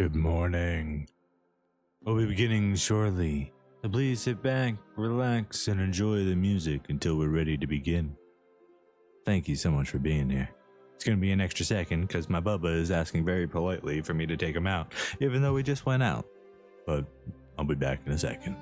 Good morning. We'll be beginning shortly, so please sit back, relax, and enjoy the music until we're ready to begin. Thank you so much for being here. It's going to be an extra second because my Bubba is asking very politely for me to take him out, even though we just went out. But I'll be back in a second.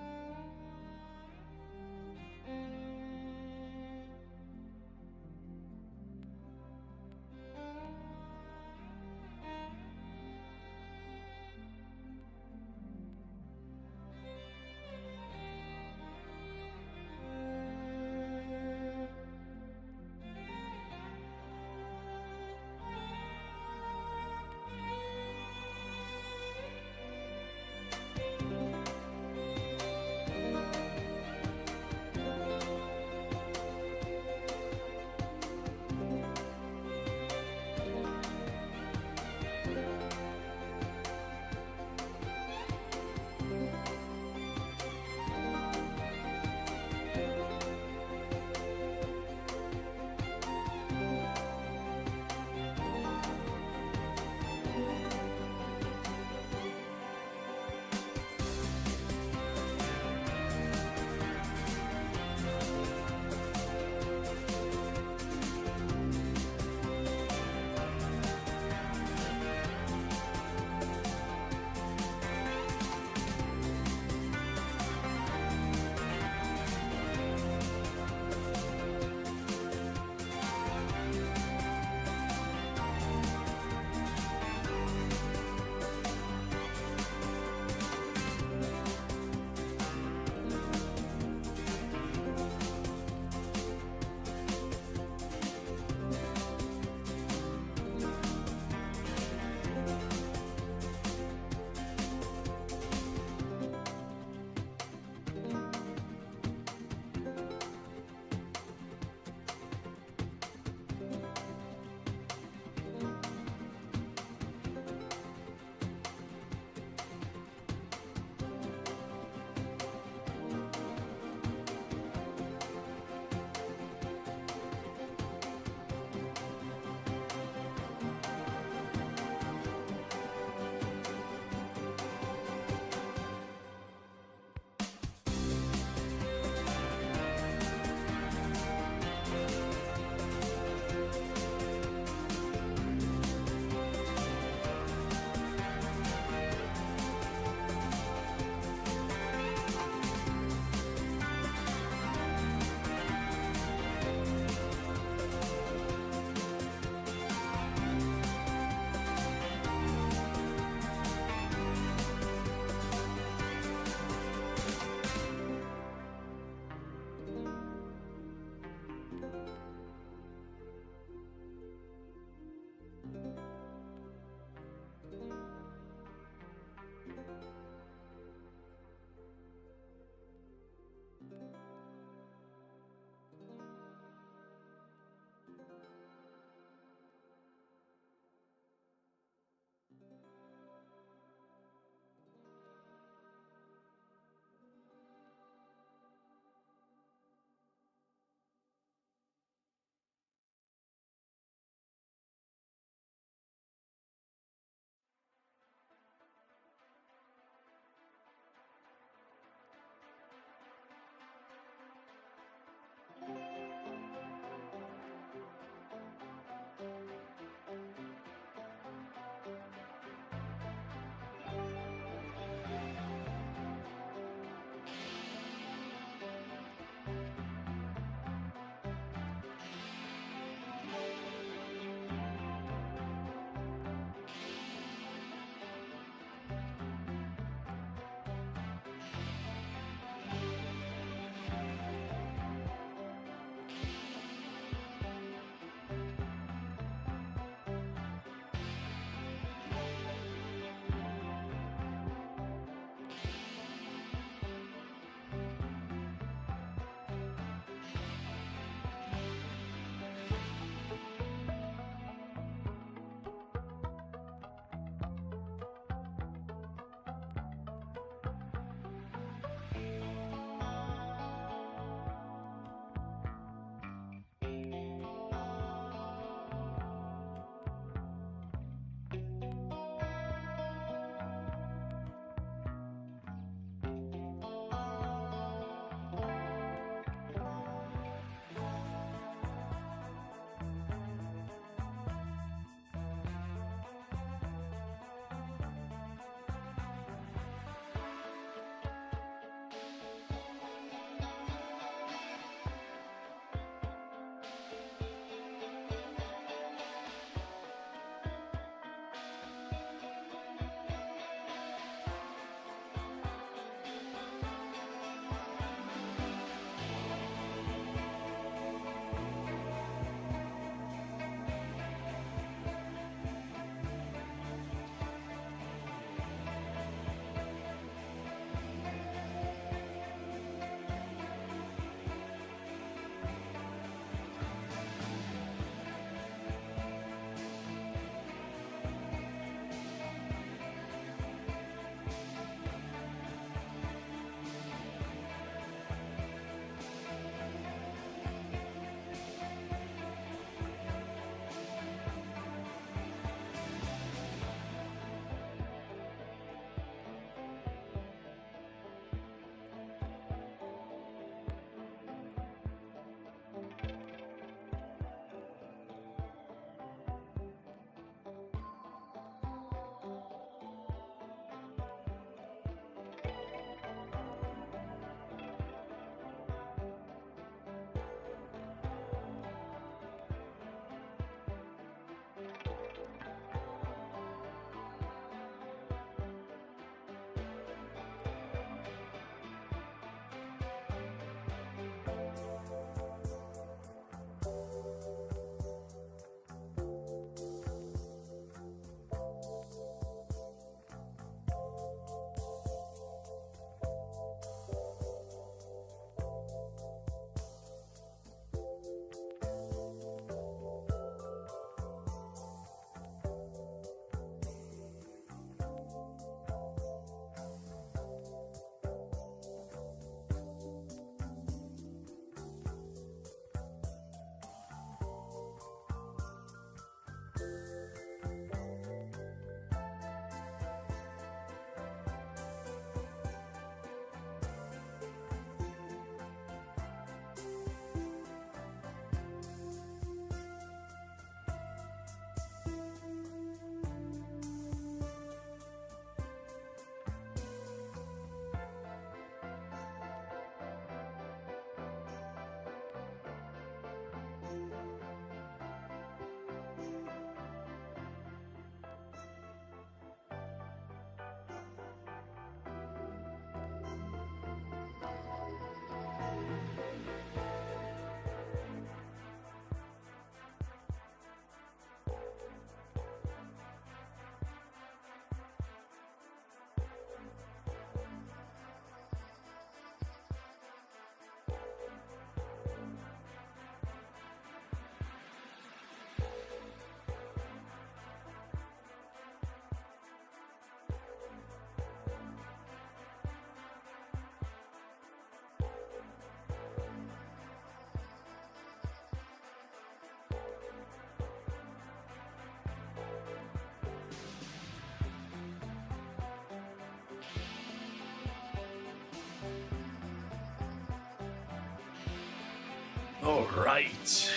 All right.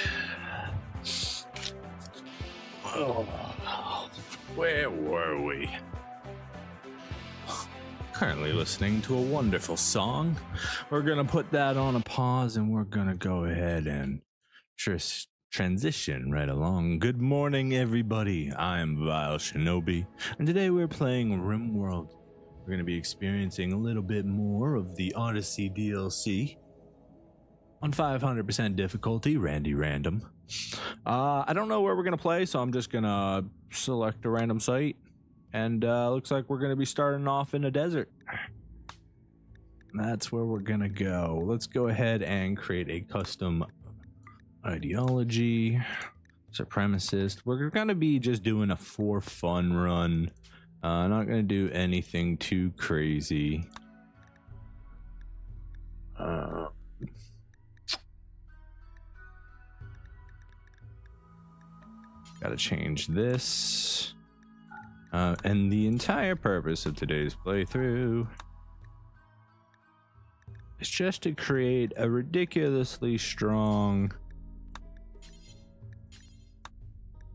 Oh, where were we? Currently listening to a wonderful song. We're gonna put that on a pause and we're gonna go ahead and transition right along. Good morning, everybody. I'm Vile Shinobi, and today we're playing Rimworld. We're gonna be experiencing a little bit more of the Odyssey DLC on 500% difficulty, Randy Random. I don't know where we're gonna play, so I'm just gonna select a random site. And looks like we're going to be starting off in a desert. That's where we're going to go. Let's go ahead and create a custom ideology. Supremacist. We're going to be just doing a for fun run. Not going to do anything too crazy. Got to change this. And the entire purpose of today's playthrough is just to create a ridiculously strong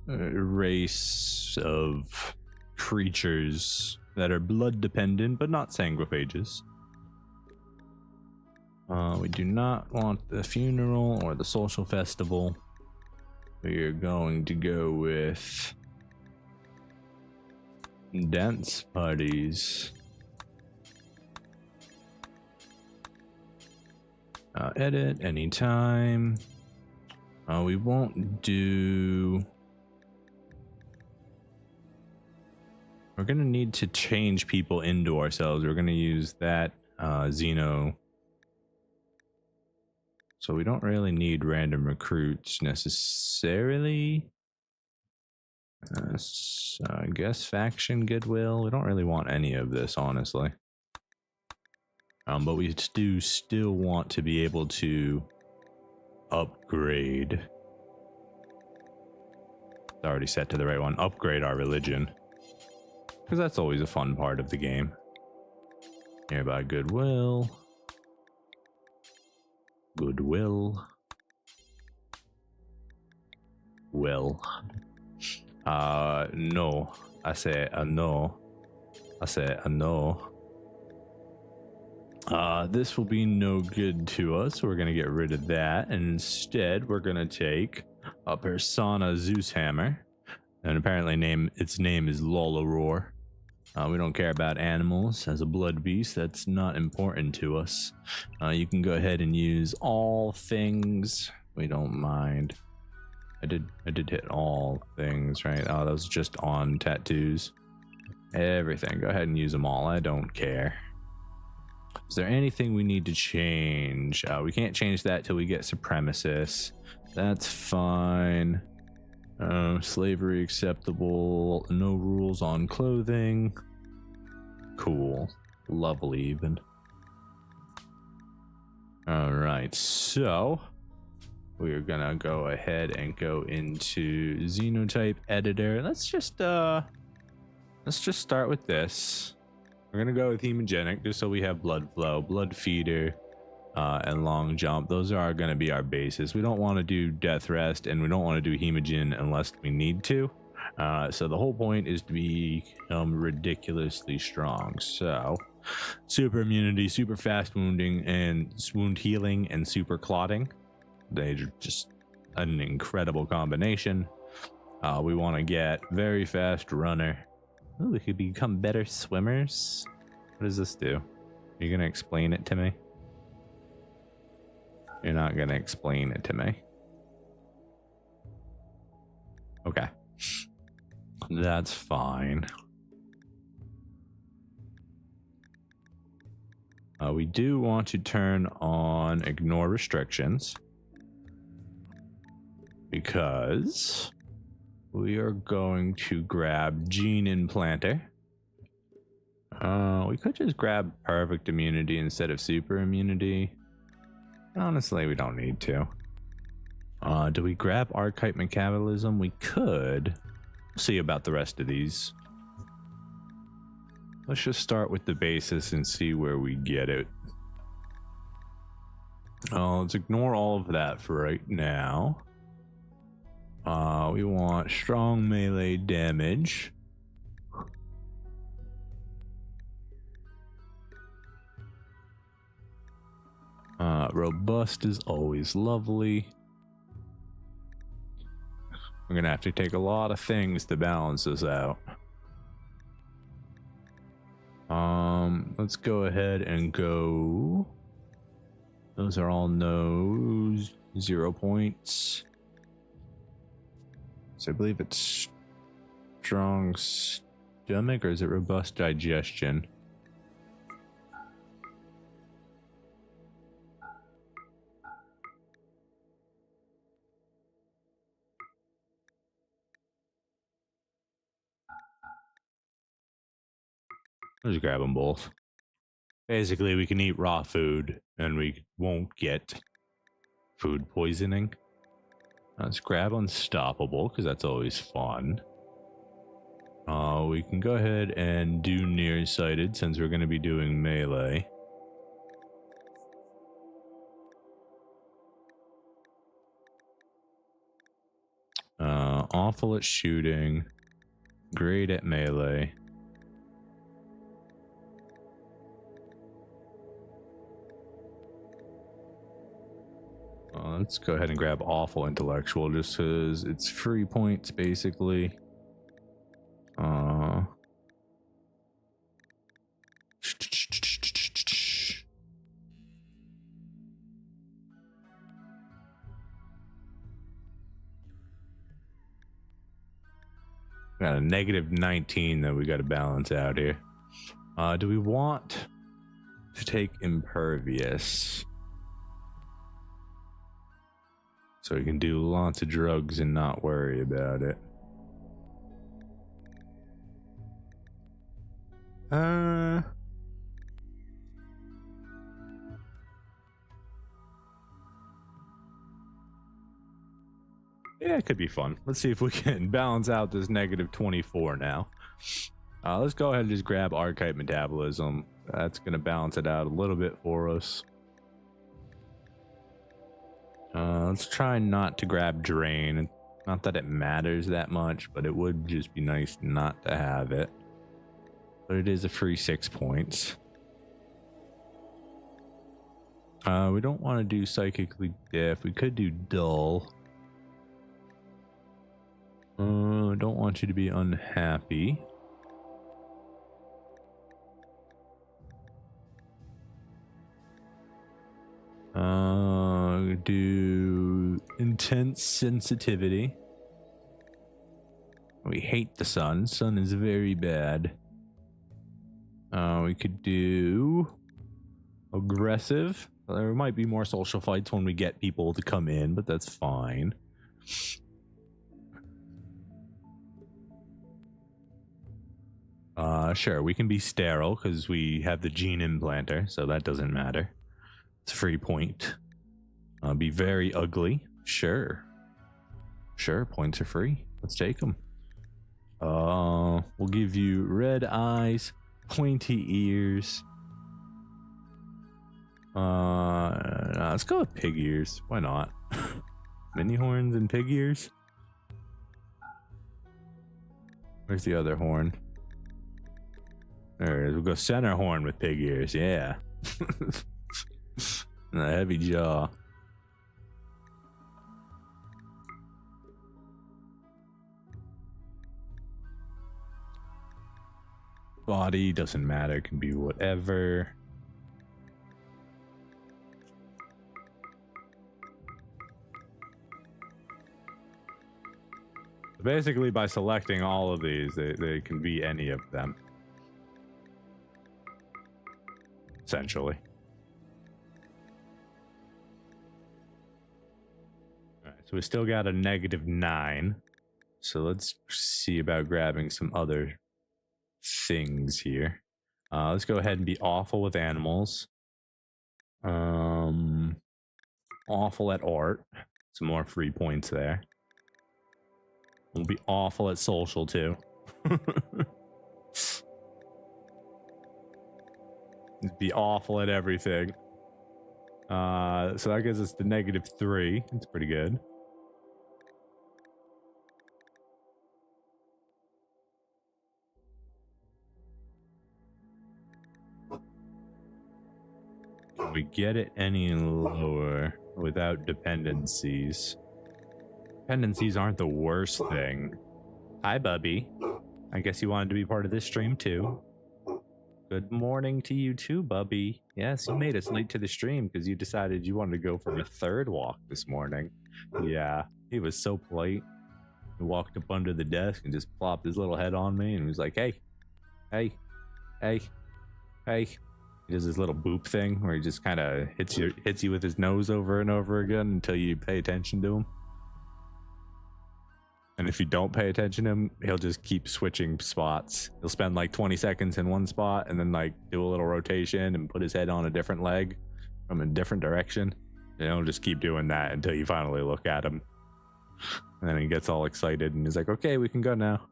race of creatures that are blood dependent but not sanguiphages. We do not want the funeral or the social festival. We are going to go with dance parties. Edit anytime. We won't do. We're gonna need to change people into ourselves. We're gonna use that Xeno. So we don't really need random recruits necessarily. I guess faction goodwill. We don't really want any of this, honestly. But we do still want to be able to upgrade. It's already set to the right one. Upgrade our religion, because that's always a fun part of the game. Nearby goodwill. Goodwill. Well. No. I say no. I say no. This will be no good to us, so we're gonna get rid of that, and instead we're gonna take a Persona Zeus Hammer, and apparently its name is Lolaroar. We don't care about animals. As a blood beast, that's not important to us. You can go ahead and use all things. We don't mind. I did hit all things, right? Oh, that was just on tattoos. Everything. Go ahead and use them all. I don't care. Is there anything we need to change? We can't change that till we get supremacists. That's fine. Slavery acceptable. No rules on clothing. Cool. Lovely even. Alright, so we are gonna go ahead and go into Xenotype Editor. Let's just start with this. We're gonna go with Hemogenic just so we have blood flow, blood feeder, and long jump. Those are going to be our bases. We don't want to do death rest, and we don't want to do hemogen unless we need to. So the whole point is to become ridiculously strong. So super immunity, super fast wounding, and wound healing, and super clotting. They're just an incredible combination. We want to get very fast runner. Ooh, we could become better swimmers. What does this do? Are you going to explain it to me? You're not going to explain it to me. Okay. That's fine. We do want to turn on ignore restrictions, because we are going to grab gene implanter. We could just grab perfect immunity instead of super immunity. Honestly, we don't need to. Do we grab archetype metabolism? We could. See about the rest of these. Let's just start with the basis and see where we get it. Let's ignore all of that for right now. We want strong melee damage. Robust is always lovely. We're gonna have to take a lot of things to balance this out. Let's go ahead and go. Those are all no's, 0 points. So I believe it's strong stomach, or is it robust digestion? Let's grab them both. Basically, we can eat raw food and we won't get food poisoning. Let's grab Unstoppable because that's always fun. We can go ahead and do Nearsighted since we're going to be doing melee. Awful at shooting, great at melee. Let's go ahead and grab Awful Intellectual just because it's free points basically. Got a negative 19 that we got to balance out here. Do we want to take Impervious? So we can do lots of drugs and not worry about it. Yeah, it could be fun. Let's see if we can balance out this negative 24 now. Let's go ahead and just grab Archetype Metabolism. That's going to balance it out a little bit for us. Let's try not to grab Drain. Not that it matters that much, but it would just be nice not to have it. But it is a free 6 points. We don't want to do Psychically Deaf. We could do Dull. I don't want you to be unhappy. Do Intense Sensitivity. We hate the sun. Sun is very bad. We could do Aggressive. There might be more social fights when we get people to come in, but that's fine. Sure, we can be Sterile because we have the gene implanter, so that doesn't matter. It's a free point. Be very ugly. Sure. Sure, points are free. Let's take them. We'll give you red eyes, pointy ears. Let's go with pig ears. Why not? Mini horns and pig ears. Where's the other horn? There it is. We'll go center horn with pig ears. Yeah. And a heavy jaw. Body doesn't matter. Can be whatever. Basically, by selecting all of these, they can be any of them. Essentially. Alright, so we still got a -9. So let's see about grabbing some other things here. Let's go ahead and be awful with animals. Awful at art. Some more free points there. We'll be awful at social too. Be awful at everything. So that gives us the -3. It's pretty good. Can we get it any lower without dependencies? Dependencies aren't the worst thing. Hi, Bubby. I guess you wanted to be part of this stream too. Good morning to you too, Bubby. Yes, you made us late to the stream because you decided you wanted to go for a third walk this morning. Yeah, he was so polite. He walked up under the desk and just plopped his little head on me and he was like, hey, hey, hey, hey. He does this little boop thing where he just kind of hits you with his nose over and over again until you pay attention to him. And if you don't pay attention to him, he'll just keep switching spots. He'll spend like 20 seconds in one spot and then like do a little rotation and put his head on a different leg from a different direction. And he'll just keep doing that until you finally look at him. And then he gets all excited and he's like, okay, we can go now.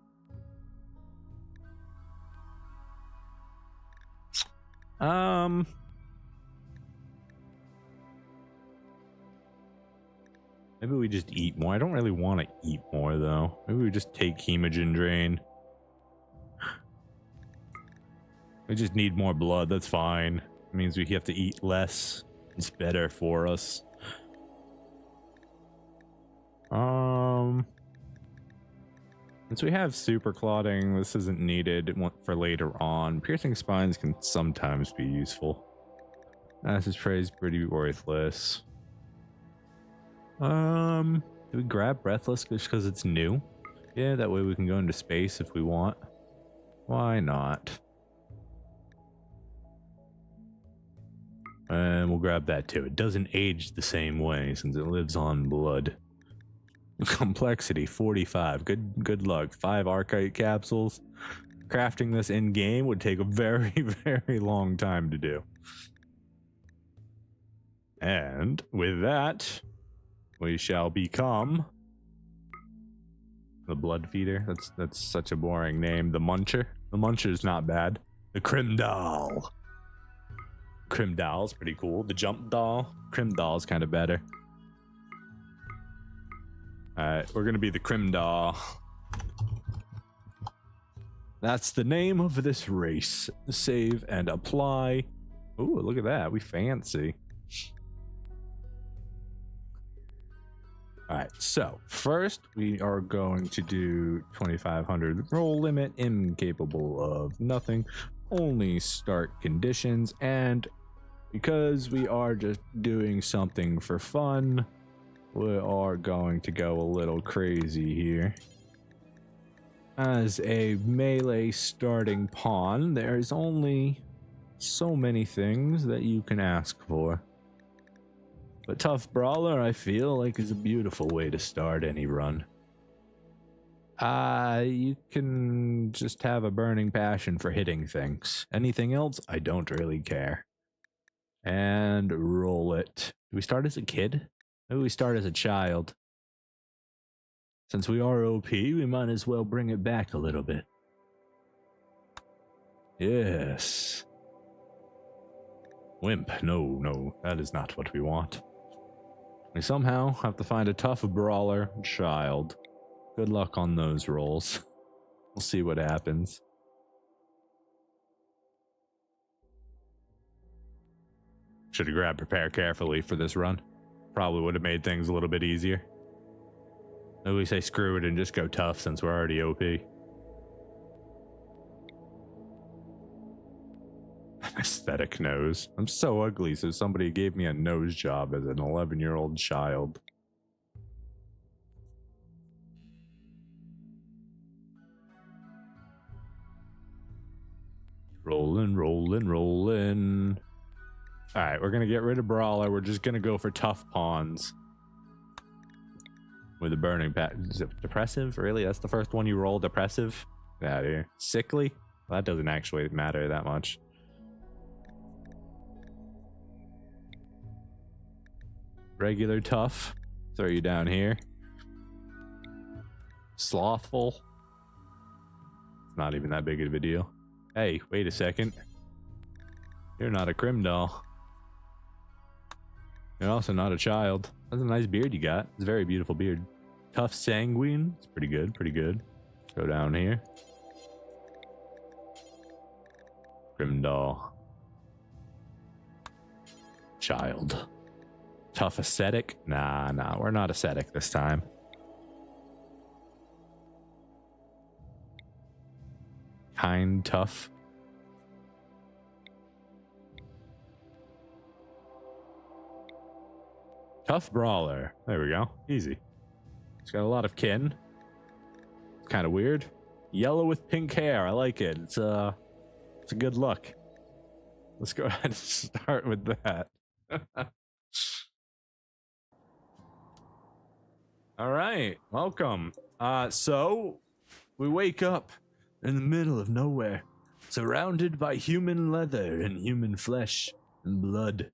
Maybe we just eat more. I don't really want to eat more though. Maybe we just take hemogen drain. We just need more blood. That's fine. It means we have to eat less. It's better for us. Since we have super clotting, this isn't needed for later on. Piercing spines can sometimes be useful. Acid spray is pretty worthless. Do we grab breathless just because it's new? Yeah, that way we can go into space if we want. Why not? And we'll grab that too. It doesn't age the same way since it lives on blood. Complexity 45. Good luck. 5 archite capsules. Crafting this in game would take a very, very long time to do. And with that, we shall become the blood feeder. That's such a boring name. The muncher. The muncher's not bad. The Crimdal. Crimdal's pretty cool. The jump doll. Crimdal's kind of better. Alright, we're gonna be the Crimdal. That's the name of this race. Save and apply. Ooh, look at that. We fancy. Alright, so first we are going to do 2500 roll limit, incapable of nothing, only start conditions, and because we are just doing something for fun, we are going to go a little crazy here. As a melee starting pawn, there's only so many things that you can ask for. But Tough Brawler, I feel like, is a beautiful way to start any run. You can just have a burning passion for hitting things. Anything else, I don't really care. And roll it. Do we start as a kid? Maybe we start as a child. Since we are OP, we might as well bring it back a little bit. Yes. Wimp. No, that is not what we want. We somehow have to find a tough brawler child. Good luck on those rolls. We'll see what happens. Should have grabbed prepare carefully for this run. Probably would have made things a little bit easier. Maybe we say screw it and just go tough since we're already OP. Aesthetic nose. I'm so ugly, so somebody gave me a nose job as an 11-year-old child. Rolling. Alright, we're gonna get rid of Brawler. We're just gonna go for tough pawns. With a burning pat. Is it depressive? Really? That's the first one you roll? Depressive? Get out of here. Sickly? Well, that doesn't actually matter that much. Regular tough. Throw you down here. Slothful. It's not even that big of a deal. Hey, wait a second. You're not a Crimdal. You're also not a child. That's a nice beard you got. It's a very beautiful beard. Tough sanguine. It's pretty good, pretty good. Go down here. Grimdall. Child. Tough ascetic? Nah, we're not ascetic this time. Kind, tough. Tough brawler. There we go. Easy. It's got a lot of kin. It's kind of weird. Yellow with pink hair. I like it. It's a good look. Let's go ahead and start with that. All right, welcome. So we wake up in the middle of nowhere, surrounded by human leather and human flesh and blood.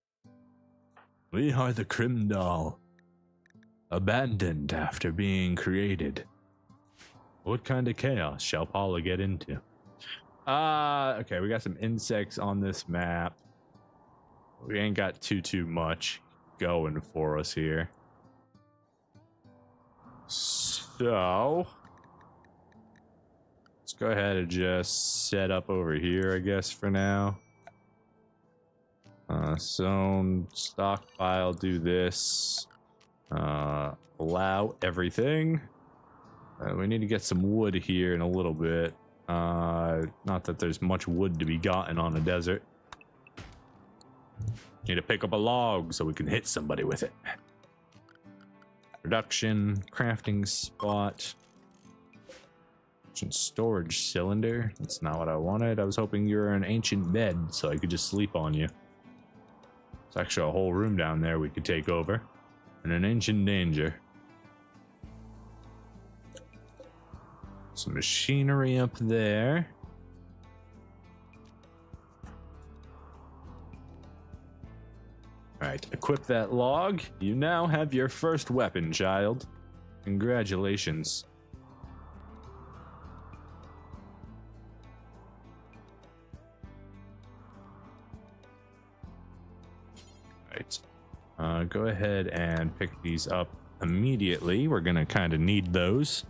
We are the Crimdall, abandoned after being created. What kind of chaos shall Paula get into? Okay, we got some insects on this map. We ain't got too much going for us here. So let's go ahead and just set up over here, I guess, for now. Zone, stockpile, do this. Allow everything. We need to get some wood here in a little bit. Not that there's much wood to be gotten on a desert. Need to pick up a log so we can hit somebody with it. Production, crafting spot. Storage cylinder. That's not what I wanted. I was hoping you were an ancient bed so I could just sleep on you. There's actually a whole room down there we could take over. And an ancient danger. Some machinery up there. Alright, equip that log. You now have your first weapon, child. Congratulations. Alright. Go ahead and pick these up immediately. We're gonna kind of need those.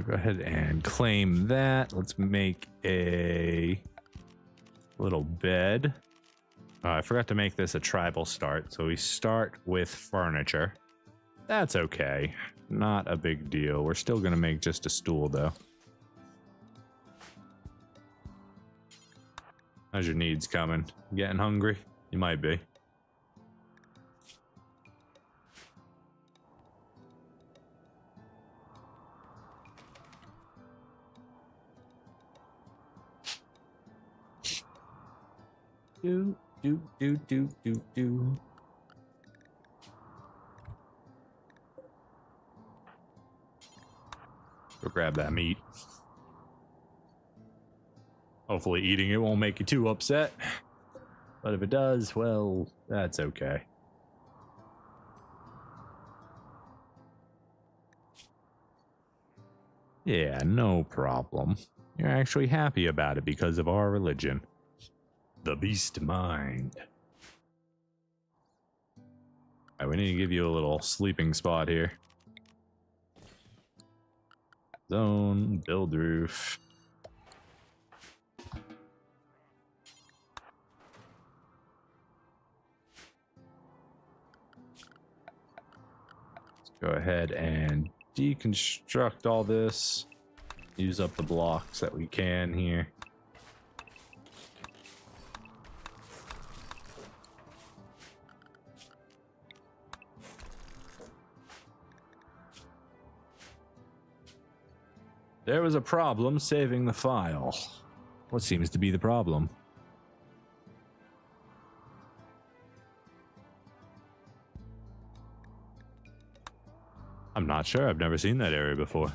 Go ahead and claim that. Let's make a little bed. I forgot to make this a tribal start, so we start with furniture. That's okay. Not a big deal. We're still going to make just a stool, though. How's your needs coming? Getting hungry? You might be. Do. Go grab that meat. Hopefully eating it won't make you too upset. But if it does, well, that's okay. Yeah, no problem. You're actually happy about it because of our religion. The beast mind. Alright, we need to give you a little sleeping spot here. Zone, build roof. Let's go ahead and deconstruct all this. Use up the blocks that we can here. There was a problem saving the file. What seems to be the problem? I'm not sure. I've never seen that area before.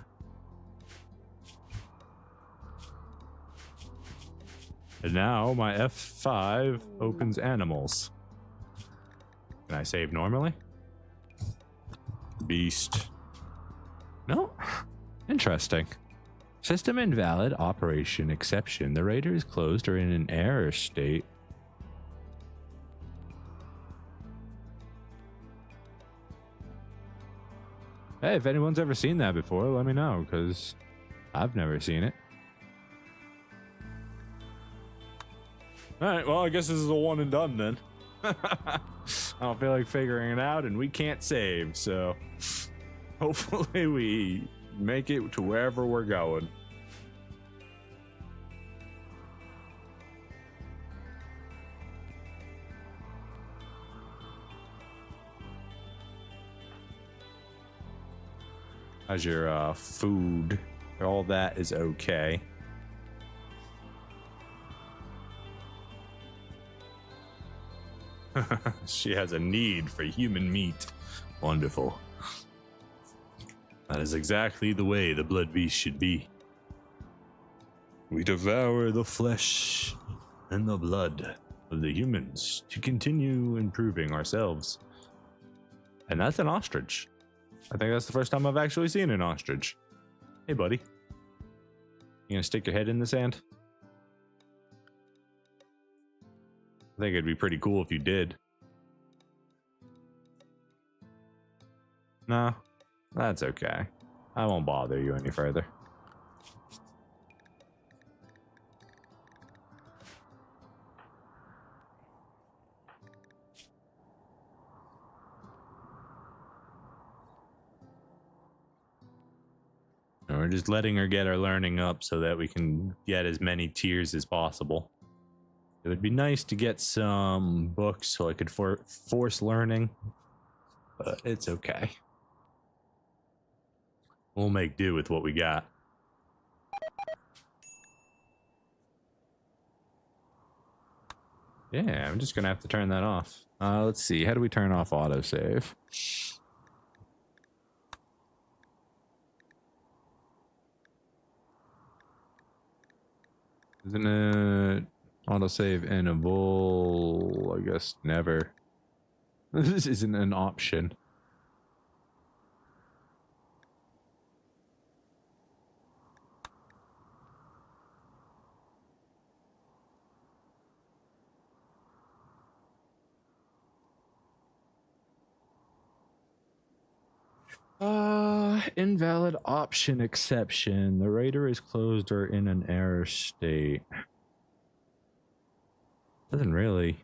And now my F5 opens animals. Can I save normally? Beast. No? Interesting. System invalid. Operation exception. The raider is closed or in an error state. Hey, if anyone's ever seen that before, let me know, because I've never seen it. Alright, well, I guess this is a one and done then. I don't feel like figuring it out, and we can't save, so hopefully we make it to wherever we're going. How's your food? All that is okay. She has a need for human meat. Wonderful. That is exactly the way the blood beast should be. We devour the flesh and the blood of the humans to continue improving ourselves. And that's an ostrich. I think that's the first time I've actually seen an ostrich. Hey, buddy. You gonna stick your head in the sand? I think it'd be pretty cool if you did. No, that's okay. I won't bother you any further. And we're just letting her get her learning up so that we can get as many tiers as possible. It would be nice to get some books so I could force learning, but it's okay. We'll make do with what we got. Yeah, I'm just gonna have to turn that off. Let's see, how do we turn off autosave? Isn't it autosave enable? I guess never. This isn't an option. Invalid option exception. The raider is closed or in an error state. Doesn't really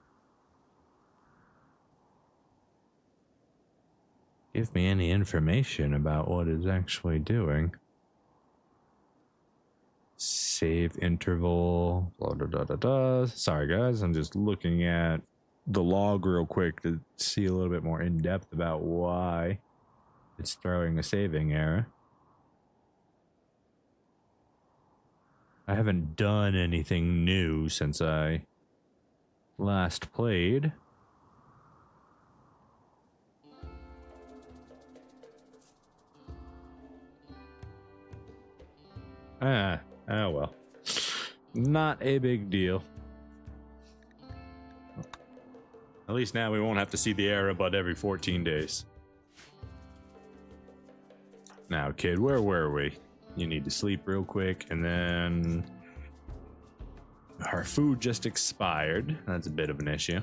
give me any information about what it's actually doing. Save interval. Blah, blah, blah, blah, blah. Sorry, guys. I'm just looking at the log real quick to see a little bit more in depth about why it's throwing a saving error. I haven't done anything new since I last played. Oh well. Not a big deal. At least now we won't have to see the error but every 14 days. Now, kid, where were we? You need to sleep real quick, and then our food just expired. That's a bit of an issue.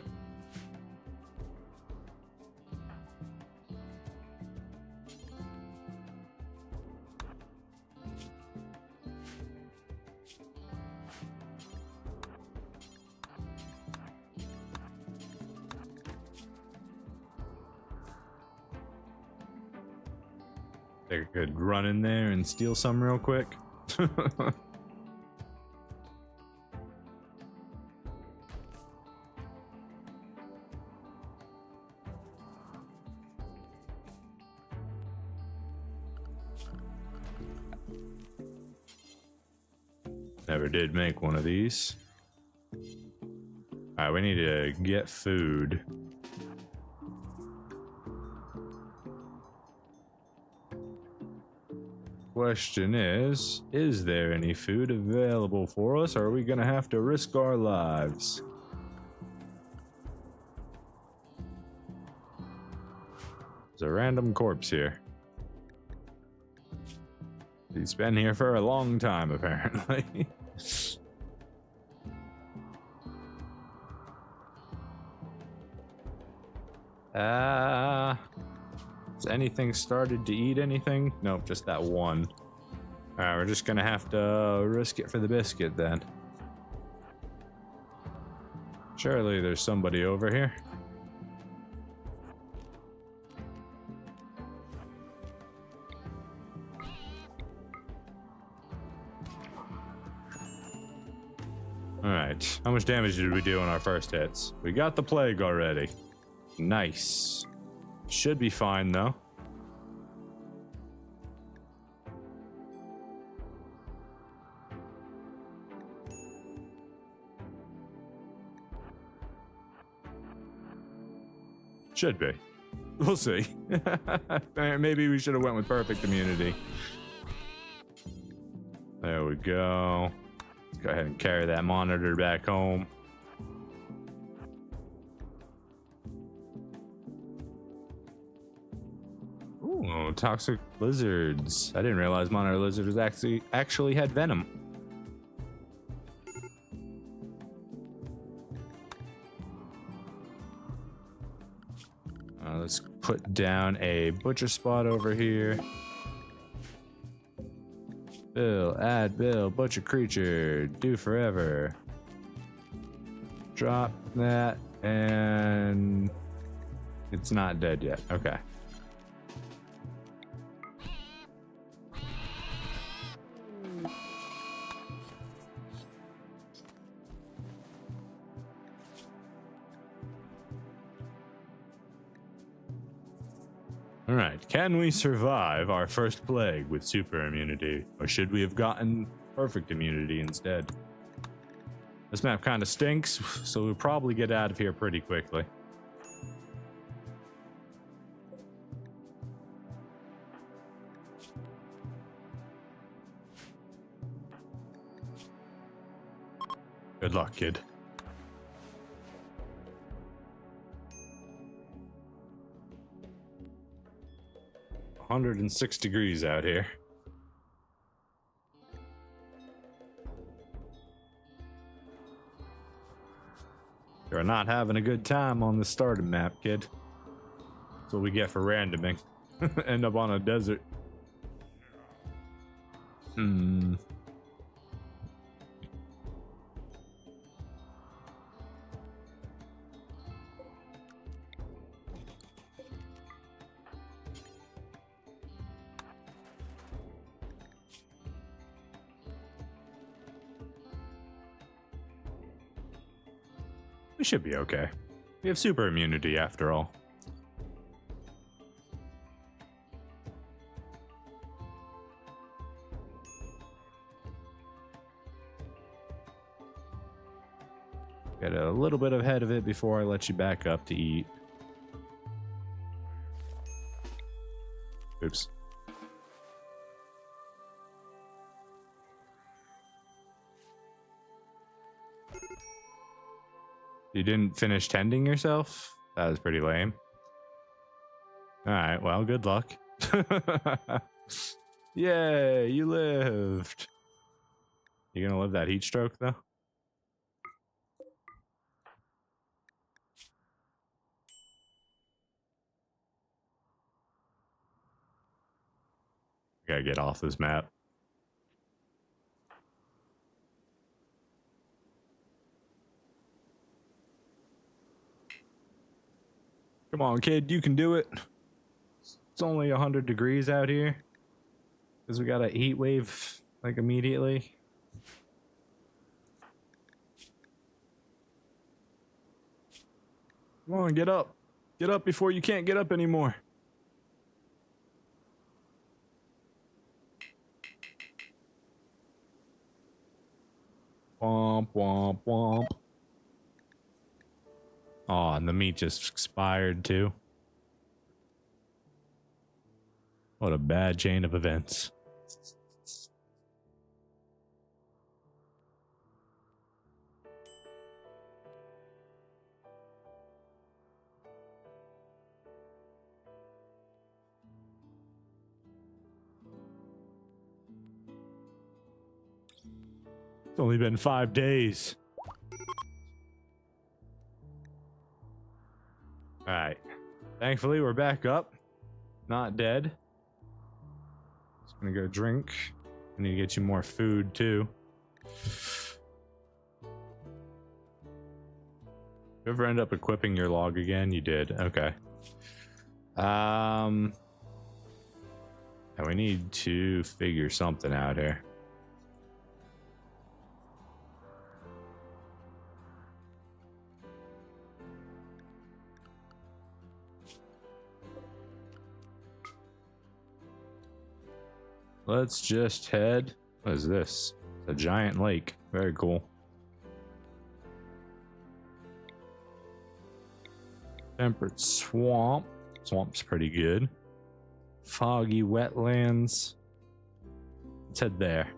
I could run in there and steal some real quick. Never did make one of these. Alright, we need to get food. Question is there any food available for us, or are we gonna have to risk our lives? There's a random corpse here. He's been here for a long time, apparently. Has anything started to eat anything? Nope, just that one. Alright, we're just gonna have to risk it for the biscuit then. Surely there's somebody over here. Alright, how much damage did we do on our first hits? We got the plague already. Nice. Should be fine though. Should be. We'll see. Maybe we should have went with perfect immunity. There we go. Let's go ahead and carry that monitor back home. Ooh, toxic lizards. I didn't realize monitor lizards actually had venom. Let's put down a butcher spot over here. Bill, add Bill, butcher creature, do forever. Drop that, and it's not dead yet. Okay. Alright, can we survive our first plague with super immunity? Or should we have gotten perfect immunity instead? This map kind of stinks, so we'll probably get out of here pretty quickly. Good luck, kid. $106 out here. You're not having a good time on the starting map, kid. That's what we get for randoming. End up on a desert. We should be okay. We have super immunity after all. Get a little bit ahead of it before I let you back up to eat. Oops. You didn't finish tending yourself? That was pretty lame. Alright, well, good luck. Yay, you lived. You gonna live that heat stroke, though? Gotta get off this map. Come on, kid, you can do it. It's only 100 degrees out here. Because we got a heat wave, like, immediately. Come on, get up. Get up before you can't get up anymore. Womp, womp, womp. Oh, and the meat just expired too. What a bad chain of events. It's only been 5 days. Alright. Thankfully, we're back up. Not dead. Just gonna go drink. I need to get you more food, too. You ever end up equipping your log again? You did. Okay. And we need to figure something out here. Let's just head. What is this? It's a giant lake. Very cool. Temperate swamp. Swamp's pretty good. Foggy wetlands. Let's head there.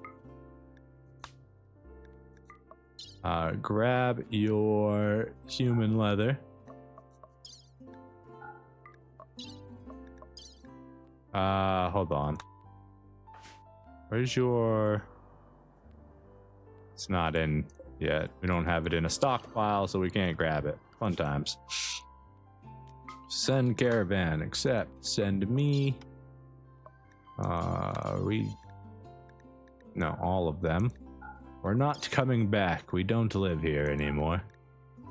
Grab your human leather. Hold on. Where's your... It's not in yet. We don't have it in a stockpile, so we can't grab it. Fun times. Send caravan, accept. Send me. No, all of them. We're not coming back. We don't live here anymore.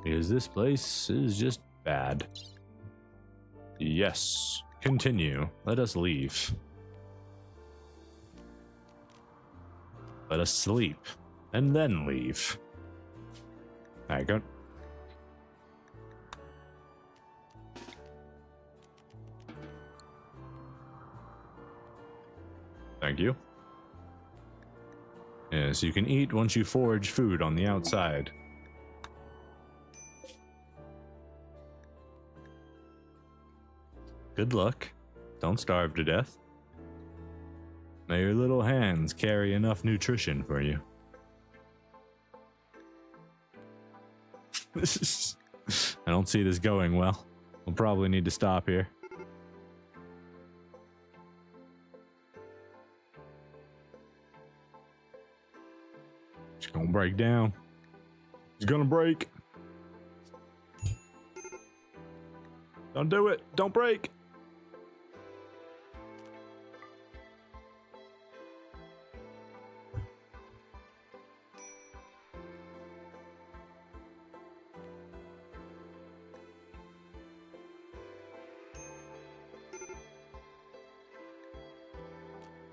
Because this place is just bad. Yes. Continue. Let us leave. Let us sleep. And then leave. Alright, go. Thank you. Yes, you can eat once you forage food on the outside. Good luck. Don't starve to death. May your little hands carry enough nutrition for you. I don't see this going well. We'll probably need to stop here. It's gonna break down. It's gonna break. Don't do it. Don't break.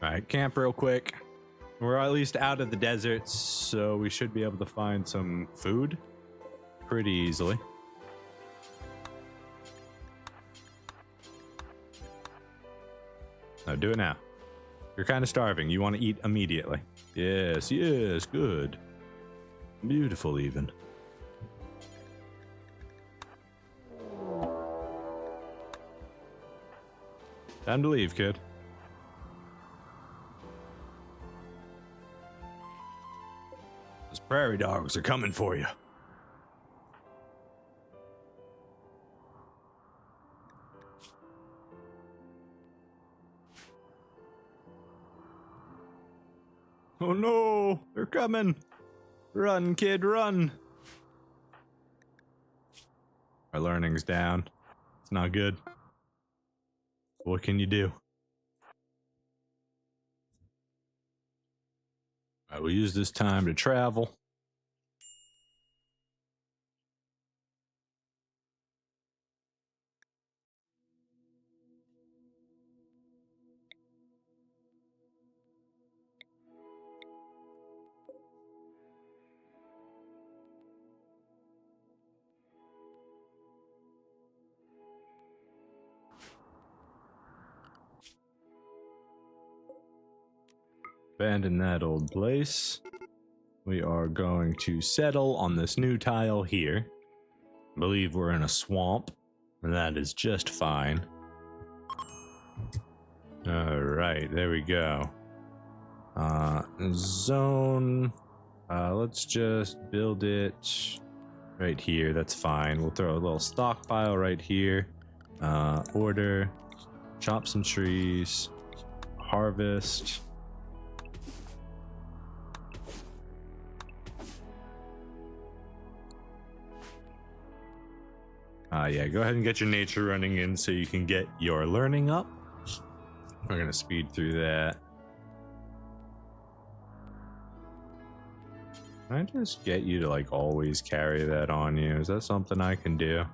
Alright, camp real quick. We're at least out of the desert, so we should be able to find some food pretty easily. No, do it now. You're kind of starving. You want to eat immediately. Yes, yes, good. Beautiful, even. Time to leave, kid. Those prairie dogs are coming for you. Oh no, they're coming. Run, kid, run. Our learning's down. It's not good. What can you do? I will use this time to travel. Abandon that old place. We are going to settle on this new tile here. I believe we're in a swamp, and that is just fine. Alright, there we go. Zone. Let's just build it right here. That's fine. We'll throw a little stockpile right here. Order. Chop some trees. Harvest. Yeah, go ahead and get your nature running in so you can get your learning up. We're gonna speed through that. Can I just get you to like always carry that on you? Is that something I can do?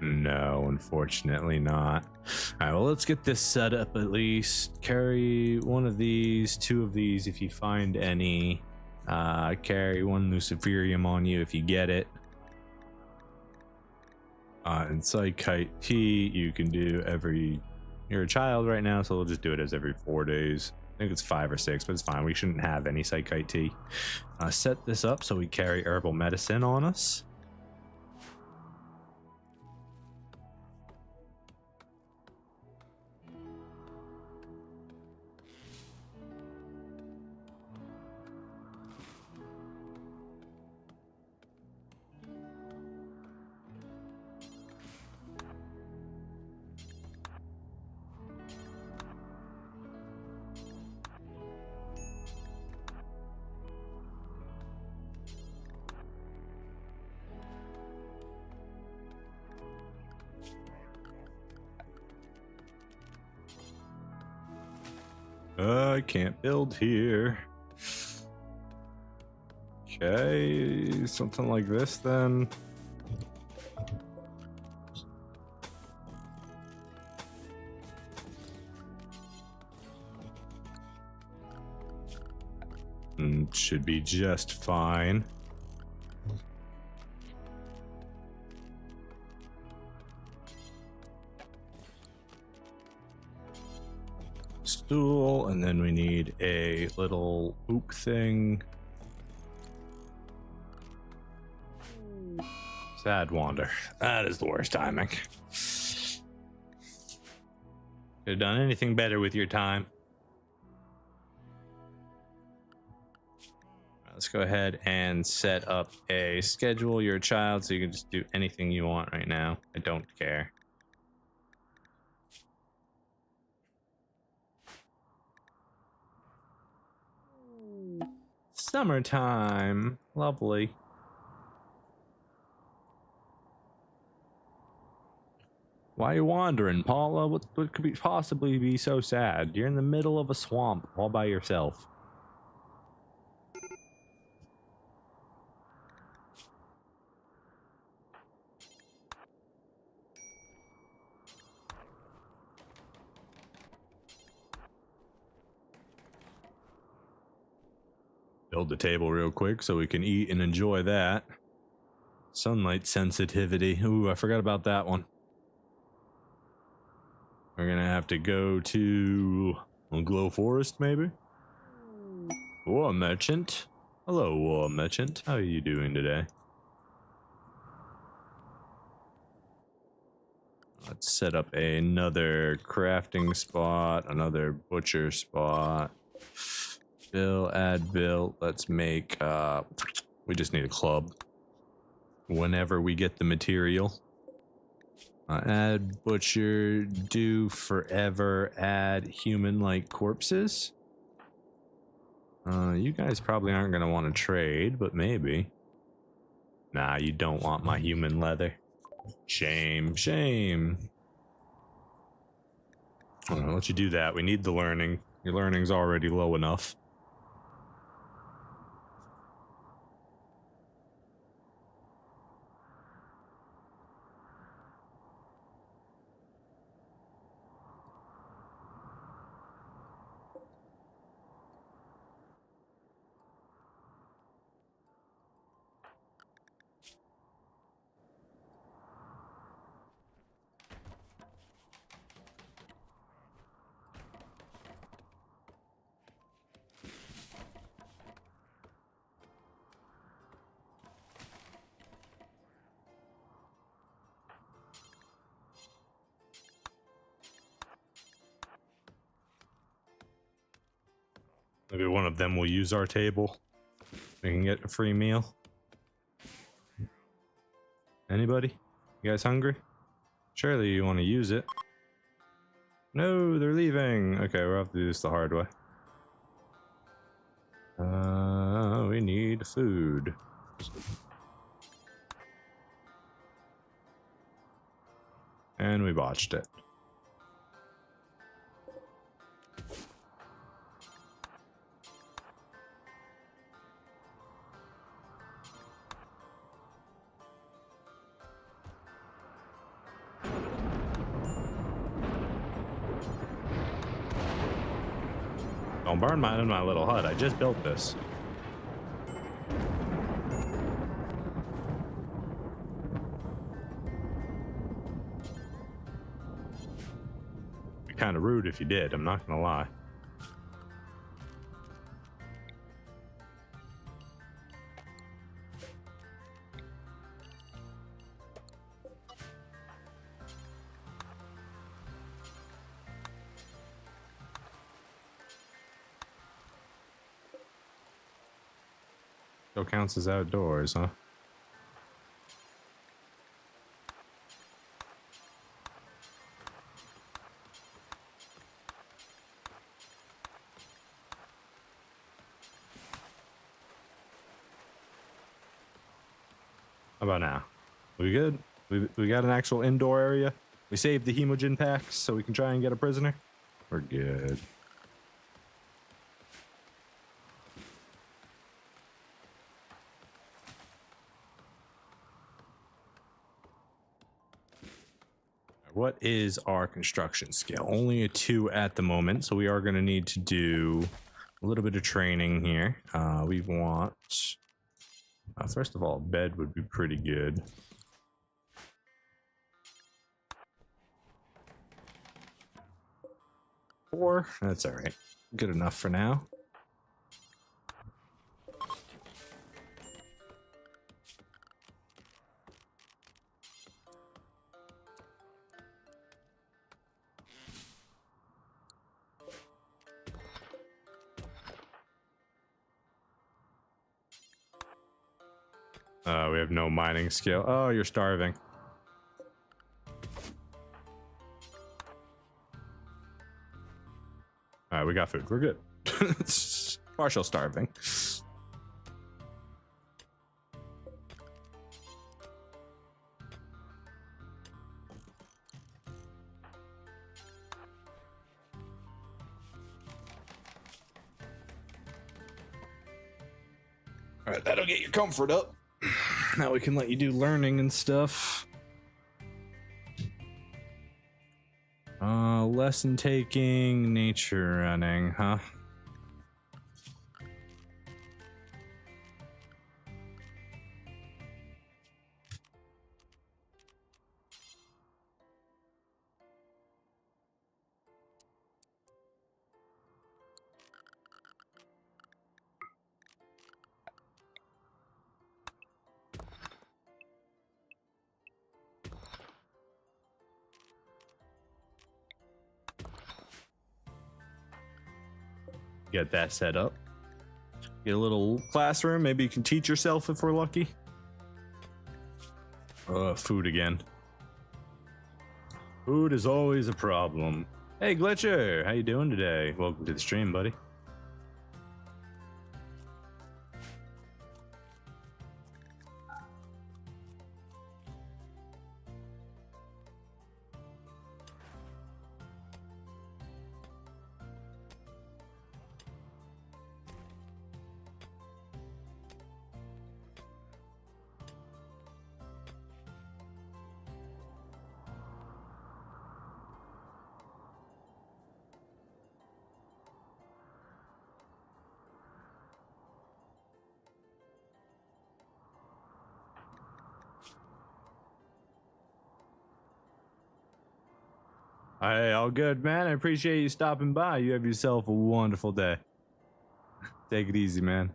No, unfortunately not. All right, well, let's get this set up at least. Carry one of these, two of these if you find any. Carry one Luciferium on you if you get it. And Psychite T, you can do every... You're a child right now, so we'll just do it as every 4 days. I think it's 5 or 6, but it's fine. We shouldn't have any Psychite T. Set this up so we carry herbal medicine on us. I can't build here. Okay, something like this then. Should be just fine. Stool, and then we need a little oop thing. Sad wander. That is the worst timing. Could have done anything better with your time. Let's go ahead and set up a schedule. You're a child, so you can just do anything you want right now. I don't care. Summertime. Lovely. Why are you wandering, Paula? What could possibly be so sad? You're in the middle of a swamp all by yourself. Build the table real quick so we can eat and enjoy that. Sunlight sensitivity. Ooh, I forgot about that one. We're gonna have to go to Glow Forest, maybe? War Merchant. Hello, War Merchant. How are you doing today? Let's set up another crafting spot, another butcher spot. Bill, add bill. Let's make, we just need a club. Whenever we get the material. Add butcher, do forever, add human-like corpses. You guys probably aren't going to want to trade, but maybe. Nah, you don't want my human leather. Shame, shame. I'll let you do that. We need the learning. Your learning's already low enough. Maybe one of them will use our table. We can get a free meal. Anybody? You guys hungry? Surely you want to use it. No, they're leaving. Okay, we'll have to do this the hard way. We need food. And we botched it. Don't burn my little hut. I just built this. Be kind of rude if you did. I'm not gonna lie. Still counts as outdoors, huh? How about now? We good? We got an actual indoor area. We saved the hemogen packs so we can try and get a prisoner. We're good. What is our construction skill? Only a 2 at the moment, so we are going to need to do a little bit of training here. We want, first of all, bed would be pretty good. Four, that's all right. Good enough for now. We have no mining skill. Oh, you're starving. All right, we got food. We're good. Partial starving. All right, that'll get your comfort up. Now we can let you do learning and stuff. Lesson taking, nature running, huh? Get that set up. Get a little classroom. Maybe you can teach yourself if we're lucky. Food again. Food is always a problem. Hey, Glitcher, how you doing today? Welcome to the stream, buddy. Hey, all good, man. I appreciate you stopping by. You have yourself a wonderful day. Take it easy, man.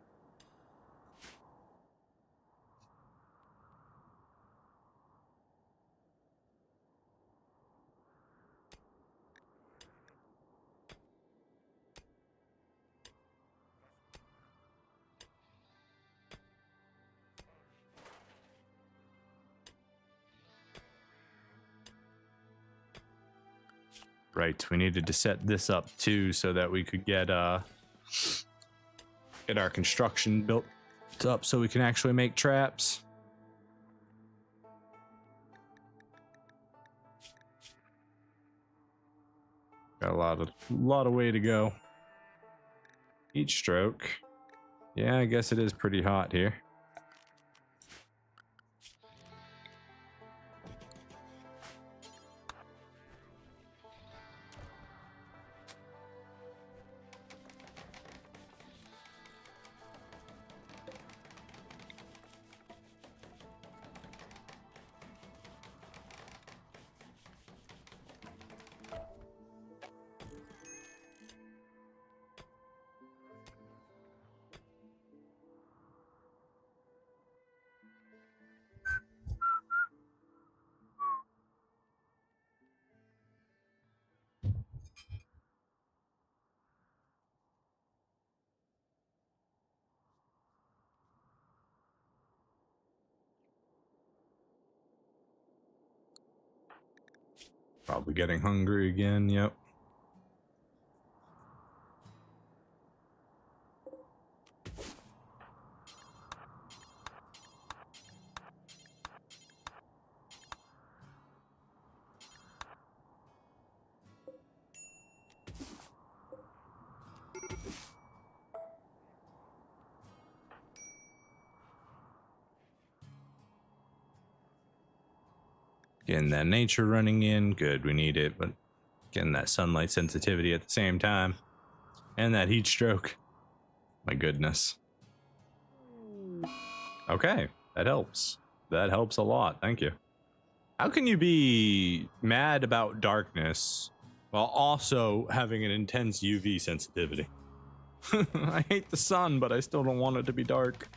Right, we needed to set this up too so that we could get our construction built up so we can actually make traps. Got a lot of way to go. Heat stroke. Yeah, I guess it is pretty hot here. Probably getting hungry again, yep. Getting that nature running in, good, we need it, but getting that sunlight sensitivity at the same time. And that heat stroke. My goodness. Okay, that helps. That helps a lot, thank you. How can you be mad about darkness while also having an intense UV sensitivity? I hate the sun, but I still don't want it to be dark.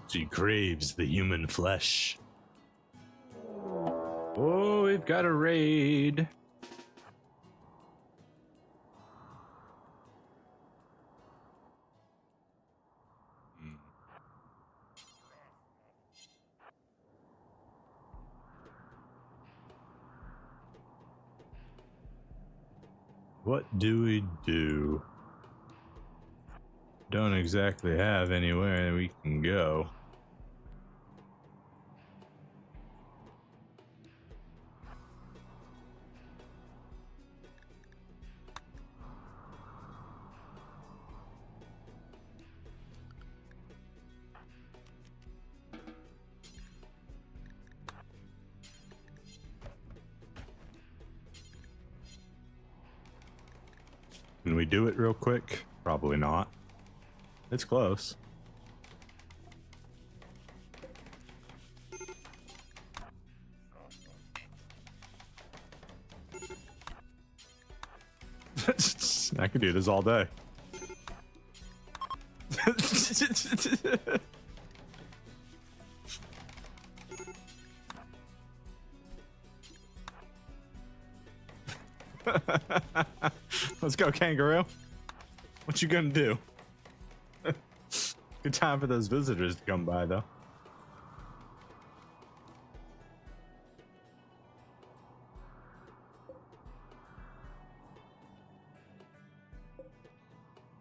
She craves the human flesh. Oh, we've got a raid. What do we do? Don't exactly have anywhere we can go. Can we do it real quick? Probably not. It's close. I could do this all day. Let's go, kangaroo. What you gonna do? Good time for those visitors to come by, though.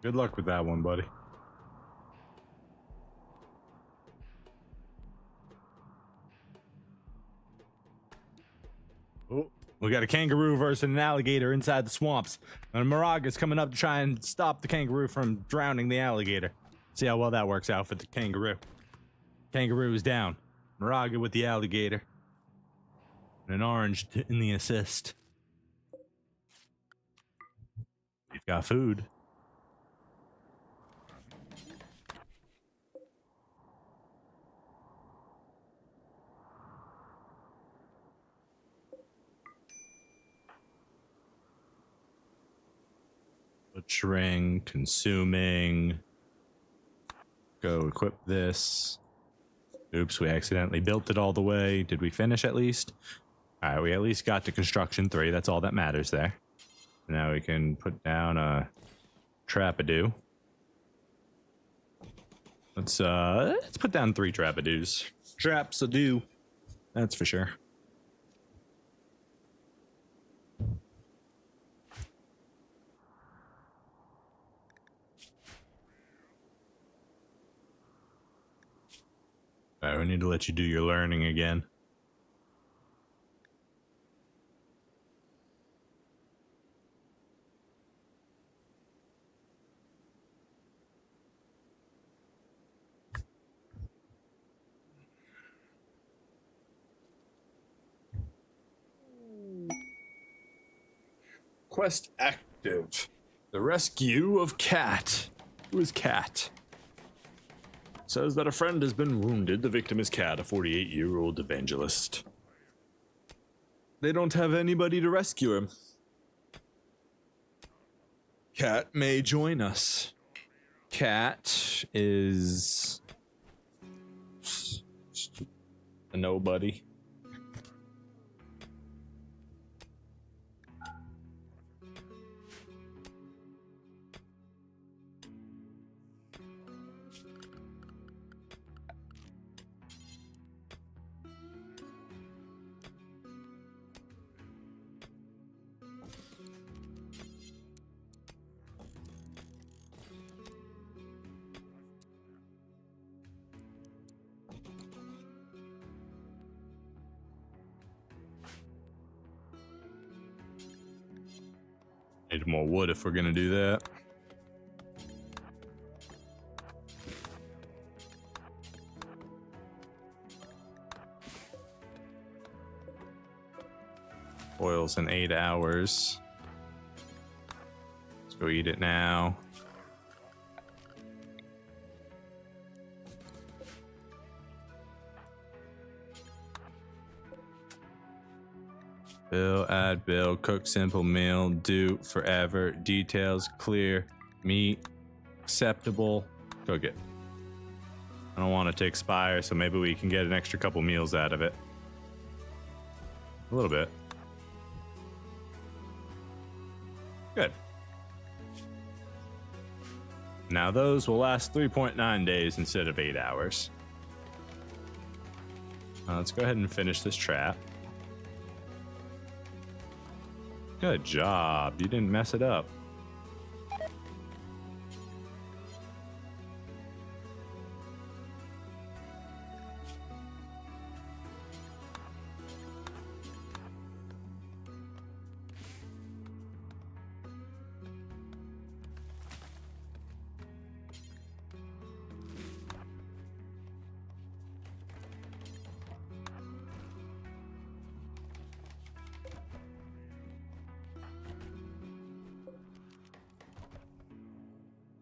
Good luck with that one, buddy. Oh, we got a kangaroo versus an alligator inside the swamps. And a Moraga is coming up to try and stop the kangaroo from drowning the alligator. See how well that works out for the kangaroo. Kangaroo is down. Moraga with the alligator. And an orange in the assist. We've got food. Butchering, consuming. Go equip this. Oops, we accidentally built it all the way. Did we finish at least? All right, we at least got to construction 3. That's all that matters there. Now we can put down a trappadoo. Let's put down 3 trappadoos. Traps-a-doo. That's for sure. All right, we need to let you do your learning again. Quest active. The rescue of Cat. Who is Cat? Says that a friend has been wounded. The victim is Cat, a 48-year-old evangelist. They don't have anybody to rescue him. Cat may join us. Cat is a nobody. Need more wood if we're gonna do that. Boils in 8 hours. Let's go eat it now. Bill, add bill, cook simple meal, do forever, details clear, meat, acceptable, cook it. I don't want it to expire, so maybe we can get an extra couple meals out of it. A little bit. Good. Now those will last 3.9 days instead of 8 hours. Let's go ahead and finish this trap. Good job. You didn't mess it up.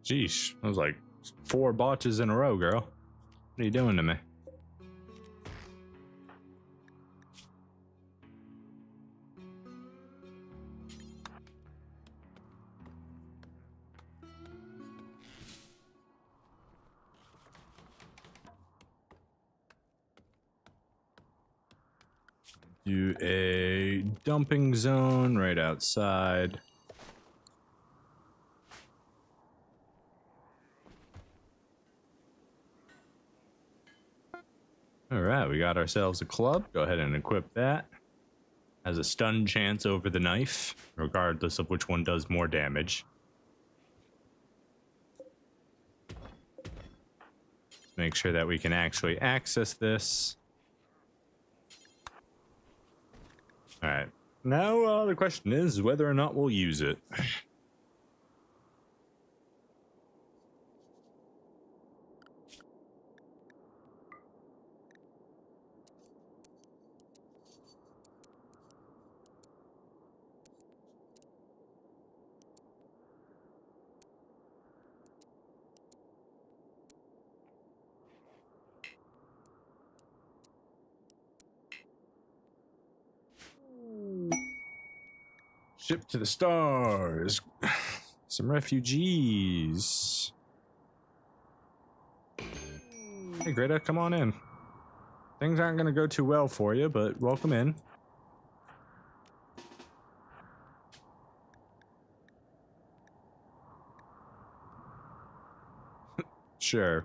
Jeez, that was like 4 botches in a row, girl. What are you doing to me? Do a dumping zone right outside. All right, we got ourselves a club. Go ahead and equip that. Has a stun chance over the knife, regardless of which one does more damage. Make sure that we can actually access this. All right. Now the question is whether or not we'll use it. Ship to the stars. Some refugees. Hey, Greta, come on in. Things aren't going to go too well for you, but welcome in. Sure.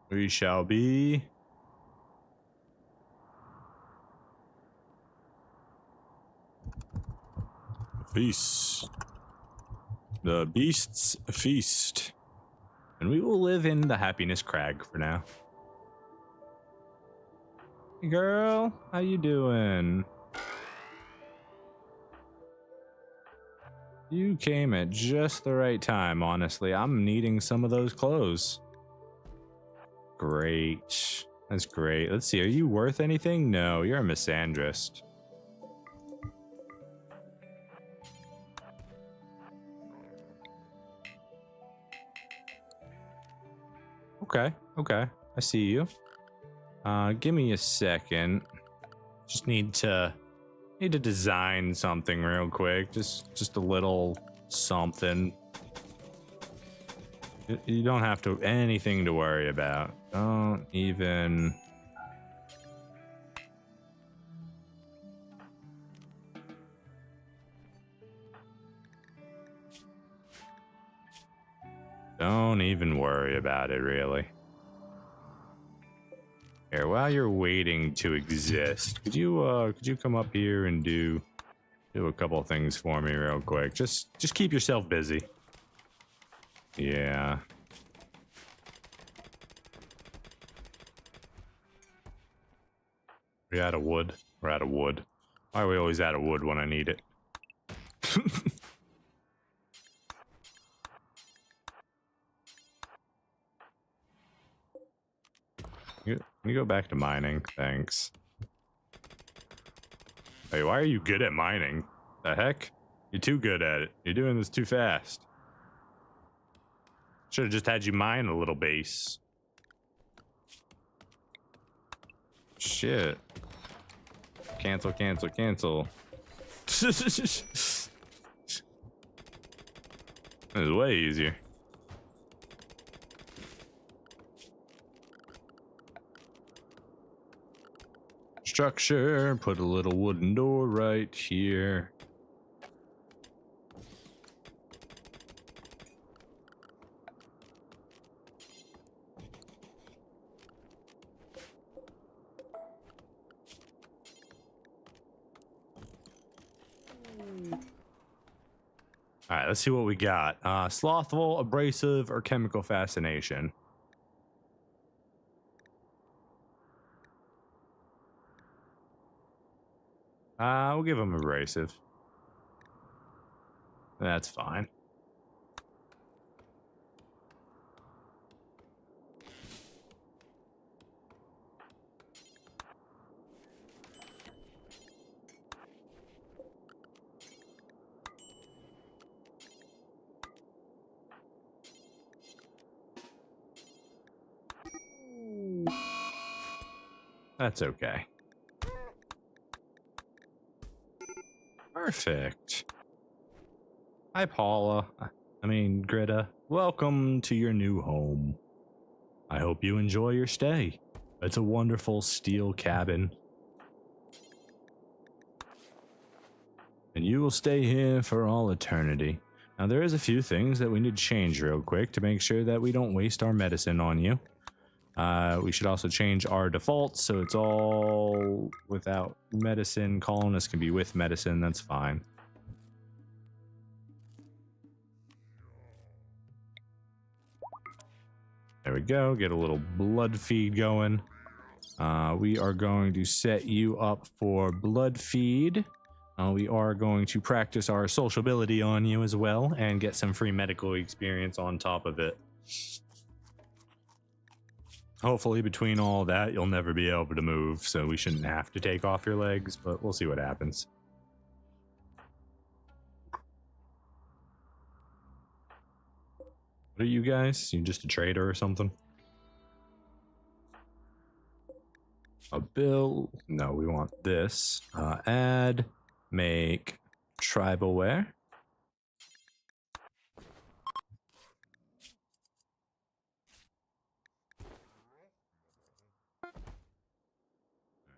We shall be. Feast. The beasts feast. And we will live in the happiness crag for now. Hey girl, how you doing? You came at just the right time, honestly. I'm needing some of those clothes. Great. That's great. Let's see, are you worth anything? No, you're a misandrist. Okay. I see you. Give me a second. Just need to design something real quick. Just a little something. You don't have to anything to worry about. Don't even. Don't even worry about it, really. Here, while you're waiting to exist, could you come up here and do a couple of things for me real quick? Just keep yourself busy. Yeah. We out of wood? We're out of wood. Why are we always out of wood when I need it? Can you go back to mining? Thanks. Hey, why are you good at mining? The heck? You're too good at it. You're doing this too fast. Should have just had you mine a little base. Shit. Cancel. This is way easier. Structure, put a little wooden door right here. All right, let's see what we got. Slothful, abrasive, or chemical fascination. We'll give him abrasive. That's fine. That's okay. Perfect. Hi, Paula. Greta. Welcome to your new home. I hope you enjoy your stay. It's a wonderful steel cabin. And you will stay here for all eternity. Now, there is a few things that we need to change real quick to make sure that we don't waste our medicine on you. We should also change our defaults so it's all without medicine. Colonists can be with medicine. That's fine. There we go. Get a little blood feed going. We are going to set you up for blood feed. We are going to practice our sociability on you as well and get some free medical experience on top of it. Hopefully between all that, you'll never be able to move, so we shouldn't have to take off your legs, but we'll see what happens. What are you guys? You just a trader or something? A bill? No, we want this. Add, make, tribalware.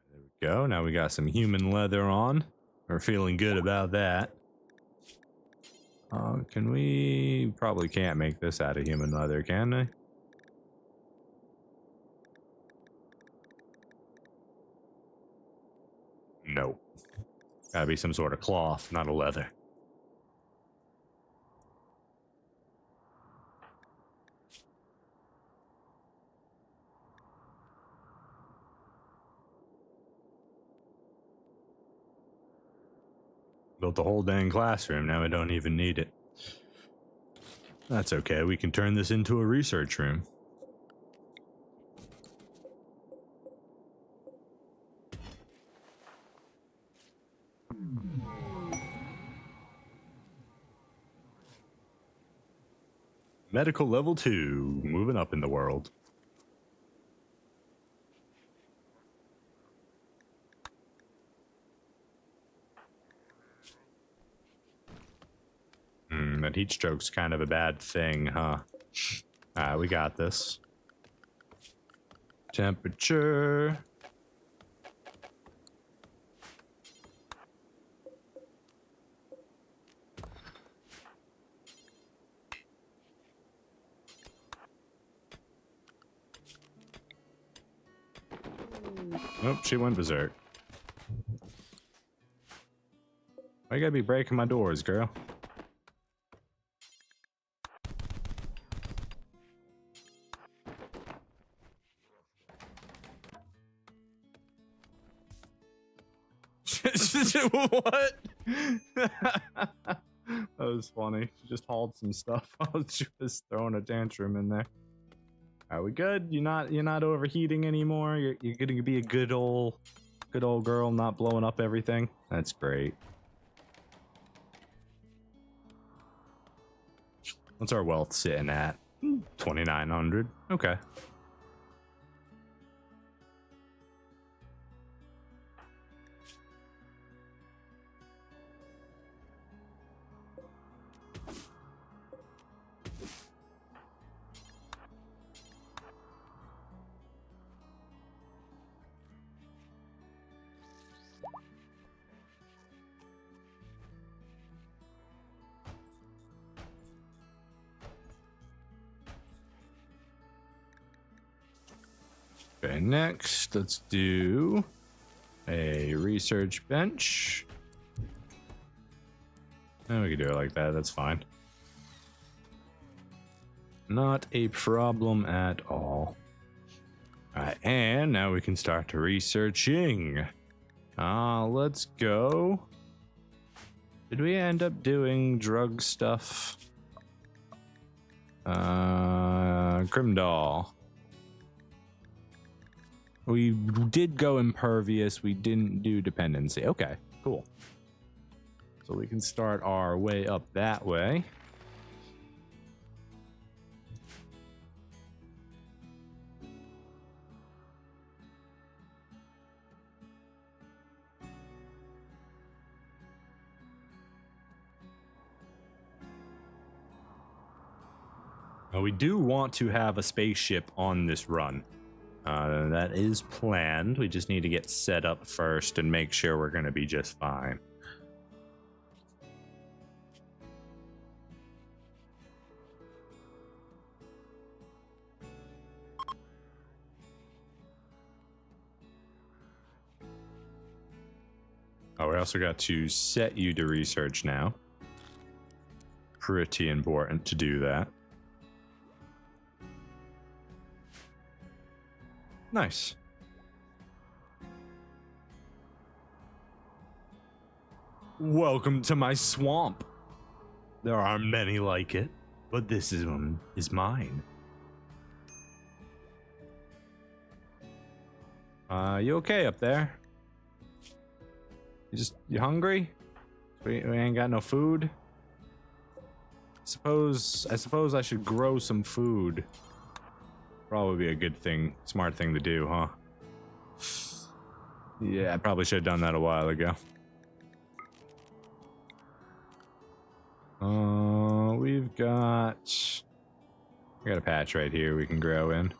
There we go. Now we got some human leather on. We're feeling good about that. Can we... Probably can't make this out of human leather, can I? Nope. Gotta be some sort of cloth, not a leather. Built the whole dang classroom, now I don't even need it. That's okay, we can turn this into a research room. Medical level 2, moving up in the world. That heat stroke's kind of a bad thing, huh? Alright, we got this. Temperature. Nope, she went berserk. Why you gotta be breaking my doors, girl? What? That was funny. She just hauled some stuff. I was just throwing a tantrum in there. Are we good? You're not overheating anymore. You're gonna be a good old girl, not blowing up everything. That's great. What's our wealth sitting at? 2,900. Okay. Okay, next, let's do a research bench. And we can do it like that, that's fine. Not a problem at all. Alright, and now we can start researching. Let's go. Did we end up doing drug stuff? Grimdahl. We did go impervious, we didn't do dependency. Okay, cool. So we can start our way up that way. Now we do want to have a spaceship on this run. That is planned. We just need to get set up first and make sure we're going to be just fine. Oh, we also got to set you to research now. Pretty important to do that. Nice. Welcome to my swamp. There are many like it, but this one is mine. You okay up there? You hungry? We ain't got no food. I suppose I should grow some food. Probably be a good thing, smart thing to do, huh? Yeah, I probably should have done that a while ago. We got a patch right here we can grow in.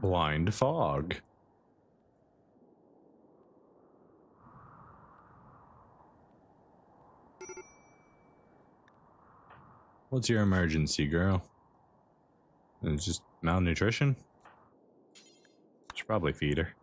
Blind fog. What's your emergency, girl? It's just malnutrition? Should probably feed her.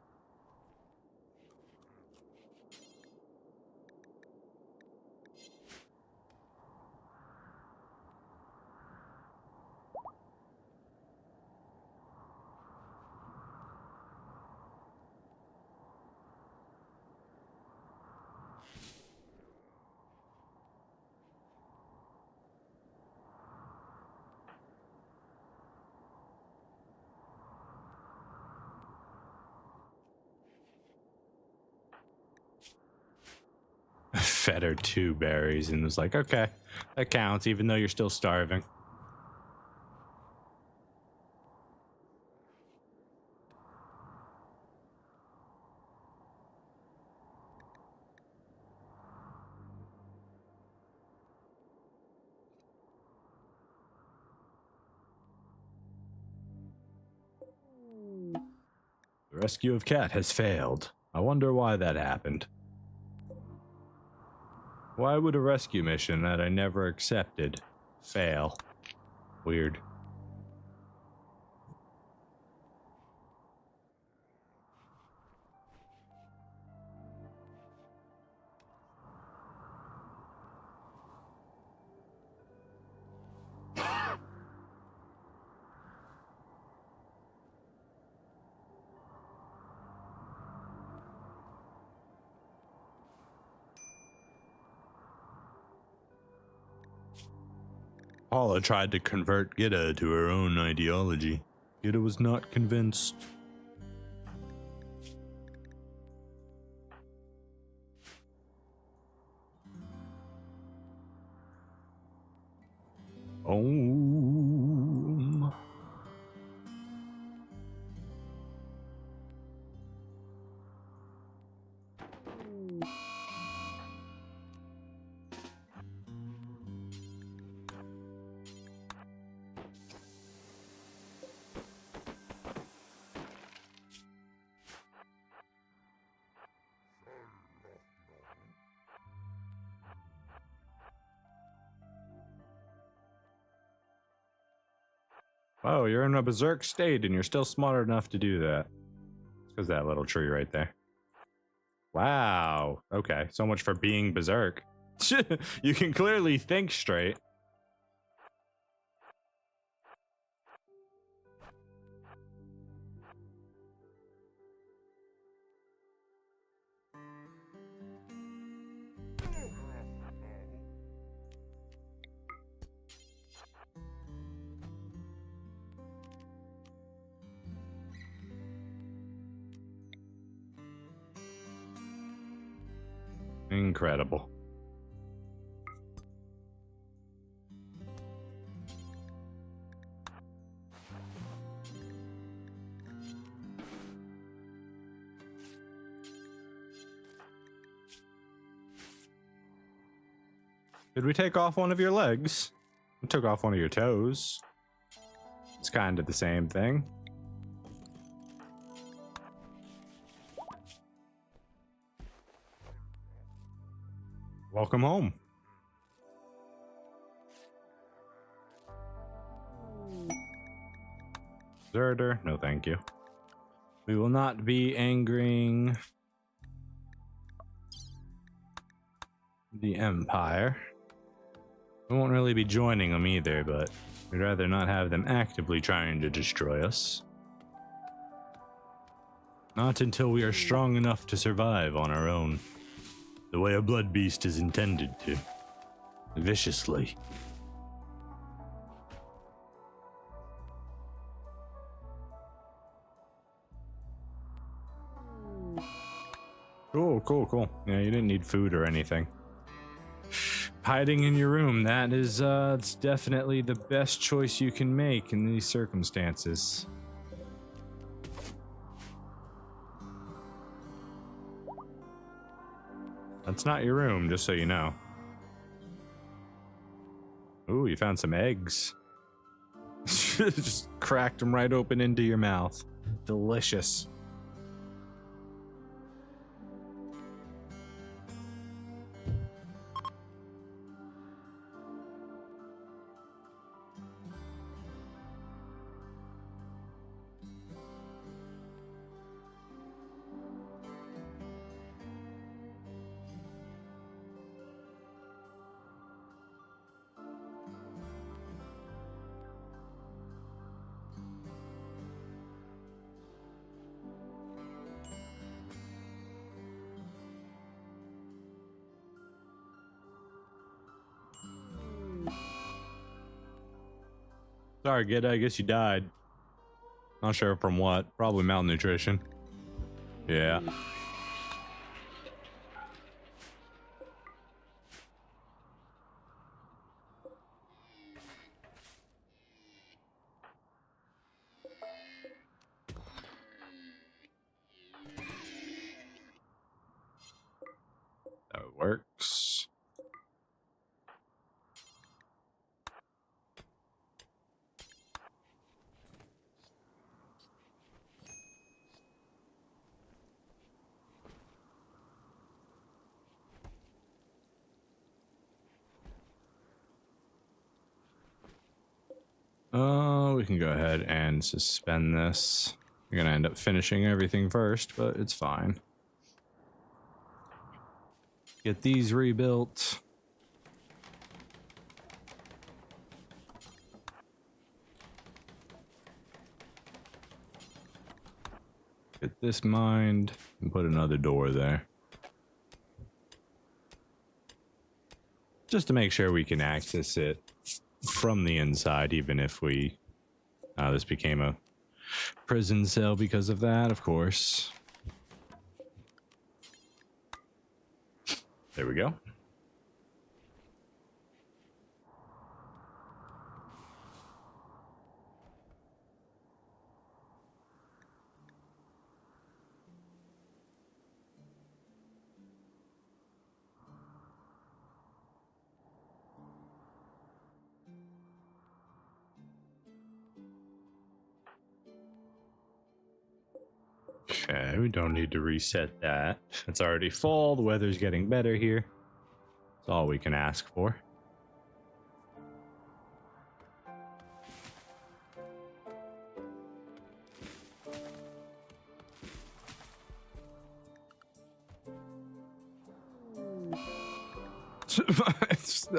Fed her 2 berries and was like, okay, that counts even though you're still starving. The rescue of Cat has failed. I wonder why that happened. Why would a rescue mission that I never accepted fail? Weird. Paula tried to convert Gita to her own ideology. Gita was not convinced. Om. Oh, you're in a berserk state and you're still smart enough to do that. It's because that little tree right there. Wow. Okay, so much for being berserk. You can clearly think straight. Incredible. Did we take off one of your legs? We took off one of your toes. It's kind of the same thing. Welcome home. Zerder, no thank you. We will not be angering the Empire. We won't really be joining them either, but we'd rather not have them actively trying to destroy us. Not until we are strong enough to survive on our own, the way a blood beast is intended to, viciously. Cool. Yeah, you didn't need food or anything. Hiding in your room, that is it's definitely the best choice you can make in these circumstances. That's not your room, just so you know. Ooh, you found some eggs. Just cracked them right open into your mouth. Delicious. Sorry, kid, I guess you died. Not sure from what. Probably malnutrition. Yeah. That works. We can go ahead and suspend this. We're gonna end up finishing everything first, but it's fine. Get these rebuilt. Get this mined and put another door there. Just to make sure we can access it from the inside, even if we this became a prison cell because of that, of course. There we go. Okay, we don't need to reset that. It's already fall. The weather's getting better here. That's all we can ask for.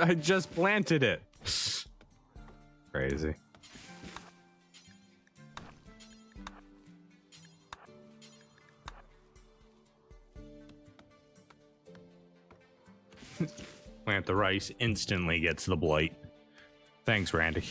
I just planted it. Crazy. Plant the rice, instantly gets the blight. Thanks, Randy.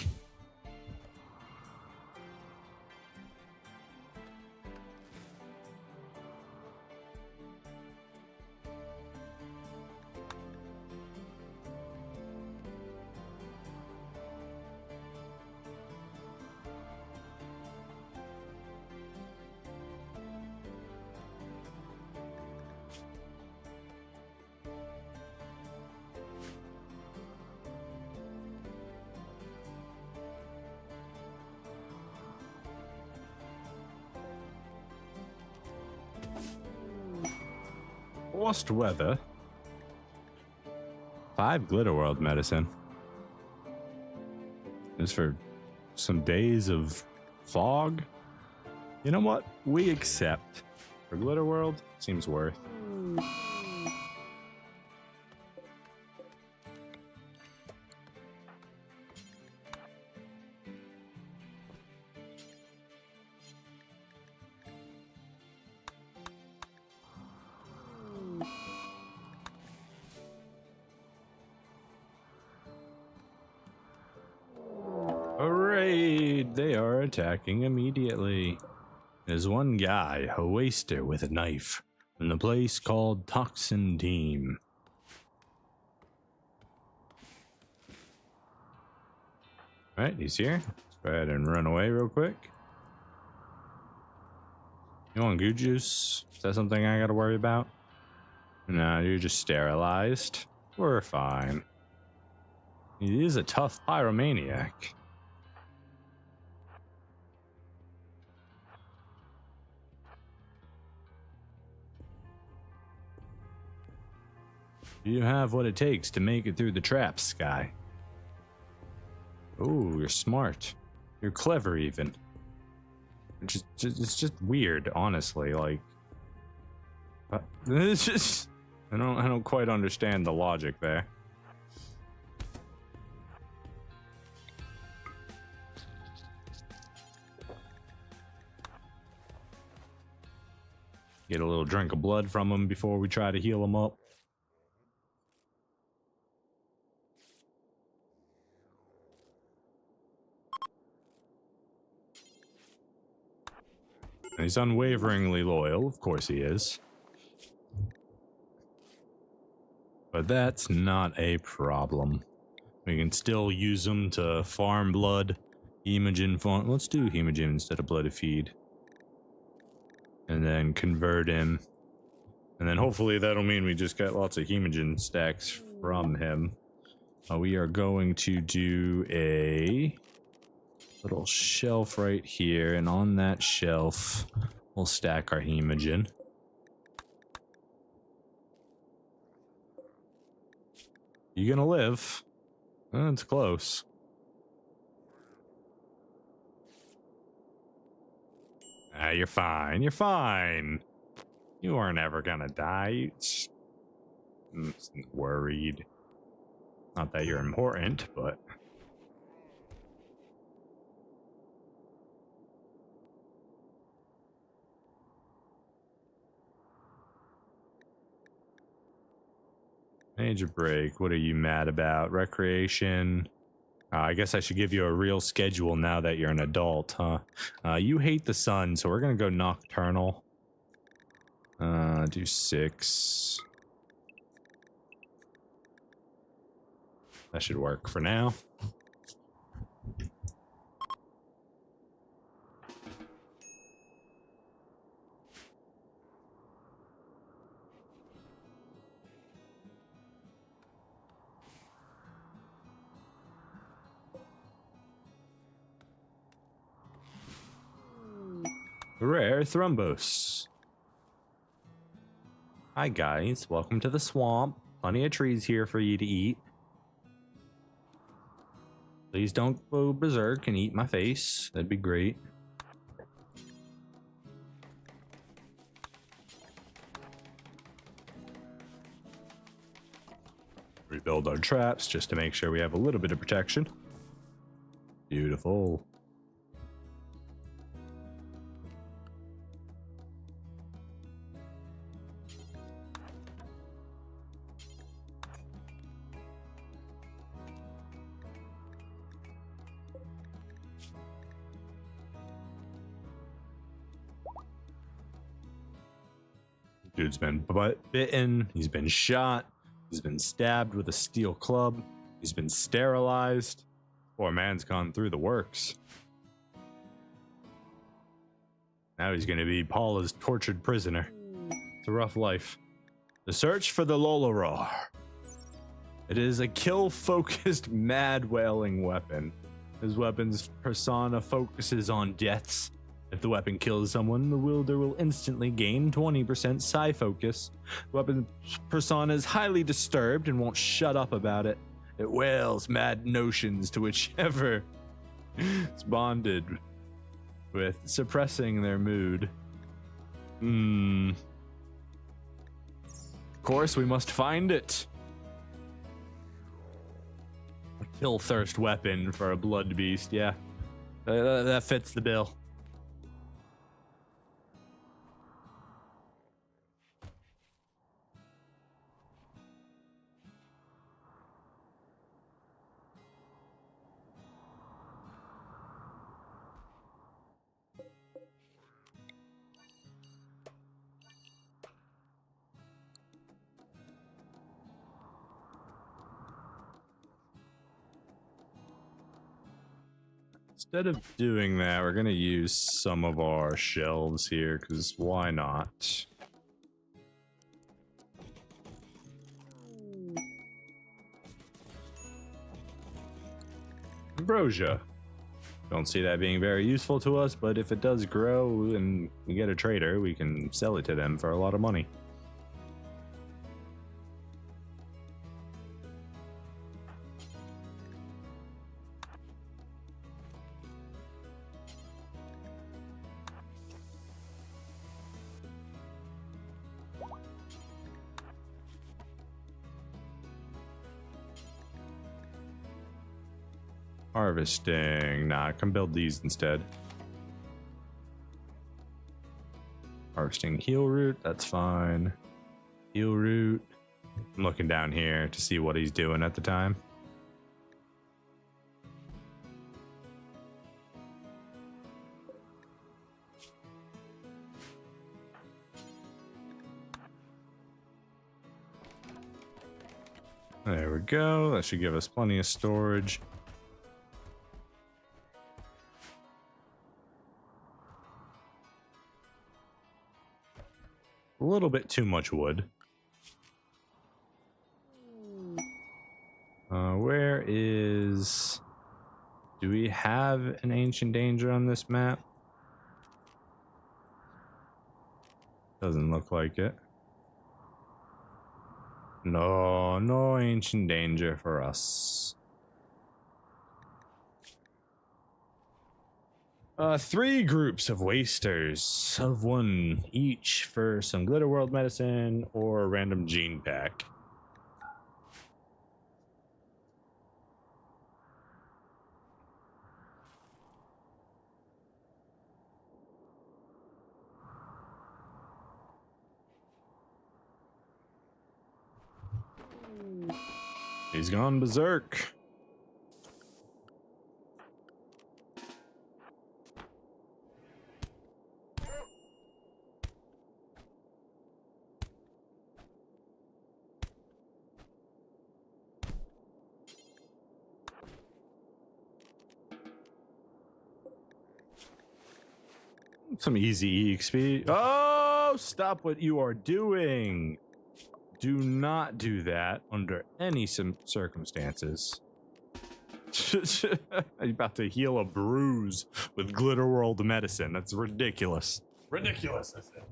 Frost weather. 5 glitter world medicine. Is for some days of fog. You know what? We accept. For glitter world, seems worth. They are attacking immediately. There's one guy, a waster with a knife, from the place called Toxin Team. Alright, he's here. Let's go ahead and run away real quick. You want goo juice? Is that something I gotta worry about? No, you're just sterilized. We're fine. He is a tough pyromaniac. You have what it takes to make it through the traps, Sky. Oh, you're smart. You're clever, even. It's just weird, honestly. Like, it's just I don't quite understand the logic there. Get a little drink of blood from him before we try to heal him up. He's unwaveringly loyal, of course he is. But that's not a problem. We can still use him to farm blood. Hemogen farm. Let's do Hemogen instead of blood to feed. And then convert him. And then hopefully that'll mean we just get lots of Hemogen stacks from him. We are going to do a little shelf right here, and on that shelf we'll stack our Hemogen. You gonna live? It's close. You're fine. You're fine. You aren't ever gonna die. I'm worried. Not that you're important, but major break. What are you mad about? Recreation. I guess I should give you a real schedule now that you're an adult, huh? You hate the sun, so we're gonna go nocturnal. Do 6. That should work for now. Rare thrombos. Hi guys, welcome to the swamp. Plenty of trees here for you to eat. Please don't go berserk and eat my face. That'd be great. Rebuild our traps just to make sure we have a little bit of protection. Beautiful. Dude's been bitten, he's been shot, he's been stabbed with a steel club, he's been sterilized. Poor man's gone through the works. Now he's gonna be Paula's tortured prisoner. It's a rough life. The search for the Lolaroar. It is a kill-focused mad wailing weapon. His weapon's persona focuses on deaths If the weapon kills someone, the wielder will instantly gain 20% psi focus. The weapon persona is highly disturbed and won't shut up about it. It wails mad notions to whichever it's bonded with, suppressing their mood. Of course, we must find it. A kill thirst weapon for a blood beast, yeah. That fits the bill. Instead of doing that, we're going to use some of our shelves here, because why not? Ambrosia. Don't see that being very useful to us, but if it does grow and we get a trader, we can sell it to them for a lot of money. Harvesting. Nah, I can build these instead. Harvesting heal root. That's fine. Heal root. I'm looking down here to see what he's doing at the time. There we go. That should give us plenty of storage. A little bit too much wood. Where is... Do we have an ancient danger on this map? Doesn't look like it. No, no ancient danger for us. 3 groups of wasters, of 1 each for some Glitter World medicine or a random gene pack. He's gone berserk. Some easy EXP. Oh, stop what you are doing. Do not do that under any circumstances. You're about to heal a bruise with Glitter World medicine. That's ridiculous. Ridiculous, I said.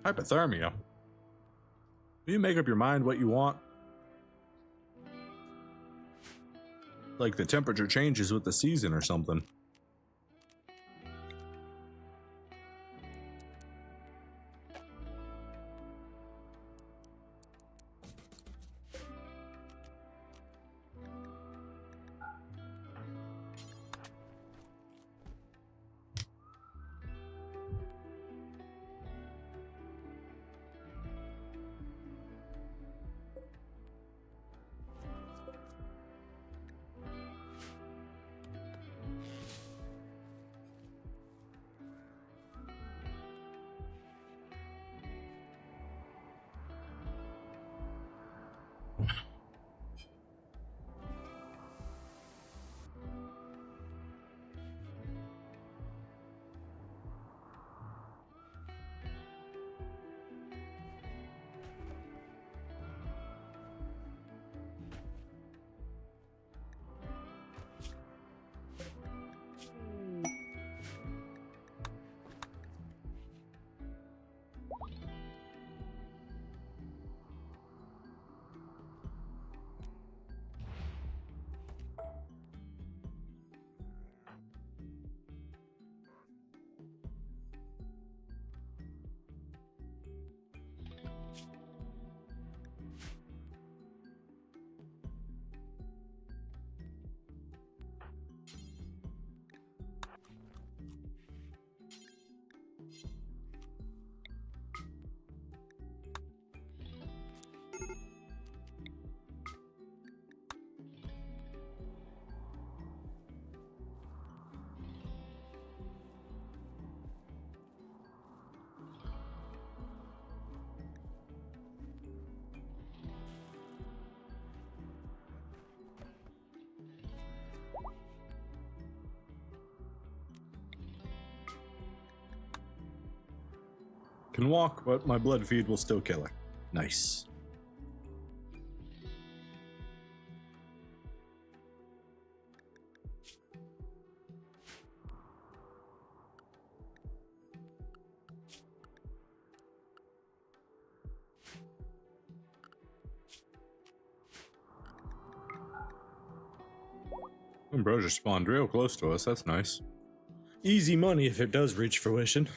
Hypothermia. Do you make up your mind what you want? Like the temperature changes with the season or something. Can walk, but my blood feed will still kill her. Nice. Ambrosia spawned real close to us. That's nice. Easy money if it does reach fruition.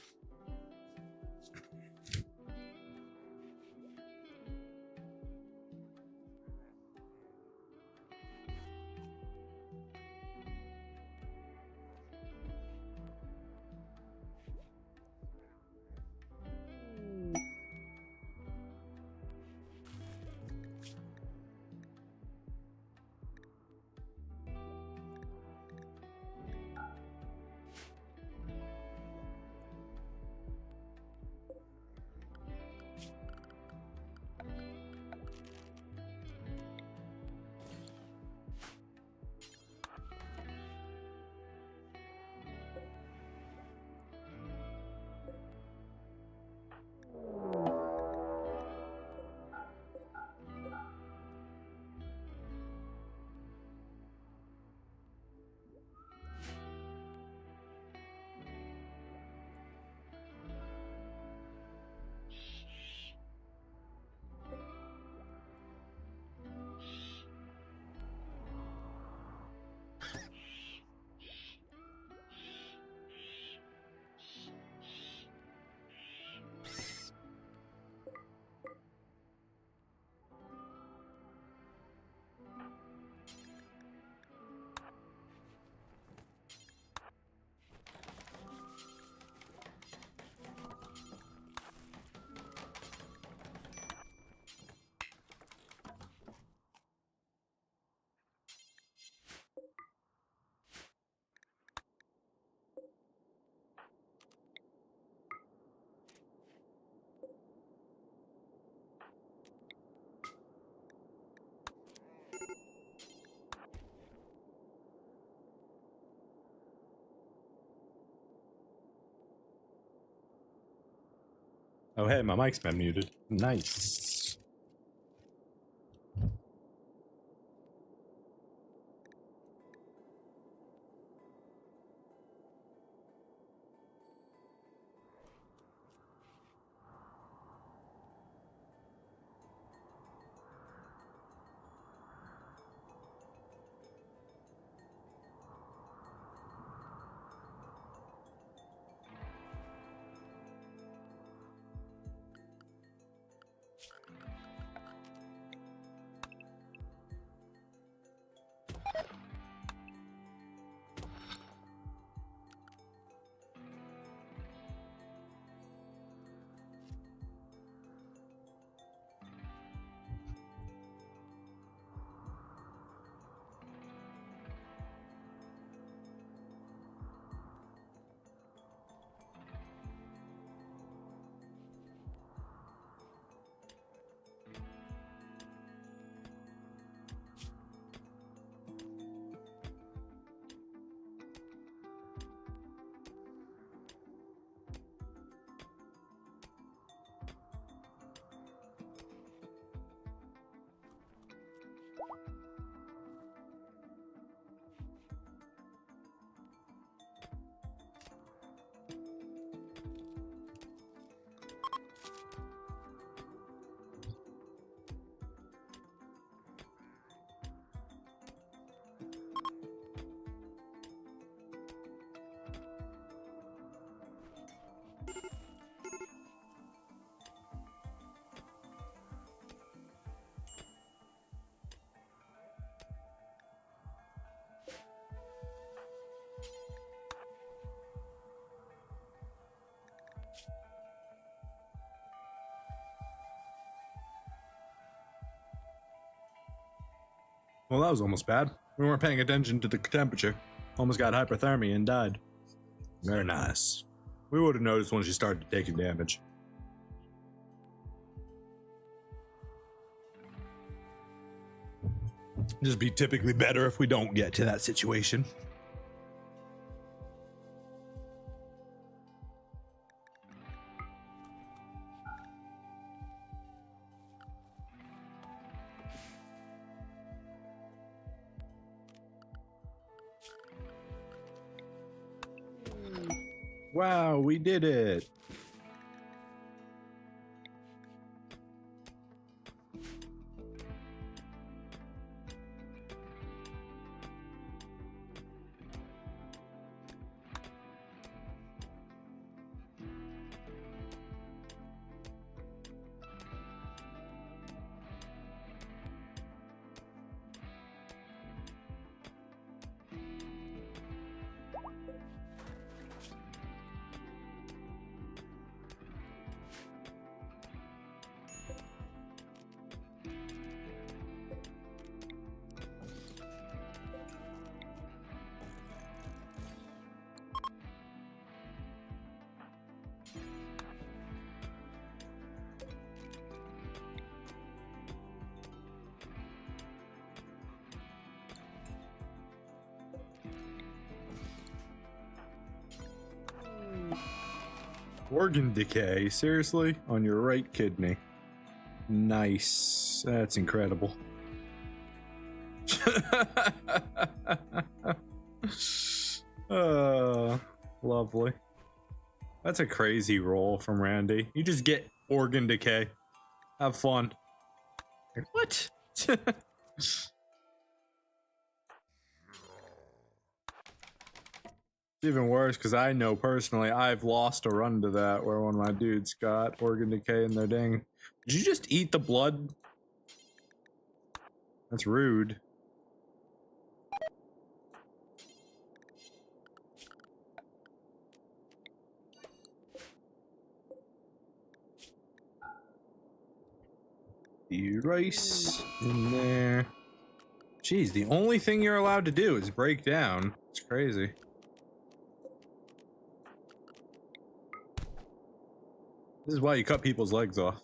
Oh, hey, my mic's been muted. Nice. Well, that was almost bad. We weren't paying attention to the temperature. Almost got hypothermia and died. Very nice. We would have noticed when she started taking damage. Just be typically better if we don't get to that situation. Wow, we did it. Organ decay, seriously? On your right kidney. Nice. That's incredible. Lovely. That's a crazy roll from Randy. You just get organ decay. Have fun. Like, what? Even worse because I know personally I've lost a run to that where one of my dudes got organ decay in their ding. Did you just eat the blood? That's rude. The rice in there. Jeez, the only thing you're allowed to do is break down. It's crazy. This is why you cut people's legs off.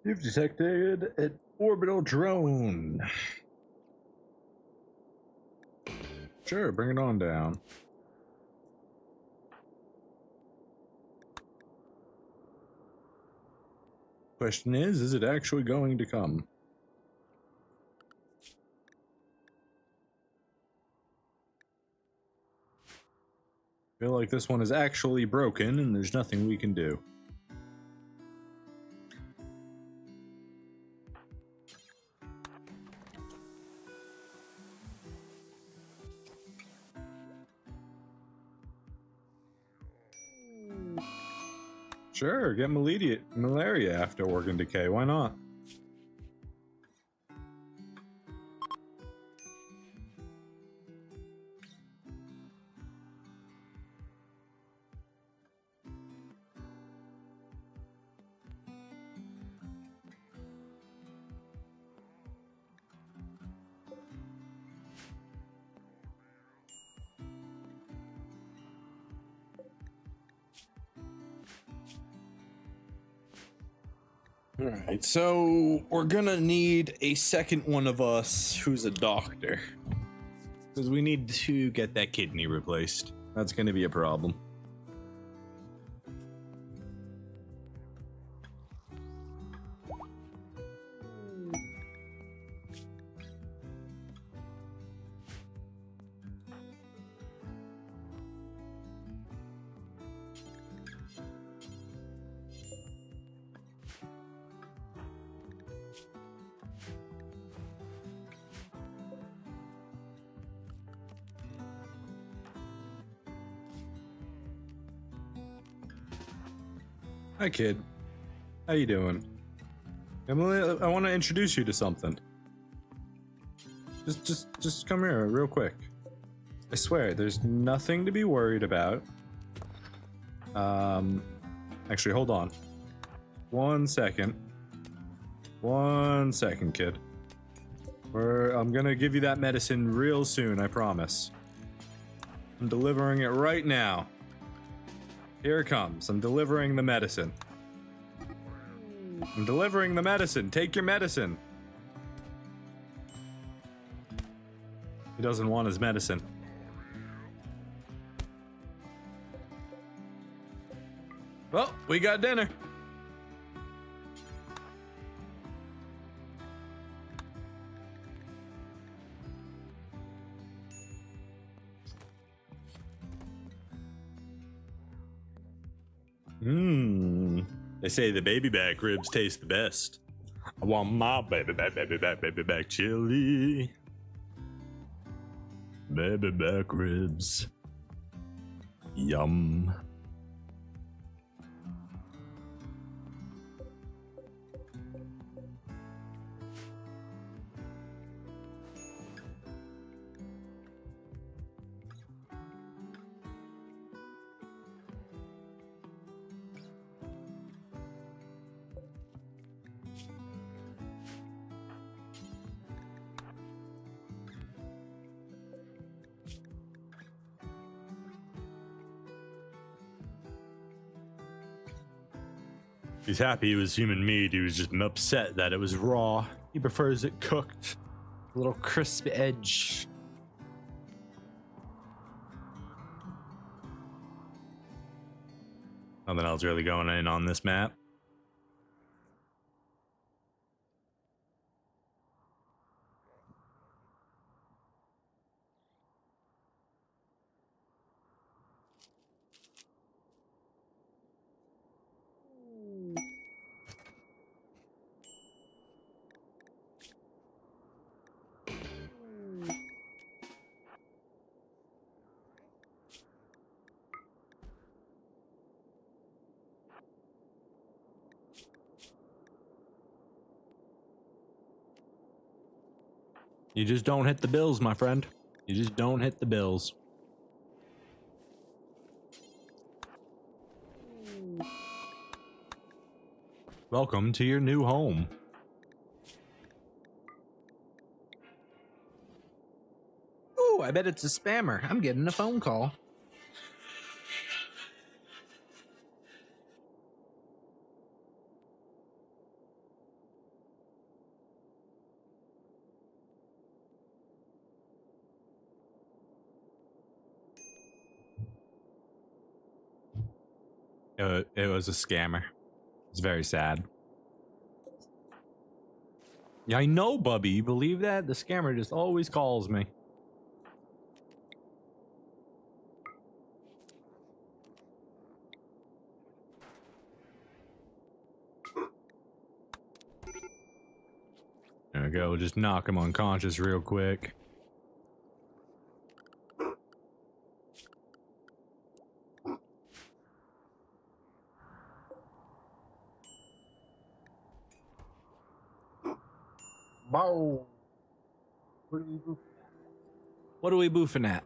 You've detected an orbital drone. Sure, bring it on down. Question is it actually going to come? I feel like this one is actually broken and there's nothing we can do. Sure, get malaria after organ decay, why not? Alright, so we're gonna need a second one of us who's a doctor. Because we need to get that kidney replaced. That's going to be a problem. Hi, kid. How you doing? Emily, I want to introduce you to something. Just come here real quick. I swear, there's nothing to be worried about. Actually, hold on. 1 second. 1 second, kid. I'm gonna give you that medicine real soon, I promise. I'm delivering it right now. Here it comes. I'm delivering the medicine. I'm delivering the medicine. Take your medicine. He doesn't want his medicine. Well, we got dinner. They say the baby back ribs taste the best. I want my baby back chili. Baby back ribs. Yum. He's happy it was human meat. He was just upset that it was raw. He prefers it cooked. A little crisp edge. Nothing else really going in on this map. You just don't hit the bills, my friend. You just don't hit the bills. Welcome to your new home. Ooh, I bet it's a spammer. I'm getting a phone call. It was a scammer. It's very sad. Yeah, I know, Bubby. You believe that? The scammer just always calls me. There we go. We'll just knock him unconscious real quick. Bow. What are we boofing at?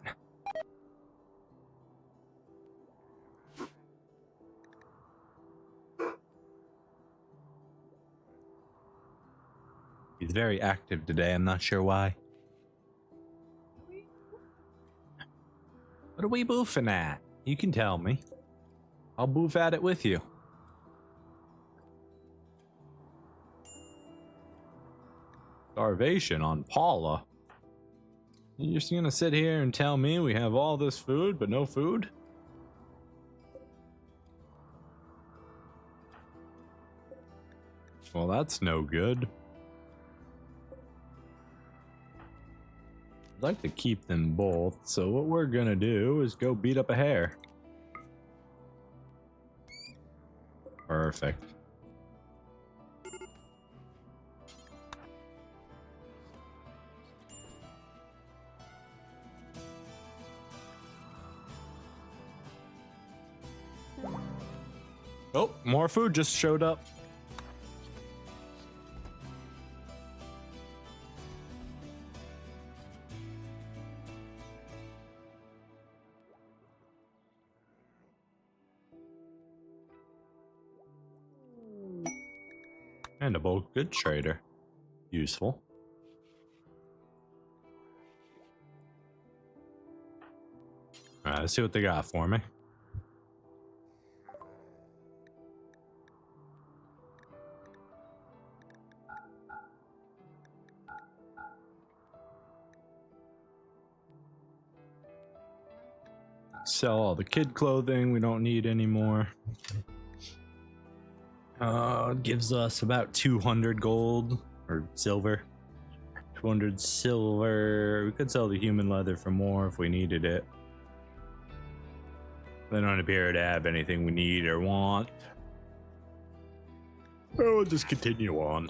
He's very active today. I'm not sure why. What are we boofing at? You can tell me. I'll boof at it with you. Starvation on Paula. You're just gonna sit here and tell me we have all this food, but no food? Well, that's no good. I'd like to keep them both, so what we're gonna do is go beat up a hare. Perfect. Oh, more food just showed up. And a bulk good trader. Useful. Alright, let's see what they got for me. Sell all the kid clothing we don't need anymore. Gives us about 200 gold or silver. 200 silver. We could sell the human leather for more if we needed it. They don't appear to have anything we need or want. We'll just continue on.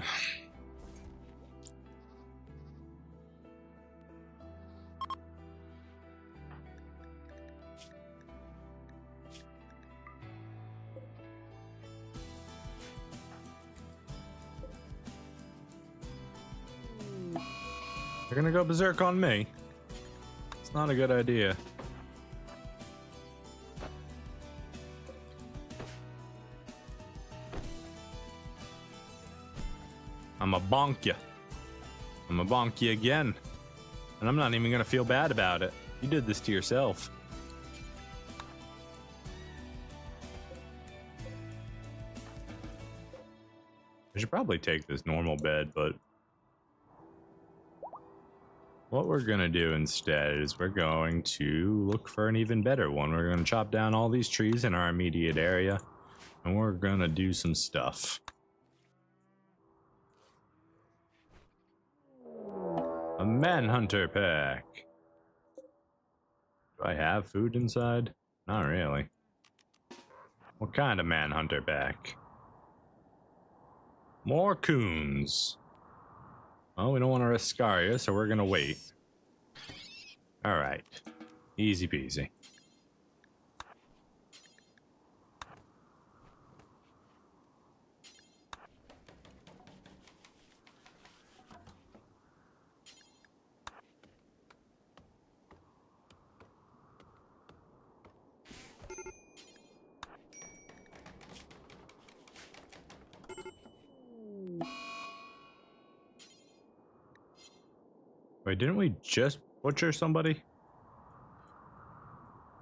They're gonna go berserk on me. It's not a good idea. I'ma bonk you. I'ma bonk you again. And I'm not even gonna feel bad about it. You did this to yourself. I should probably take this normal bed, but what we're gonna do instead is we're going to look for an even better one. We're gonna chop down all these trees in our immediate area, and we're gonna do some stuff. A manhunter pack. Do I have food inside? Not really. What kind of manhunter pack? More coons. Well, we don't want to risk Scaria, so we're gonna wait. Alright. Easy peasy. Wait, didn't we just butcher somebody?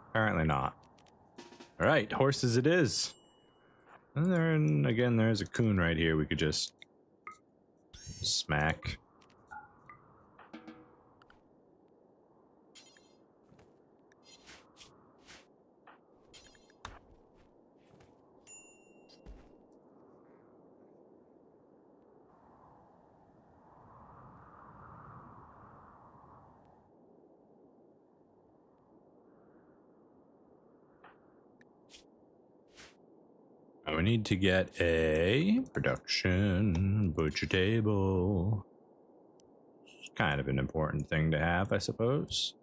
Apparently not. Alright, horses it is. And then again, there's a coon right here we could just smack. We need to get a production butcher table. It's kind of an important thing to have, I suppose.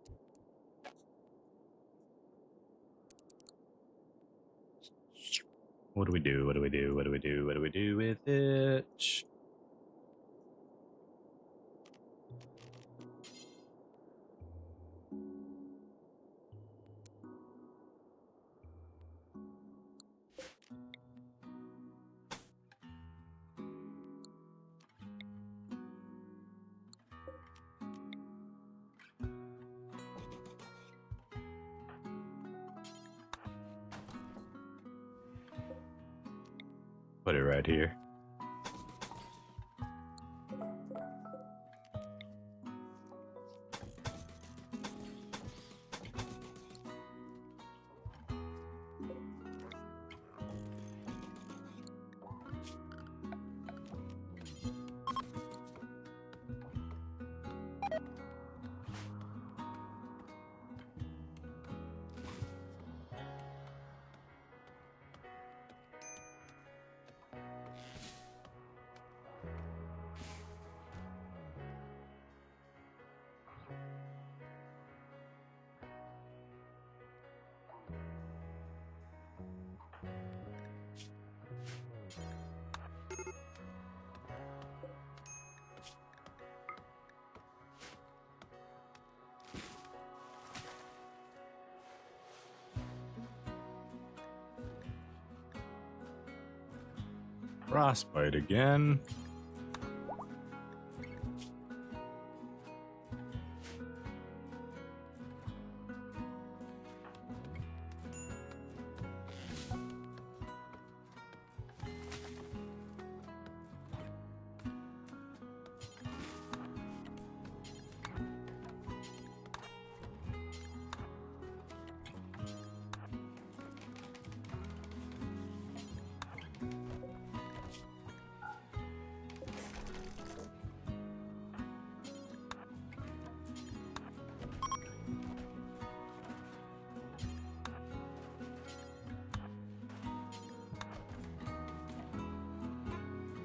What do we do? What do we do? What do we do? What do we do with it? Put it right here. Frostbite again.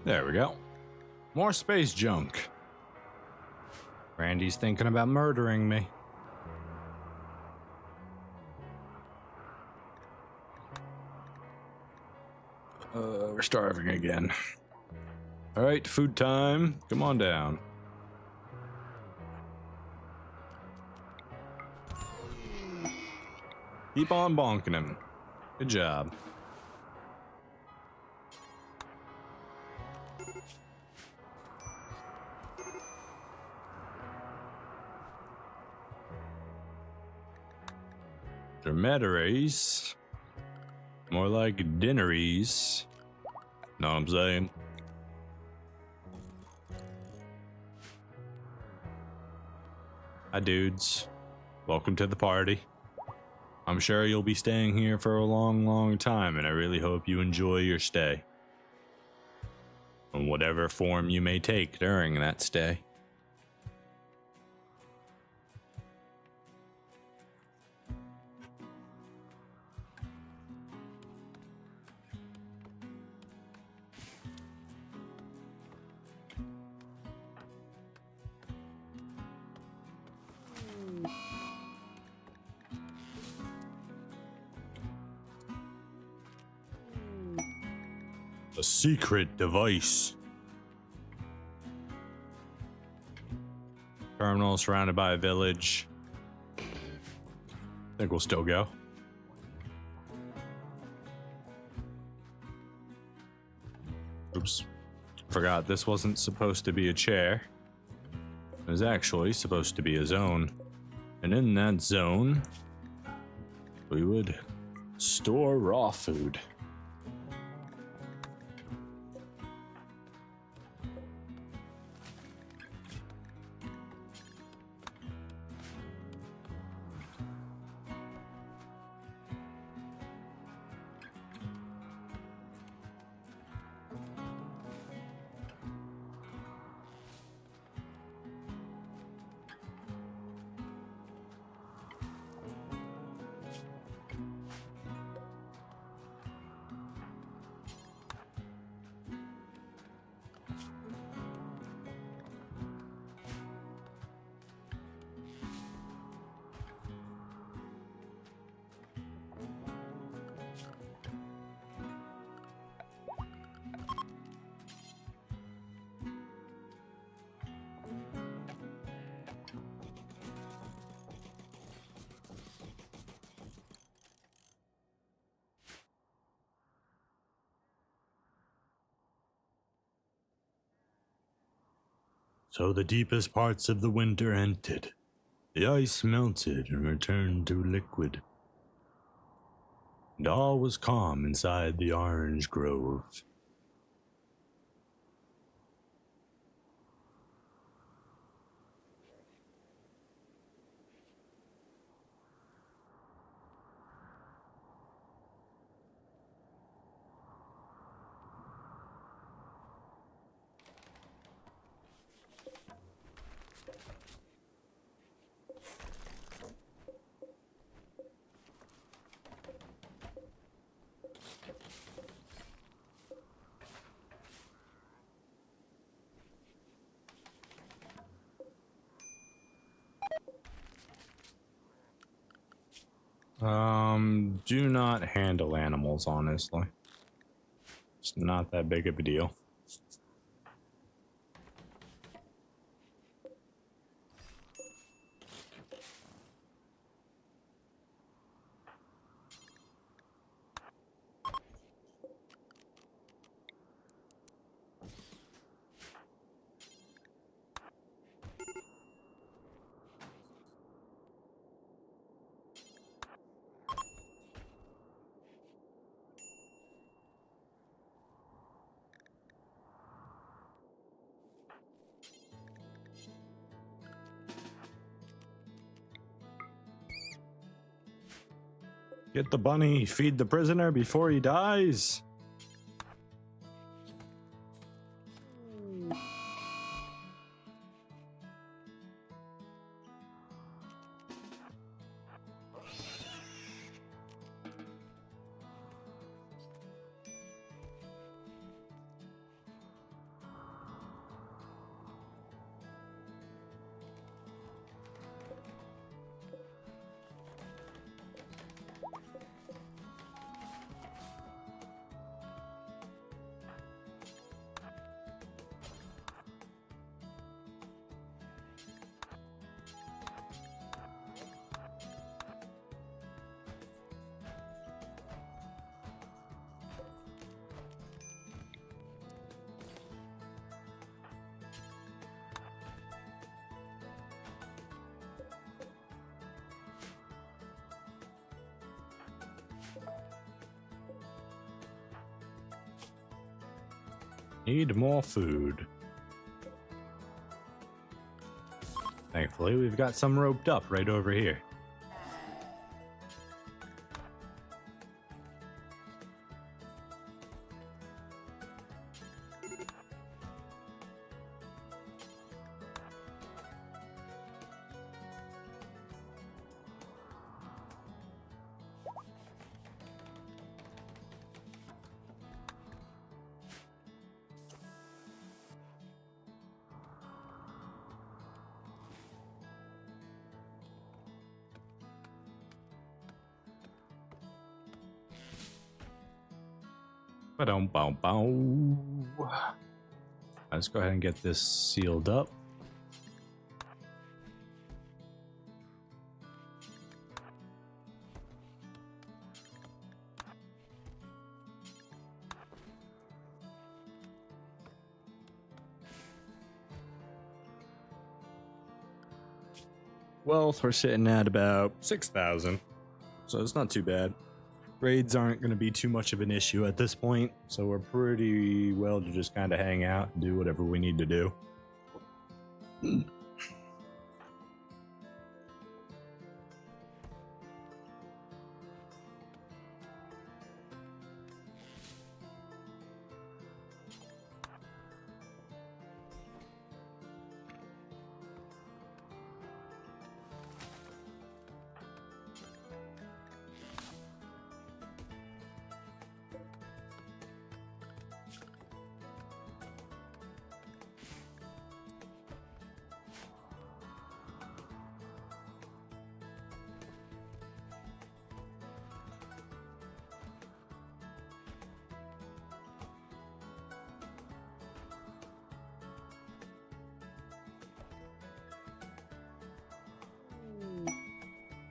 There we go. More space junk. Randy's thinking about murdering me. We're starving again. All right, food time. Come on down. Keep on bonking him. Good job. Dromedaries. More like dinneries. Know what I'm saying? Hi, dudes. Welcome to the party. I'm sure you'll be staying here for a long, long time, and I really hope you enjoy your stay. In whatever form you may take during that stay. A secret device. Terminal surrounded by a village. I think we'll still go. Oops. Forgot this wasn't supposed to be a chair. It was actually supposed to be a zone. And in that zone, we would store raw food. So the deepest parts of the winter ended. The ice melted and returned to liquid. And all was calm inside the orange grove. Do not handle animals, honestly. It's not that big of a deal. Get the bunny, feed the prisoner before he dies. Need more food. Thankfully, we've got some roped up right over here. Let's go ahead and get this sealed up. Wealth, we're sitting at about 6,000, so it's not too bad. Raids aren't going to be too much of an issue at this point, so we're pretty well to just kind of hang out and do whatever we need to do.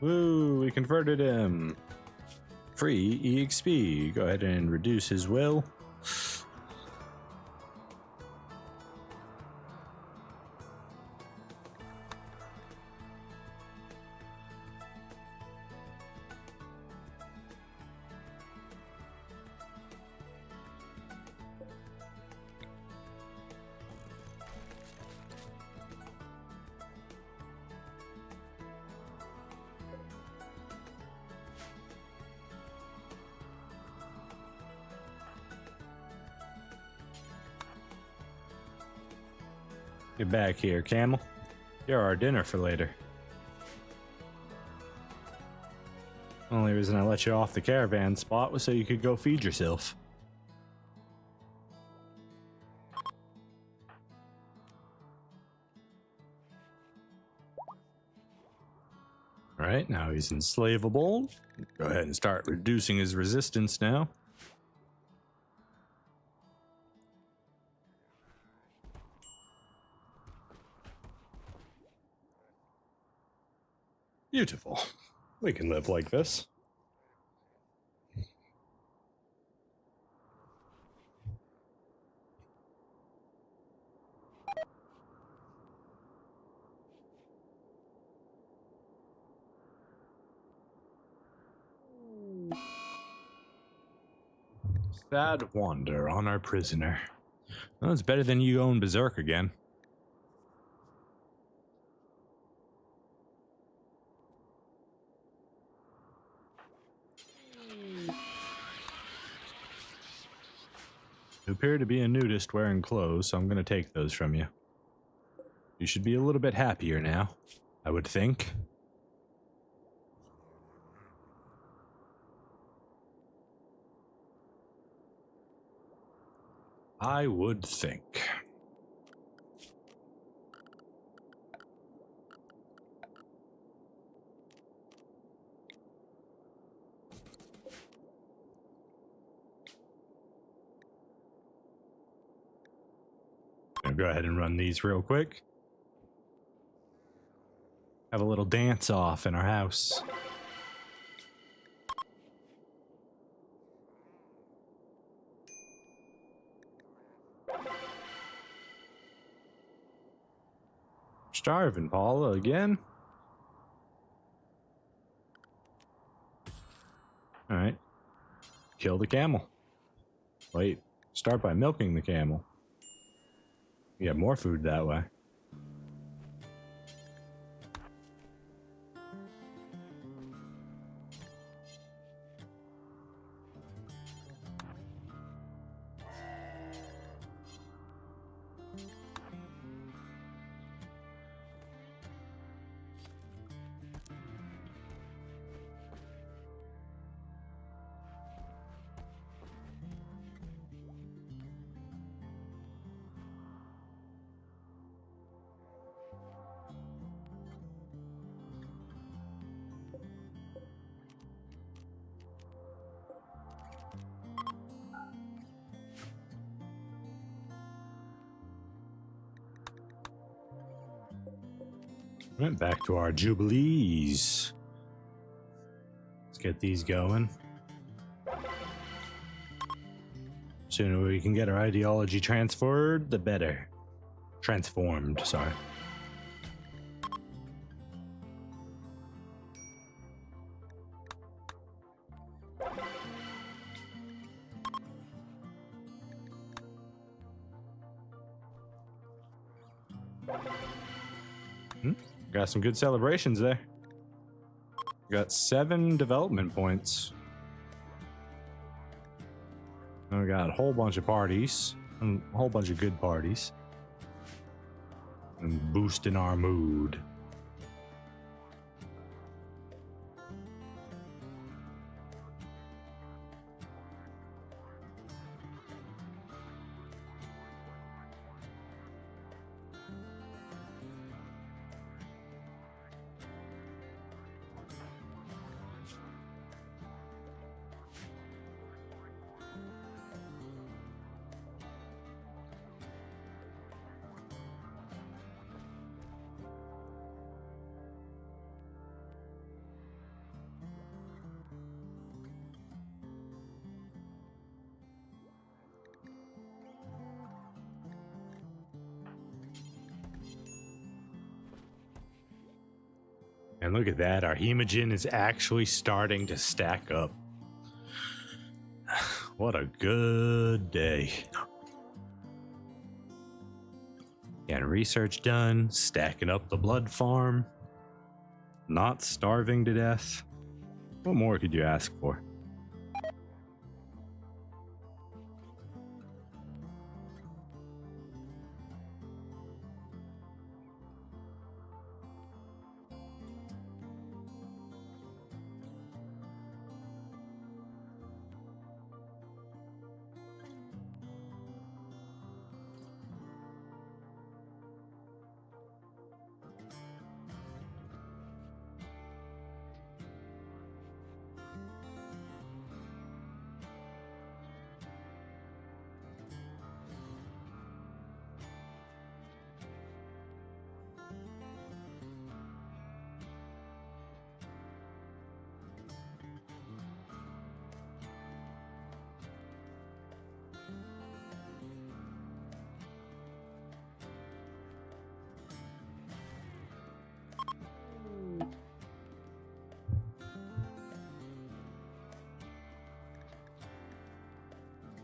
Woo, we converted him. Free EXP. Go ahead and reduce his will. Get back here, camel. You're our dinner for later. Only reason I let you off the caravan spot was so you could go feed yourself. Alright, now he's enslavable. Go ahead and start reducing his resistance now. Beautiful. We can live like this. Sad wander on our prisoner. Well, it's better than you going berserk again. You appear to be a nudist wearing clothes, so I'm going to take those from you. You should be a little bit happier now, I would think. I would think. I'll go ahead and run these real quick. Have a little dance off in our house. Starving, Paula, again? Alright. Kill the camel. Wait, start by milking the camel. You get more food that way. Went back to our jubilees. Let's get these going. Sooner we can get our ideology transferred, the better. Transformed, sorry. Got some good celebrations there. Got 7 development points. And we got a whole bunch of parties. And a whole bunch of good parties. And boosting our mood. And look at that, our hemogen is actually starting to stack up. What a good day. Getting research done, stacking up the blood farm, not starving to death. What more could you ask for?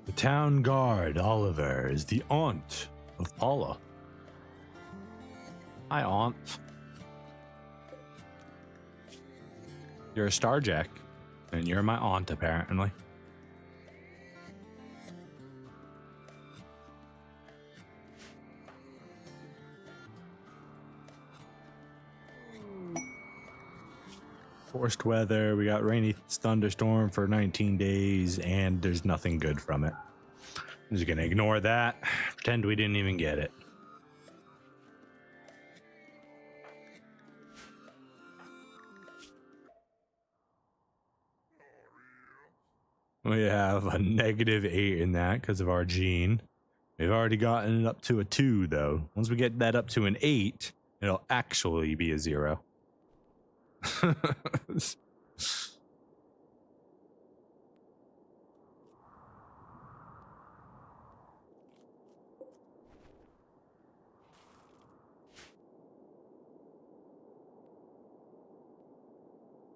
The town guard, Oliver, is the aunt of Paula. Hi, aunt. You're a Starjack, and you're my aunt, apparently. Forced weather. We got rainy thunderstorm for 19 days, and there's nothing good from it. I'm just gonna ignore that. Pretend we didn't even get it. We have a -8 in that because of our gene. We've already gotten it up to a 2, though. Once we get that up to an 8, it'll actually be a 0.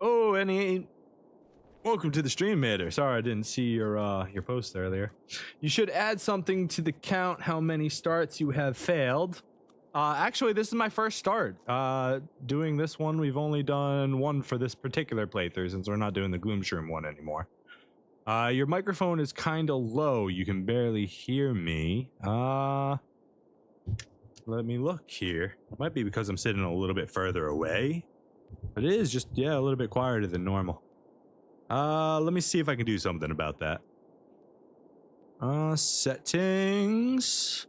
Oh, and welcome to the stream, Mater. Sorry I didn't see your post earlier. You should add something to the count how many starts you have failed. Actually, this is my first start. Doing this one, we've only done one for this particular playthrough since we're not doing the Gloomshroom one anymore. Your microphone is kind of low. You can barely hear me. Let me look here. It might be because I'm sitting a little bit further away. But it is just, yeah, a little bit quieter than normal. Let me see if I can do something about that. Settings.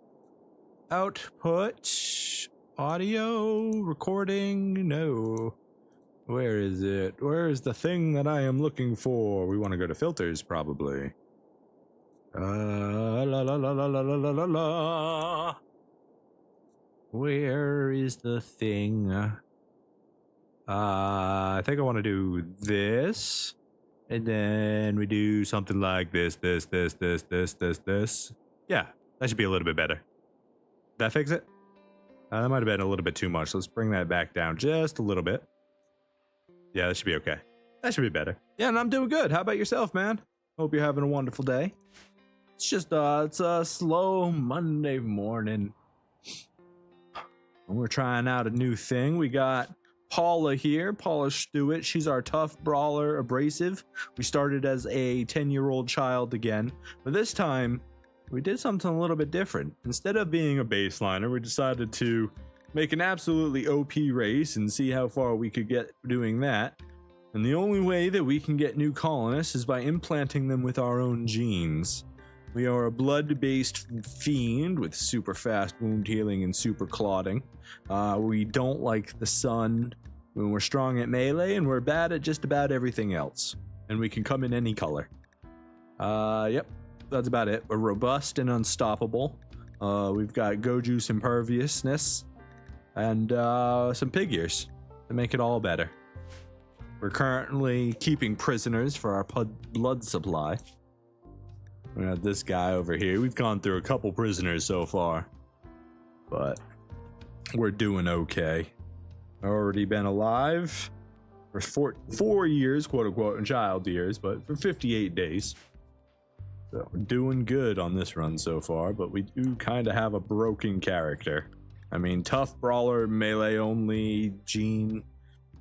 Output. Audio. Recording. No. Where is it? Where is the thing that I am looking for? We want to go to filters, probably. La la la la la la la la la. Where is the thing? I think I want to do this. And then we do something like this. Yeah, that should be a little bit better. Did that fix it? That might have been a little bit too much. Let's bring that back down just a little bit. Yeah, that should be okay. That should be better. Yeah, and I'm doing good. How about yourself, man? Hope you're having a wonderful day. It's just, it's a slow Monday morning. And we're trying out a new thing. We got Paula here, Paula Stewart. She's our tough brawler, abrasive. We started as a 10-year-old child again, but this time we did something a little bit different. Instead of being a baseliner, we decided to make an absolutely OP race and see how far we could get doing that. And the only way that we can get new colonists is by implanting them with our own genes. We are a blood-based fiend with super fast wound healing and super clotting. We don't like the sun. We're strong at melee, and we're bad at just about everything else. And we can come in any color. Yep, that's about it. We're robust and unstoppable. We've got Go Juice Imperviousness, and some pig ears to make it all better. We're currently keeping prisoners for our blood supply. We have this guy over here. We've gone through a couple prisoners so far, but we're doing okay. Already been alive for 4 years, quote unquote, in child years, but for 58 days. So we're doing good on this run so far, but we do kind of have a broken character. I mean, tough brawler, melee only, gene.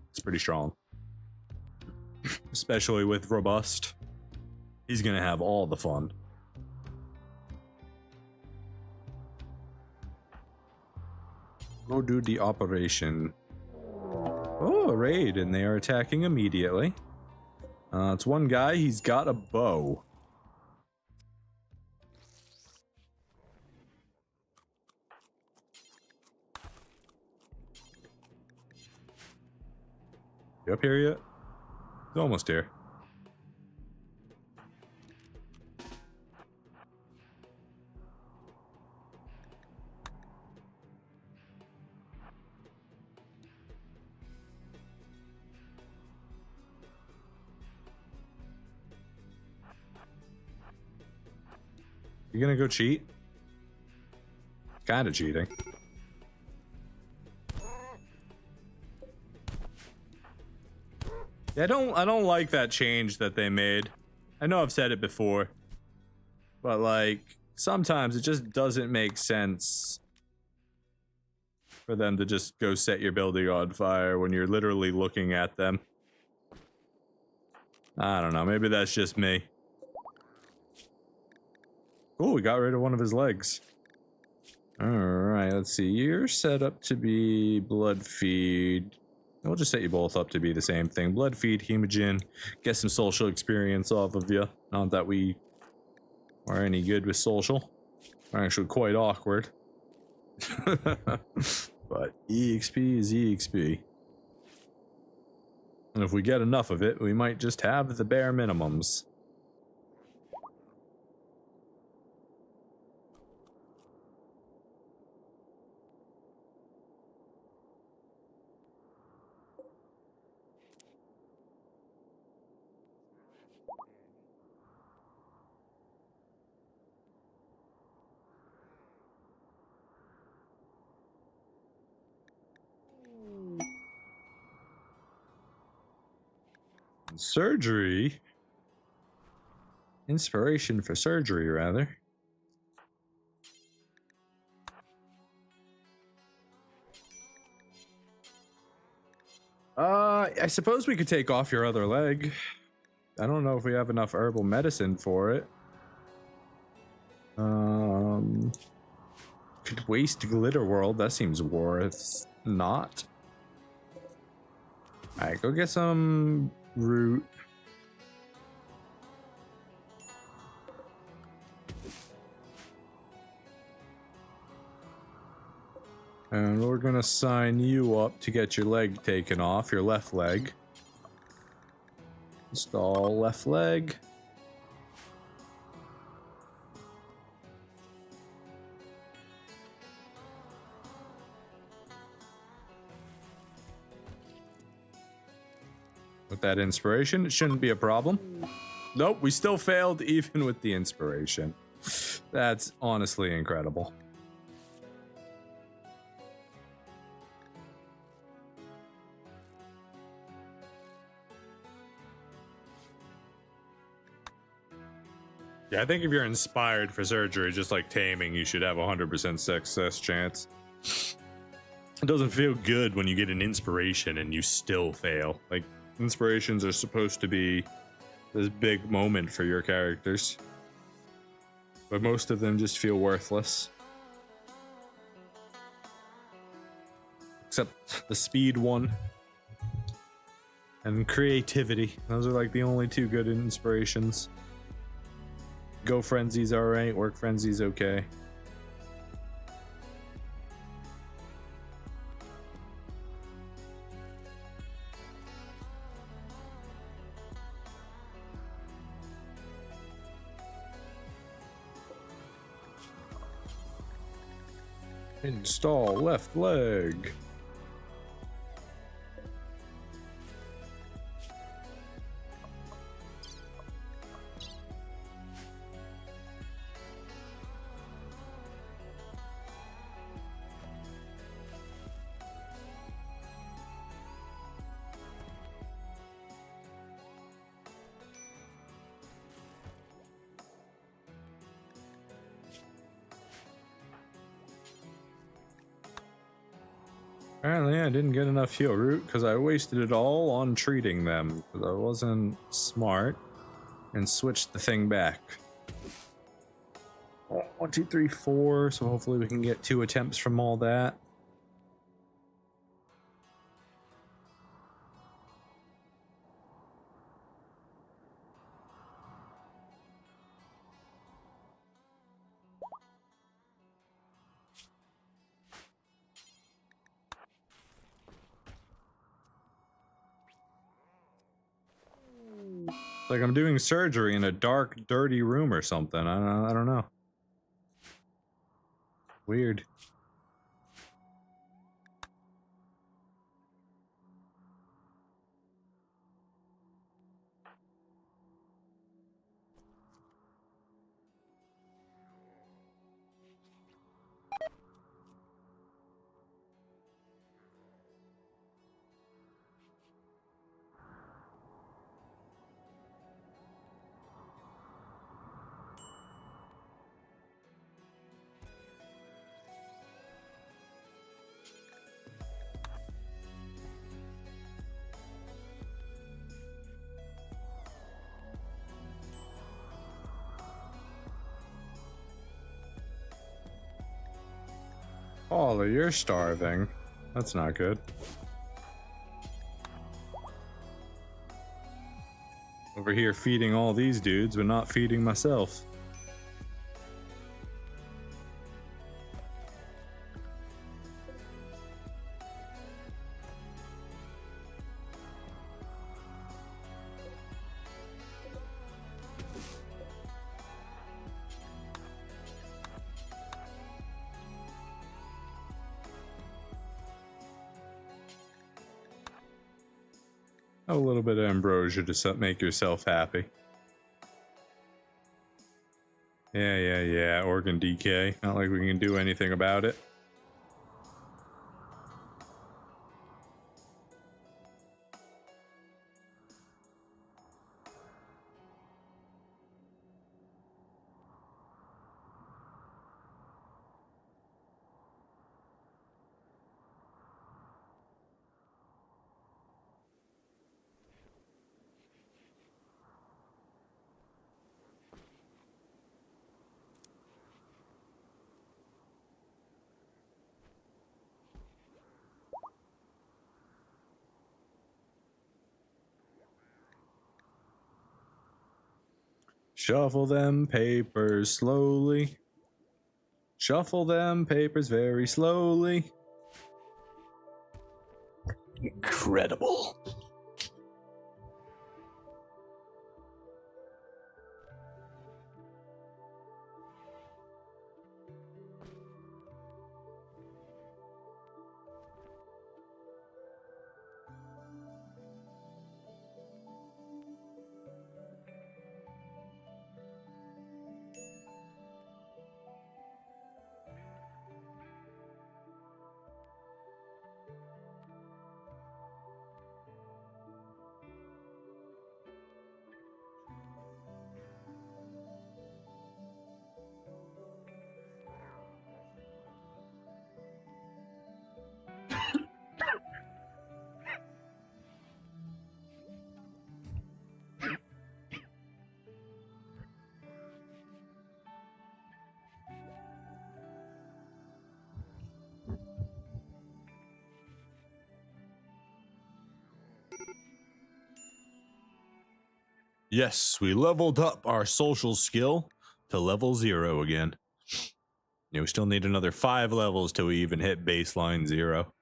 It's pretty strong. Especially with robust. He's gonna have all the fun. Go do the operation. Oh, a raid, and they are attacking immediately. It's one guy, he's got a bow. You up here yet? He's almost here. You gonna go cheat? Kinda cheating. Yeah, I don't like that change that they made. I know I've said it before, but like sometimes it just doesn't make sense for them to just go set your building on fire when you're literally looking at them. I don't know, maybe that's just me. Oh, we got rid of one of his legs. Alright, let's see. You're set up to be blood feed. We'll just set you both up to be the same thing. Blood feed, hemogen, get some social experience off of you. Not that we are any good with social. We're actually quite awkward. But EXP is EXP. And if we get enough of it, we might just have the bare minimums. Surgery? Inspiration for surgery, rather. I suppose we could take off your other leg. I don't know if we have enough herbal medicine for it. Could waste Glitter World. That seems worth not. Alright, go get some root. And we're gonna sign you up to get your leg taken off, your left leg. Install left leg. With that inspiration, it shouldn't be a problem. Nope, we still failed even with the inspiration. That's honestly incredible. Yeah, I think if you're inspired for surgery, just like taming, you should have a 100% success chance. It doesn't feel good when you get an inspiration and you still fail. Like, inspirations are supposed to be this big moment for your characters, but most of them just feel worthless. Except the speed one and creativity. Those are like the only two good inspirations. Go Frenzy's alright, Work Frenzy's okay. Install left leg. Apparently I didn't get enough heal root because I wasted it all on treating them because I wasn't smart and switched the thing back. 1, 2, 3, 4, so hopefully we can get 2 attempts from all that. Like I'm doing surgery in a dark, dirty room or something. I don't know. Weird. Paula, you're starving. That's not good. Over here feeding all these dudes, but not feeding myself. A little bit of ambrosia to make yourself happy. Yeah. Organ decay. Not like we can do anything about it. Shuffle them papers slowly. Shuffle them papers very slowly. Incredible. Yes, we leveled up our social skill to level 0 again. Yeah, we still need another 5 levels till we even hit baseline 0.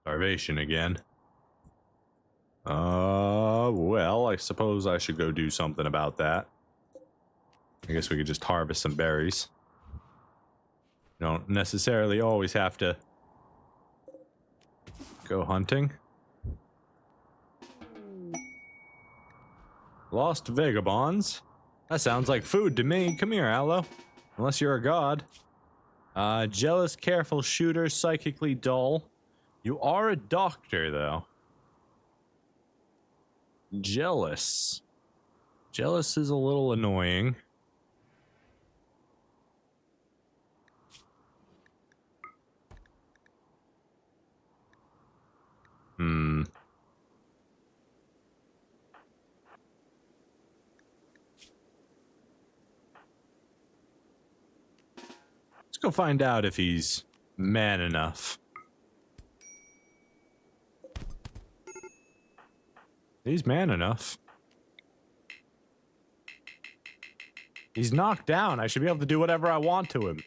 Starvation again. Well, I suppose I should go do something about that. I guess we could just harvest some berries. You don't necessarily always have to go hunting. Lost vagabonds? That sounds like food to me. Come here, Aloe. Unless you're a god. Jealous, careful shooter, psychically dull. You are a doctor, though. Jealous. Jealous is a little annoying. Let's go find out if he's man enough. He's man enough. He's knocked down. I should be able to do whatever I want to him.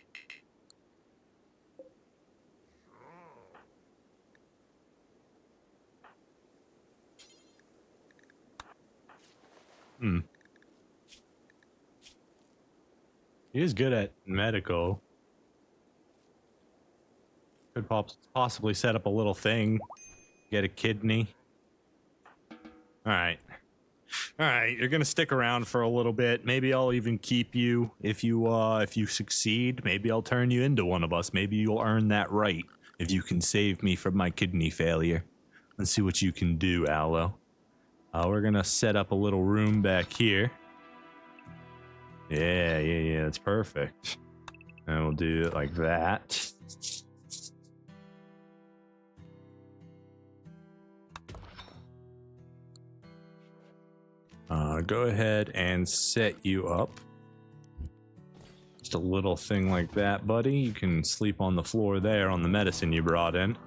He is good at medical. Could possibly set up a little thing. Get a kidney. Alright. Alright, you're gonna stick around for a little bit. Maybe I'll even keep you if you succeed. Maybe I'll turn you into one of us. Maybe you'll earn that right if you can save me from my kidney failure. Let's see what you can do, Aloe. We're gonna set up a little room back here. Yeah, that's perfect. And we'll do it like that. Go ahead and set you up. Just a little thing like that, buddy. You can sleep on the floor there on the medicine you brought in.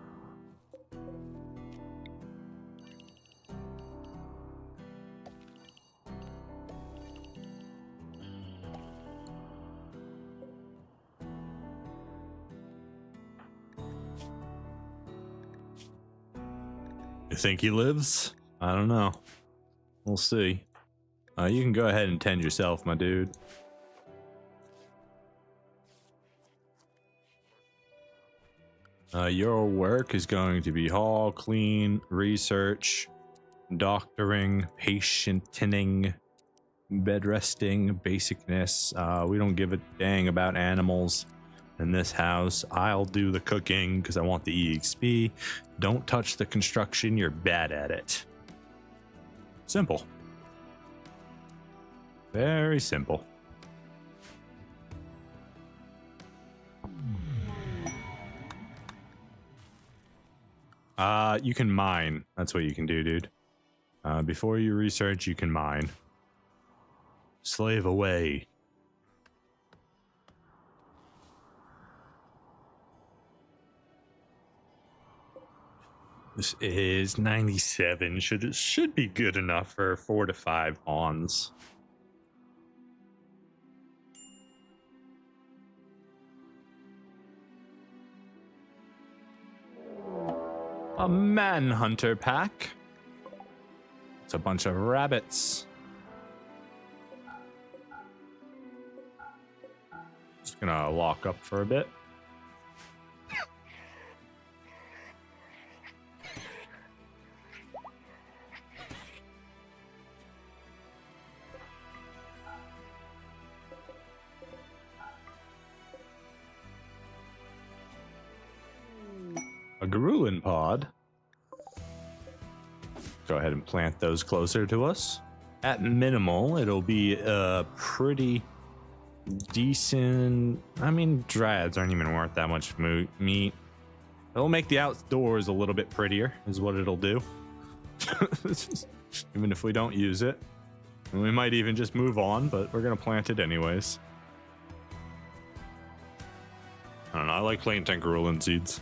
You think he lives? I don't know. We'll see. You can go ahead and tend yourself, my dude. Your work is going to be hall clean, research, doctoring, patient tending, bed resting, basicness. We don't give a dang about animals in this house. I'll do the cooking because I want the EXP. Don't touch the construction. You're bad at it. Simple. Very simple. You can mine. That's what you can do, dude. Before you research, you can mine. Slave away. This is 97. Should be good enough for 4 to 5 pawns. A manhunter pack. It's a bunch of rabbits. Just gonna lock up for a bit. A Garulin pod. Go ahead and plant those closer to us. At minimal, it'll be a pretty decent. I mean, dryads aren't even worth that much meat. It'll make the outdoors a little bit prettier, is what it'll do. Even if we don't use it. And we might even just move on, but we're gonna plant it anyways. I don't know, I like planting Garulin seeds.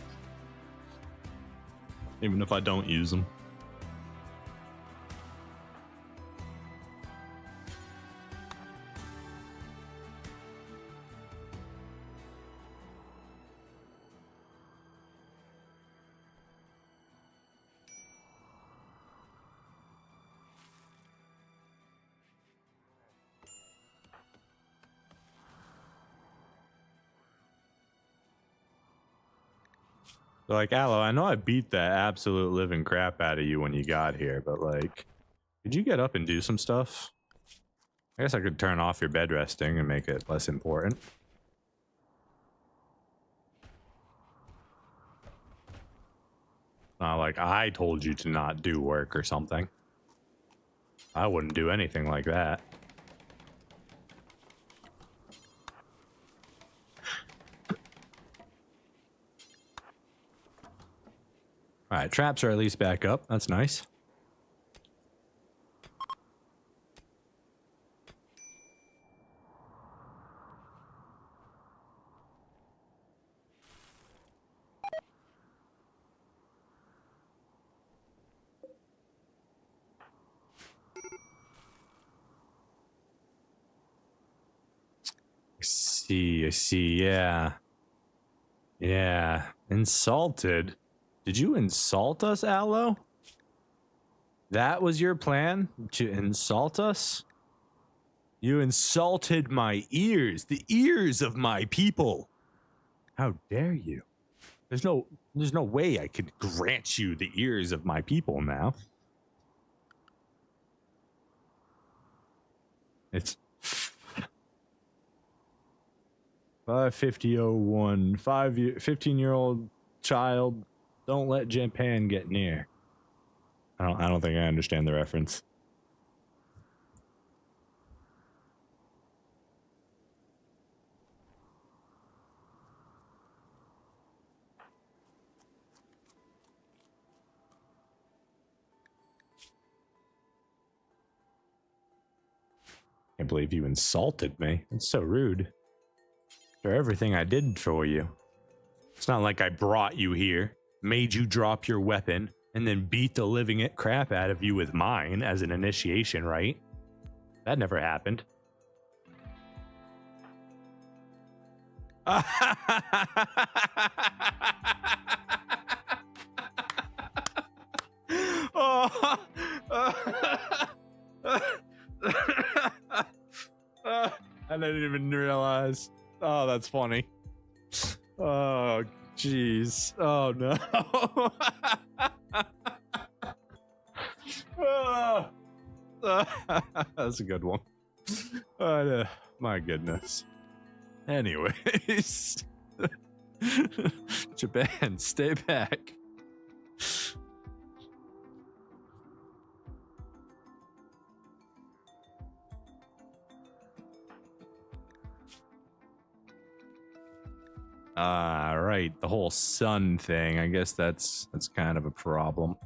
Even if I don't use them. Like, Aloe, I know I beat the absolute living crap out of you when you got here, but like, could you get up and do some stuff? I guess I could turn off your bed resting and make it less important. Not like I told you to not do work or something. I wouldn't do anything like that. All right, traps are at least back up. That's nice. I see, yeah. Yeah, insulted. Did you insult us, Aloe? That was your plan? To insult us? You insulted my ears, the ears of my people. How dare you? There's no way I could grant you the ears of my people now. It's 55001. 15-year-old child. Don't let Japan get near. I don't think I understand the reference. Can't believe you insulted me. It's so rude. For everything I did for you. It's not like I brought you here, made you drop your weapon, and then beat the living crap out of you with mine as an initiation, right? That never happened. Oh. I didn't even realize. Oh, that's funny. Oh, jeez. Oh, no. That's a good one. My goodness. Anyways. Japan, stay back. Right, the whole sun thing, I guess that's kind of a problem.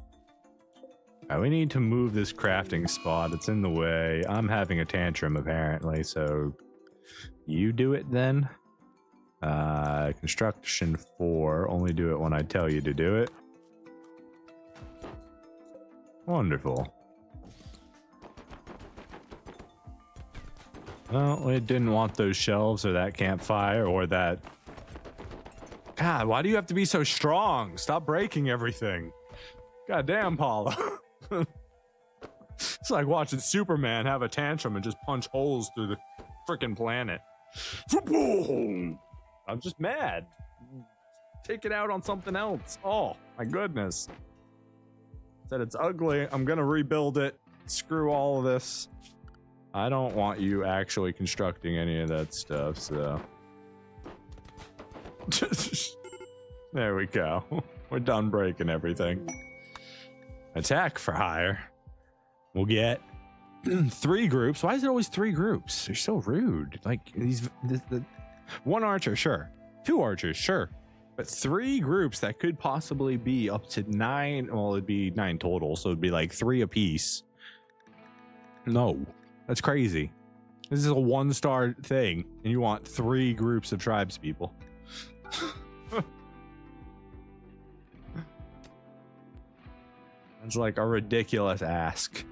We need to move this crafting spot. It's in the way. I'm having a tantrum apparently, so you do it then. Construction 4, only do it when I tell you to do it. Wonderful. Well, it didn't want those shelves or that campfire or that. God, why do you have to be so strong? Stop breaking everything. Goddamn, Paula. It's like watching Superman have a tantrum and just punch holes through the freaking planet. I'm just mad. Take it out on something else. Oh, my goodness. Said it's ugly. I'm gonna rebuild it. Screw all of this. I don't want you actually constructing any of that stuff, so. There we go. We're done breaking everything. Attack for hire. We'll get 3 groups. Why is it always 3 groups? They're so rude. Like one archer, sure. 2 archers, sure. But 3 groups that could possibly be up to 9. Well, it'd be 9 total, so it'd be like 3 apiece. No, that's crazy. This is a 1-star thing, and you want 3 groups of tribespeople. It's like a ridiculous ask.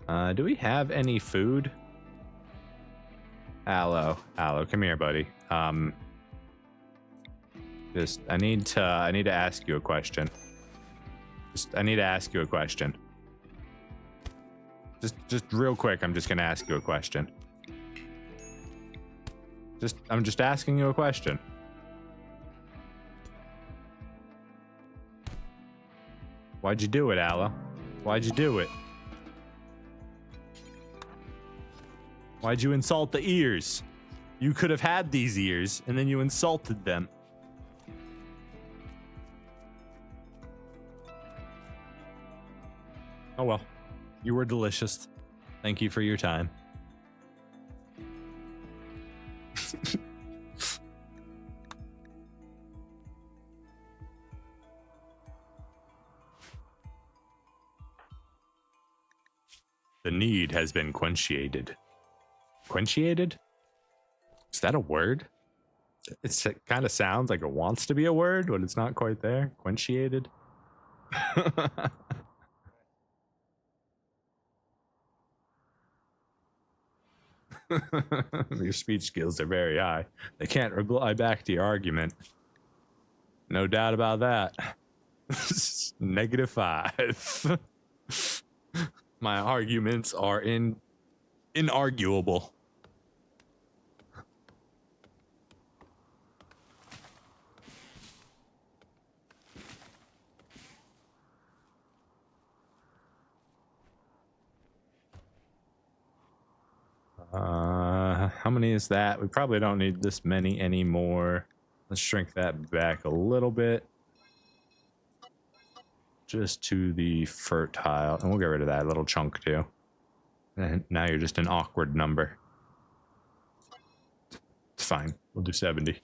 Do we have any food? Aloe, come here, buddy. I need to ask you a question. I need to ask you a question. Just real quick, I'm just gonna ask you a question. I'm just asking you a question. Why'd you do it, Aloe? Why'd you do it? Why'd you insult the ears? You could have had these ears, and then you insulted them. Oh well. You were delicious. Thank you for your time. The need has been quenchiated. Quenchiated? Is that a word? It kind of sounds like it wants to be a word, but it's not quite there. Quenchiated? Your speech skills are very high. They can't reply back to your argument. No doubt about that. -5. My arguments are inarguable. How many is that? We probably don't need this many anymore. Let's shrink that back a little bit. Just to the fertile. And we'll get rid of that little chunk too. And now you're just an awkward number. It's fine. We'll do 70.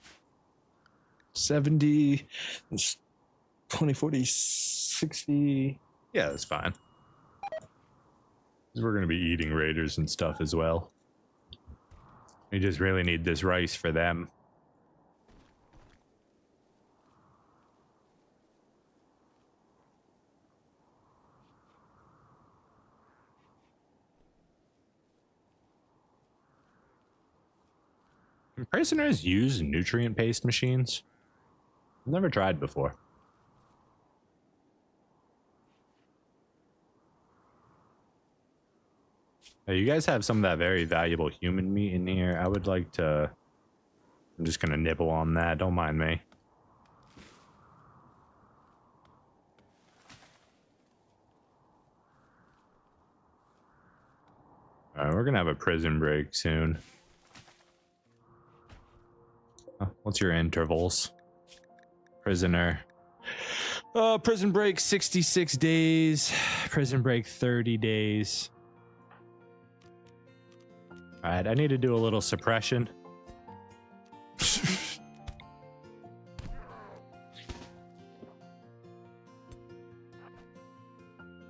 70. 20, 40, 60. Yeah, that's fine. 'Cause we're gonna be eating raiders and stuff as well. We just really need this rice for them. Can prisoners use nutrient paste machines? I've never tried before. Hey, you guys have some of that very valuable human meat in here. I would like to... I'm just gonna nibble on that. Don't mind me. Alright, we're gonna have a prison break soon. What's your intervals? Prisoner. Prison break 66 days. Prison break 30 days. Alright, I need to do a little suppression.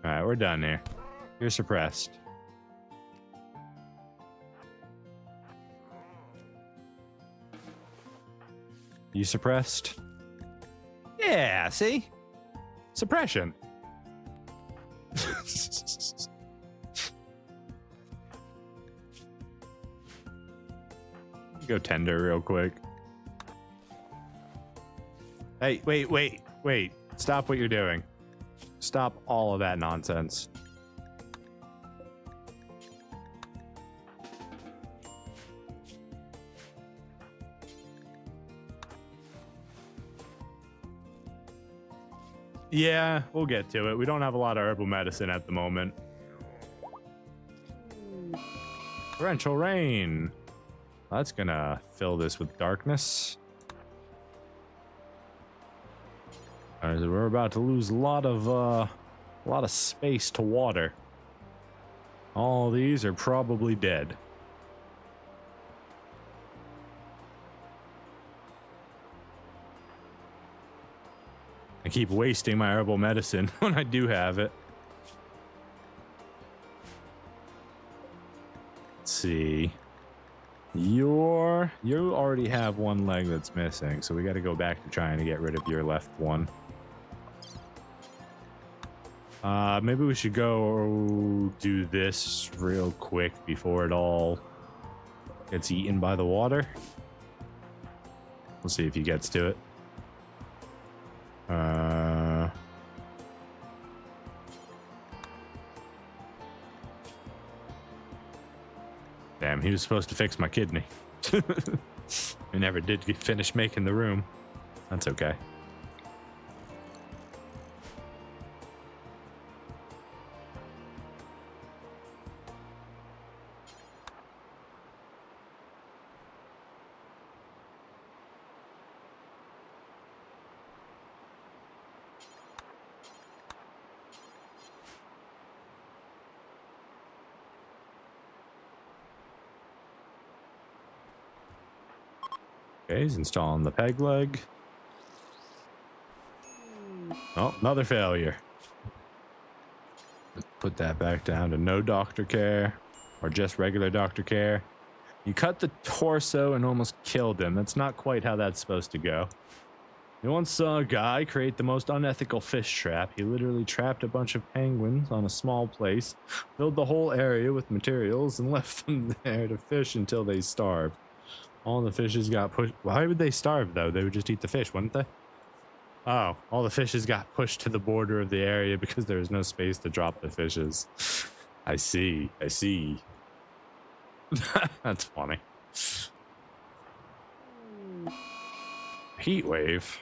Alright, we're done here. You're suppressed. You suppressed? Yeah, see? Suppression. Go tender real quick. Hey, wait. Stop what you're doing. Stop all of that nonsense. Yeah, we'll get to it. We don't have a lot of herbal medicine at the moment. Torrential rain. That's gonna fill this with darkness. All right, so we're about to lose a lot of space to water. All these are probably dead. I keep wasting my herbal medicine when I do have it. Let's see. You already have one leg that's missing, so we got to go back to trying to get rid of your left one. Maybe we should go do this real quick before it all gets eaten by the water. We'll see if he gets to it. Damn, he was supposed to fix my kidney. He never did finish making the room. That's okay. Okay, he's installing the peg leg. Oh, another failure. Put that back down to no doctor care, or just regular doctor care. You cut the torso and almost killed him. That's not quite how that's supposed to go. You once saw a guy create the most unethical fish trap. He literally trapped a bunch of penguins on a small place, filled the whole area with materials, and left them there to fish until they starved. All the fishes got pushed. Why would they starve, though? They would just eat the fish, wouldn't they? Oh, all the fishes got pushed to the border of the area because there was no space to drop the fishes. I see. That's funny. Heat wave.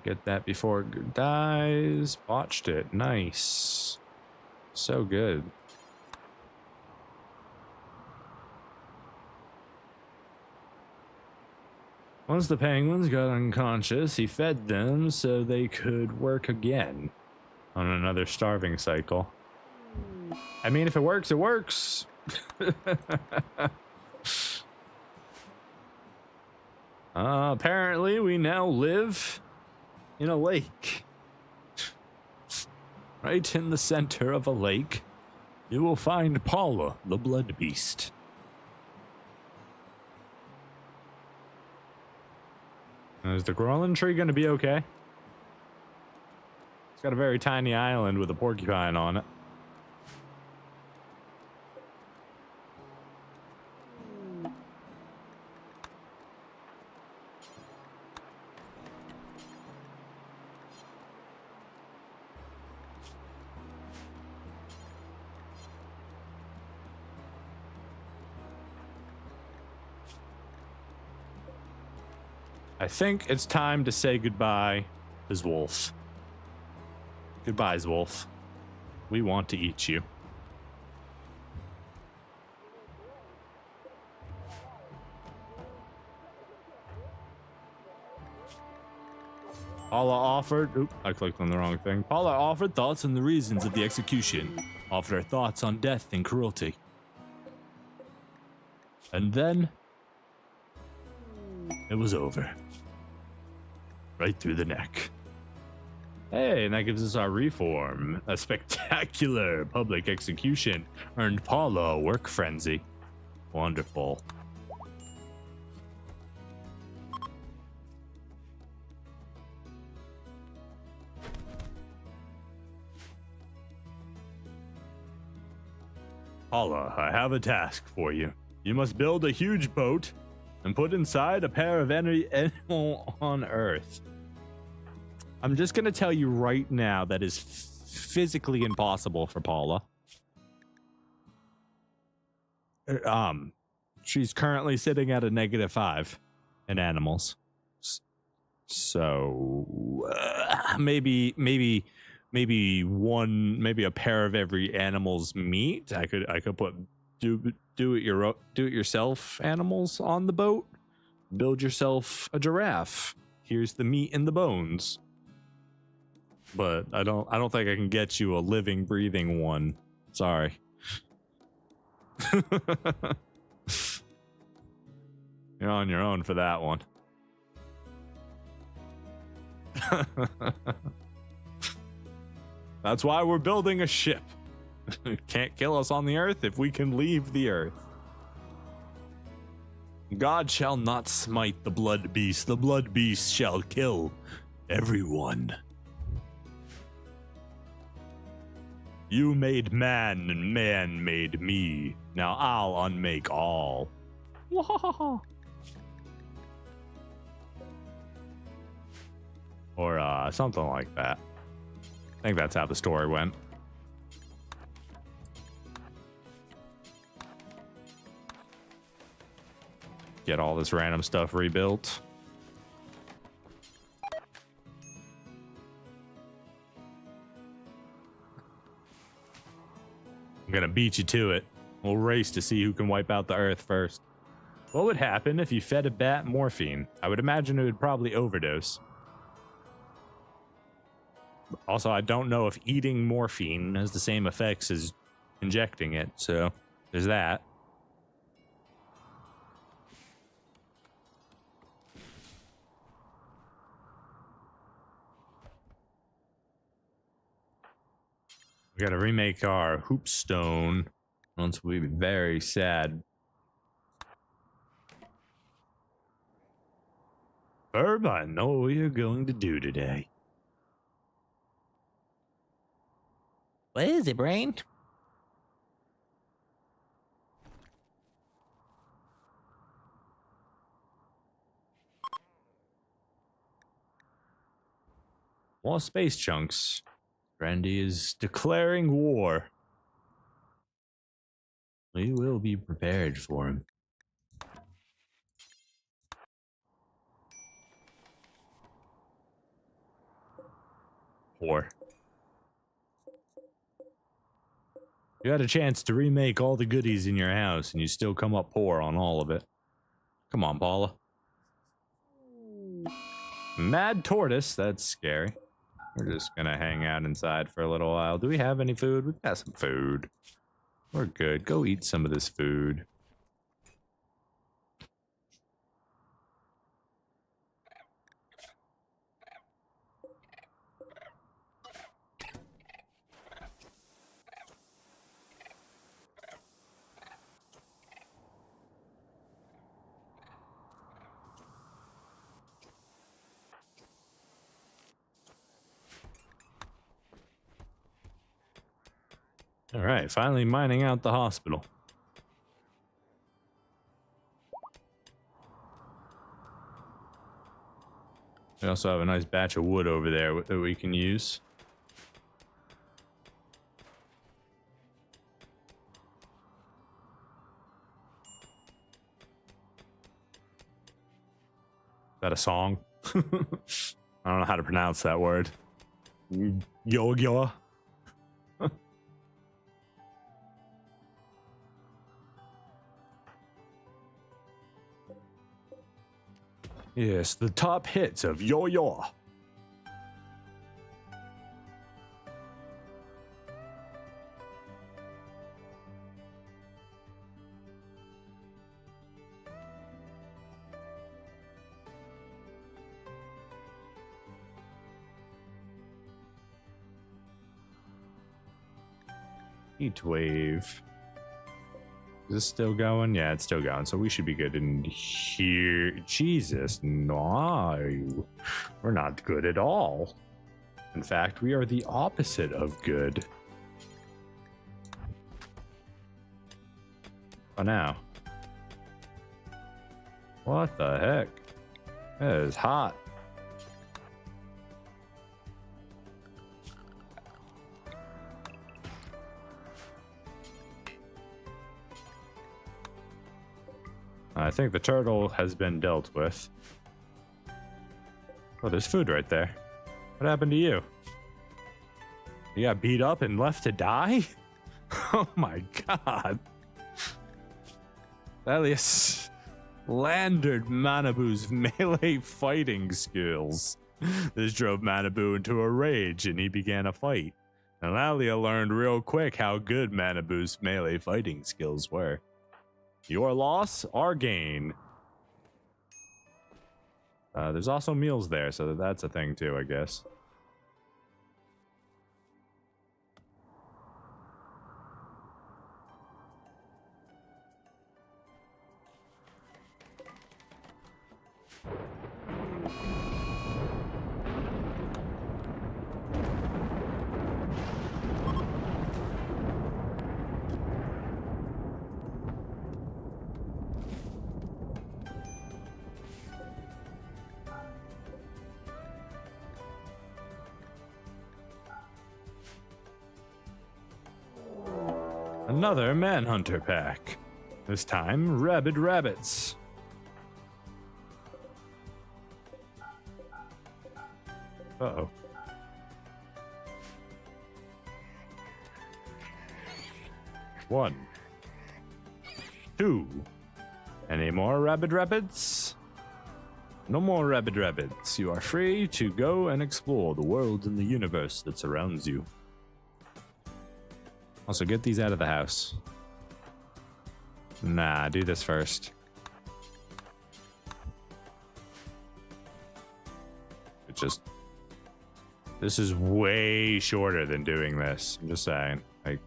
Get that before it dies. Botched it. Nice. So good. Once the penguins got unconscious, he fed them so they could work again on another starving cycle. I mean, if it works, it works. Apparently, we now live in a lake. Right in the center of a lake, you will find Paula, the blood beast. Is the Growling tree going to be okay? It's got a very tiny island with a porcupine on it. I think it's time to say goodbye to Zwolf. Goodbye, Zwolf. We want to eat you. Paula offered... Oop, I clicked on the wrong thing. Paula offered thoughts on the reasons of the execution. Offered her thoughts on death and cruelty. And then... it was over. Right through the neck. Hey, and that gives us our reform. A spectacular public execution earned Paula a work frenzy. Wonderful. Paula, I have a task for you. You must build a huge boat and put inside a pair of any animal on Earth. I'm just going to tell you right now that is physically impossible for Paula. She's currently sitting at a -5 in animals. So maybe a pair of every animal's meat. I could put do it yourself animals on the boat. Build yourself a giraffe. Here's the meat and the bones. But I don't think I can get you a living, breathing one. Sorry. You're on your own for that one. That's why we're building a ship. Can't kill us on the earth if we can leave the earth. God shall not smite the blood beast. The blood beast shall kill everyone. You made man and man made me. Now I'll unmake all. Or something like that. I think that's how the story went. Get all this random stuff rebuilt. I'm gonna beat you to it. We'll race to see who can wipe out the earth first. What would happen if you fed a bat morphine? I would imagine it would probably overdose. Also, I don't know if eating morphine has the same effects as injecting it, so there's that. We gotta remake our hoopstone. Once we'll be very sad. Herb, I know what you're going to do today. What is it, Brain? More space chunks. Randy is declaring war. We will be prepared for him. War. You had a chance to remake all the goodies in your house and you still come up poor on all of it. Come on, Paula. Mad tortoise, that's scary. We're just gonna hang out inside for a little while. Do we have any food? We've got some food. We're good. Go eat some of this food. All right, finally mining out the hospital. We also have a nice batch of wood over there that we can use. Is that a song? I don't know how to pronounce that word. Yo. Yes, the top hits of Yo. Heat wave. Is this still going? Yeah, it's still going. So we should be good in here. Jesus, no. We're not good at all. In fact, we are the opposite of good. Oh, now. What the heck? That is hot. I think the turtle has been dealt with. Oh, there's food right there. What happened to you? You got beat up and left to die? Oh my god. That slandered Manabu's melee fighting skills. This drove Manabu into a rage and he began a fight. And Lalia learned real quick how good Manabu's melee fighting skills were. Your loss, our gain. There's also meals there, so that's a thing too, I guess. Another manhunter pack. This time, rabid rabbits. Uh-oh. One. Two. Any more rabid rabbits? No more rabid rabbits. You are free to go and explore the world and the universe that surrounds you. Also, get these out of the house. Nah, do this first. This is way shorter than doing this. I'm just saying. Like.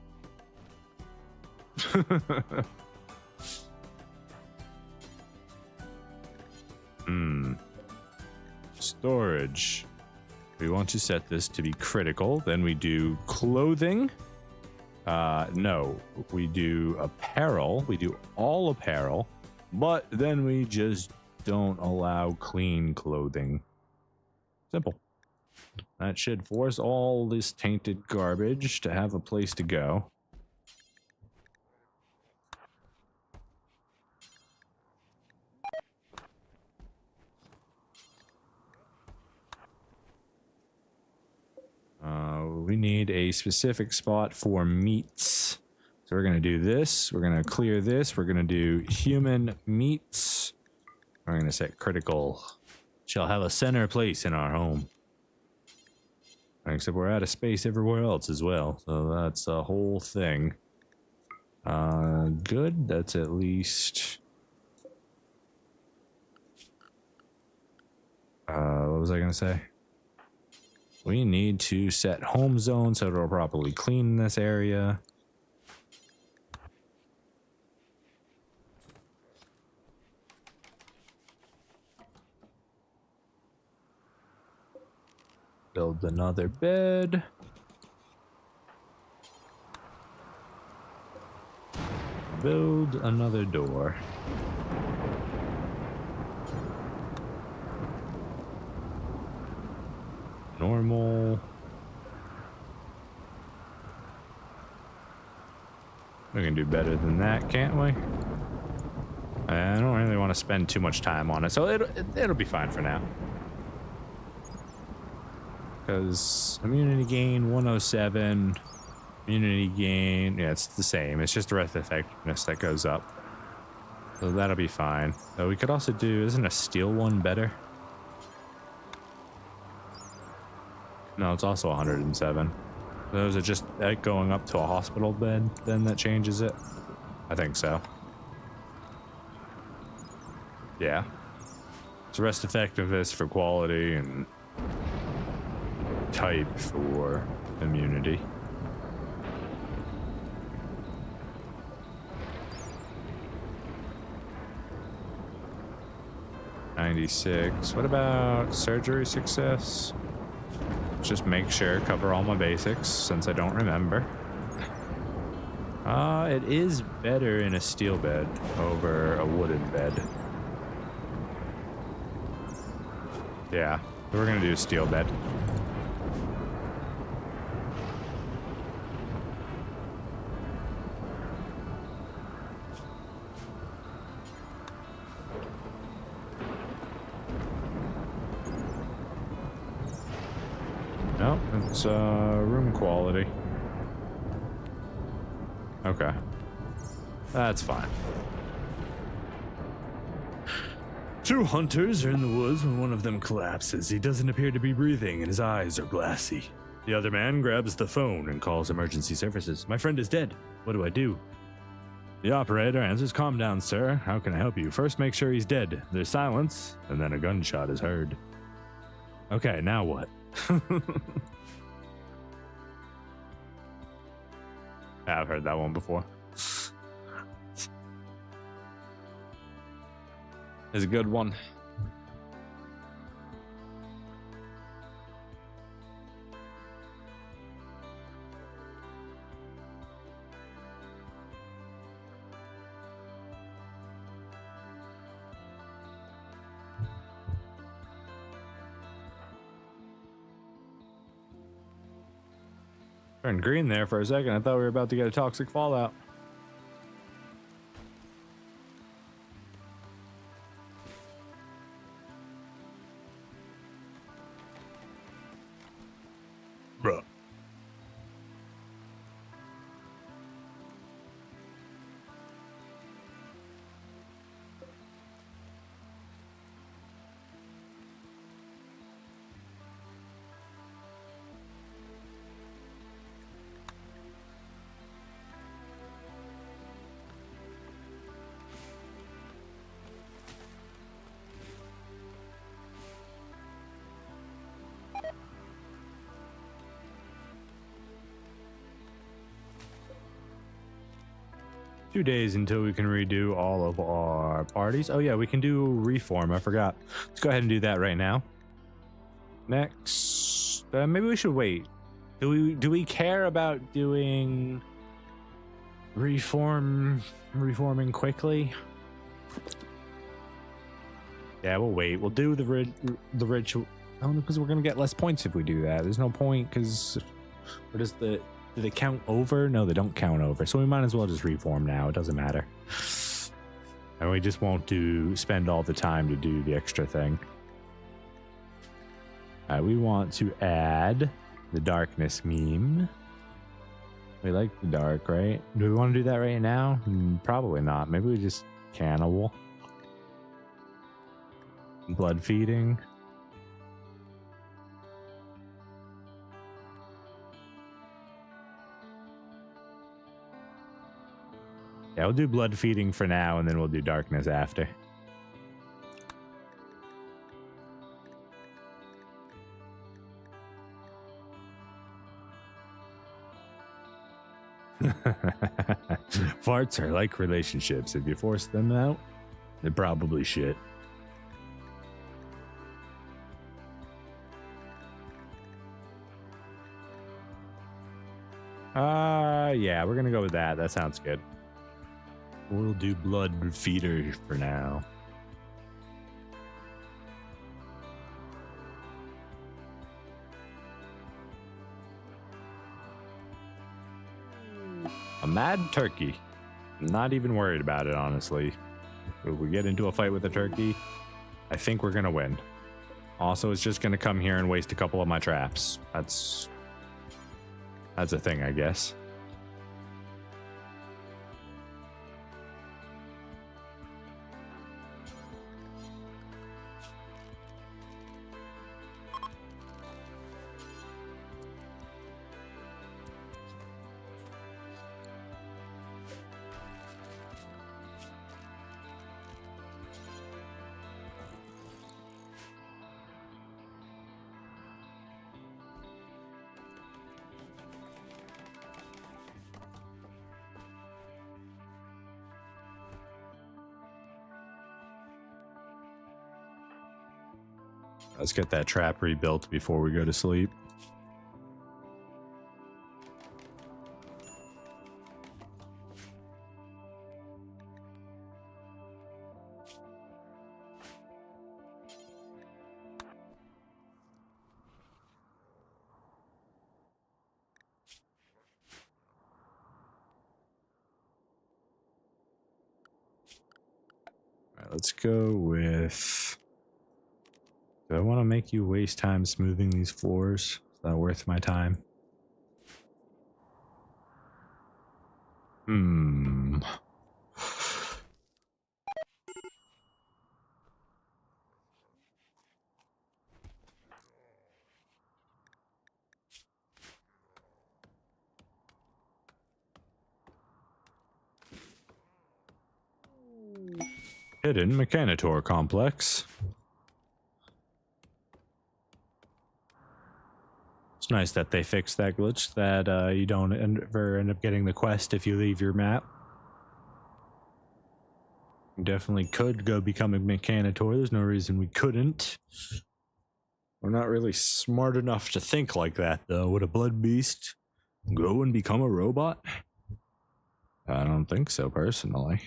Storage. We want to set this to be critical. Then we do clothing. No, we do apparel. We do all apparel, but then we just don't allow clean clothing. Simple. That should force all this tainted garbage to have a place to go. We need a specific spot for meats. So we're going to do this. We're going to clear this. We're going to do human meats. We're going to set critical. Shall have a center place in our home. Except we're out of space everywhere else as well. So that's a whole thing. Good. That's at least... what was I going to say? We need to set home zone so it'll properly clean this area. Build another bed. build another door. Normal. We can do better than that, can't we? I don't really want to spend too much time on it, so it'll be fine for now. Because immunity gain 107, immunity gain, yeah, it's the same. It's just the rest effectiveness that goes up. So that'll be fine. So we could also do, isn't a steel one better? No, it's also 107. Those are just going up to a hospital bed, then that changes it? I think so. Yeah. It's rest effectiveness for quality and type for immunity. $96. What about surgery success? Just make sure, cover all my basics since I don't remember. It is better in a steel bed over a wooden bed. Yeah, we're gonna do a steel bed. No, it's room quality. Okay. That's fine. Two hunters are in the woods when one of them collapses. He doesn't appear to be breathing and his eyes are glassy. The other man grabs the phone and calls emergency services. My friend is dead. What do I do? The operator answers, calm down, sir. How can I help you? First, make sure he's dead. There's silence, and then a gunshot is heard. Okay, now what? I've heard that one before. It's a good one. Turned green there for a second. I thought we were about to get a toxic fallout. Bruh. Two days until we can redo all of our parties. Oh yeah, we can do reform. I forgot. Let's go ahead and do that right now. Next, maybe we should wait. Do we care about doing reforming quickly? Yeah, we'll wait. We'll do the ritual. Oh, because we're gonna get less points if we do that. There's no point because what does the do they count over? No, they don't count over. So we might as well just reform now. It doesn't matter. And we just won't spend all the time to do the extra thing. We want to add the darkness meme. We like the dark, right? Do we want to do that right now? Probably not. Maybe we just cannibal. Blood feeding. Yeah, we'll do blood feeding for now, and then we'll do darkness after. Farts are like relationships. If you force them out, they're probably shit. Yeah, we're gonna go with that. That sounds good. We'll do blood feeder for now. A mad turkey. I'm not even worried about it, honestly. If we get into a fight with a turkey, I think we're gonna win. Also, it's just gonna come here and waste a couple of my traps. That's a thing, I guess. Let's get that trap rebuilt before we go to sleep. All right, let's go with... Do I want to make you waste time smoothing these floors? Is that worth my time? Hidden Mechanitor Complex. It's nice that they fixed that glitch that you don't ever end up getting the quest if you leave your map. You definitely could go become a Mechanitor. There's no reason we couldn't. We're not really smart enough to think like that, though. Would a blood beast go and become a robot? I don't think so, personally.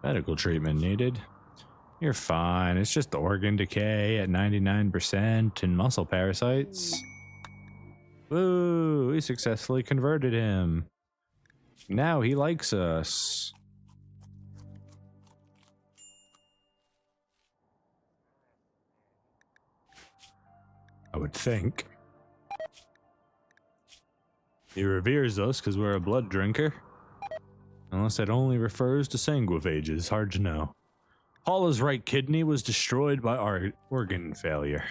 Medical treatment needed. You're fine. It's just organ decay at 99% and muscle parasites. Woo! We successfully converted him. Now he likes us. I would think. He reveres us because we're a blood drinker. Unless it only refers to sanguivages, hard to know. Paula's right kidney was destroyed by our organ failure.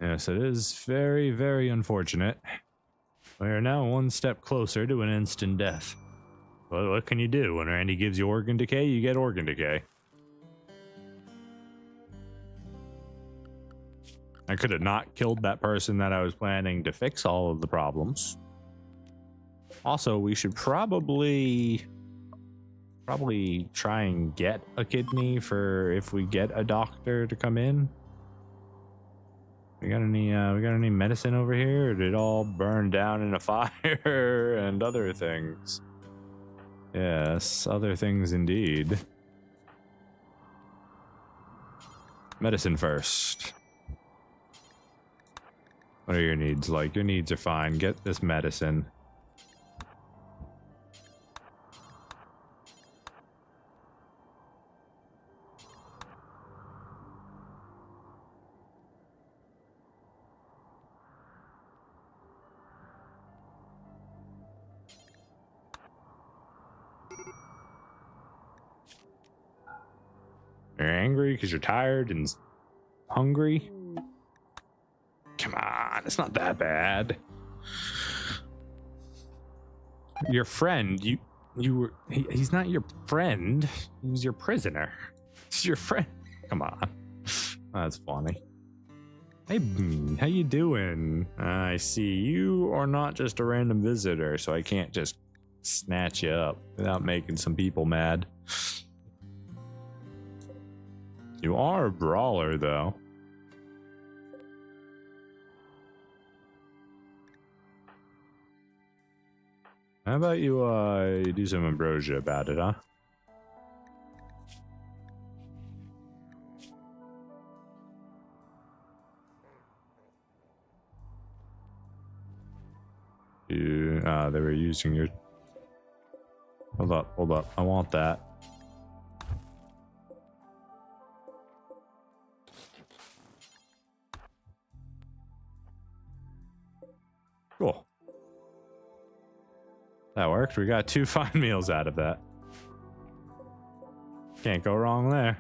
Yes, it is very, very unfortunate. We are now one step closer to an instant death. Well, what can you do? When Randy gives you organ decay, you get organ decay. I could have not killed that person that I was planning to fix all of the problems. Also, we should probably try and get a kidney for if we get a doctor to come in. We got any medicine over here? Or did it all burn down in a fire and other things? Yes, other things indeed. Medicine first. What are your needs like? Your needs are fine. Get this medicine. You're angry because you're tired and hungry? Come on, it's not that bad. your friend. He's not your friend. He's your prisoner. He's your friend. Come on. That's funny. Hey, how you doing? I see you are not just a random visitor, so I can't just snatch you up without making some people mad. You are a brawler, though. How about you do some ambrosia about it, huh? They were using your... Hold up. I want that. Cool. That worked. We got 2 fine meals out of that. Can't go wrong there.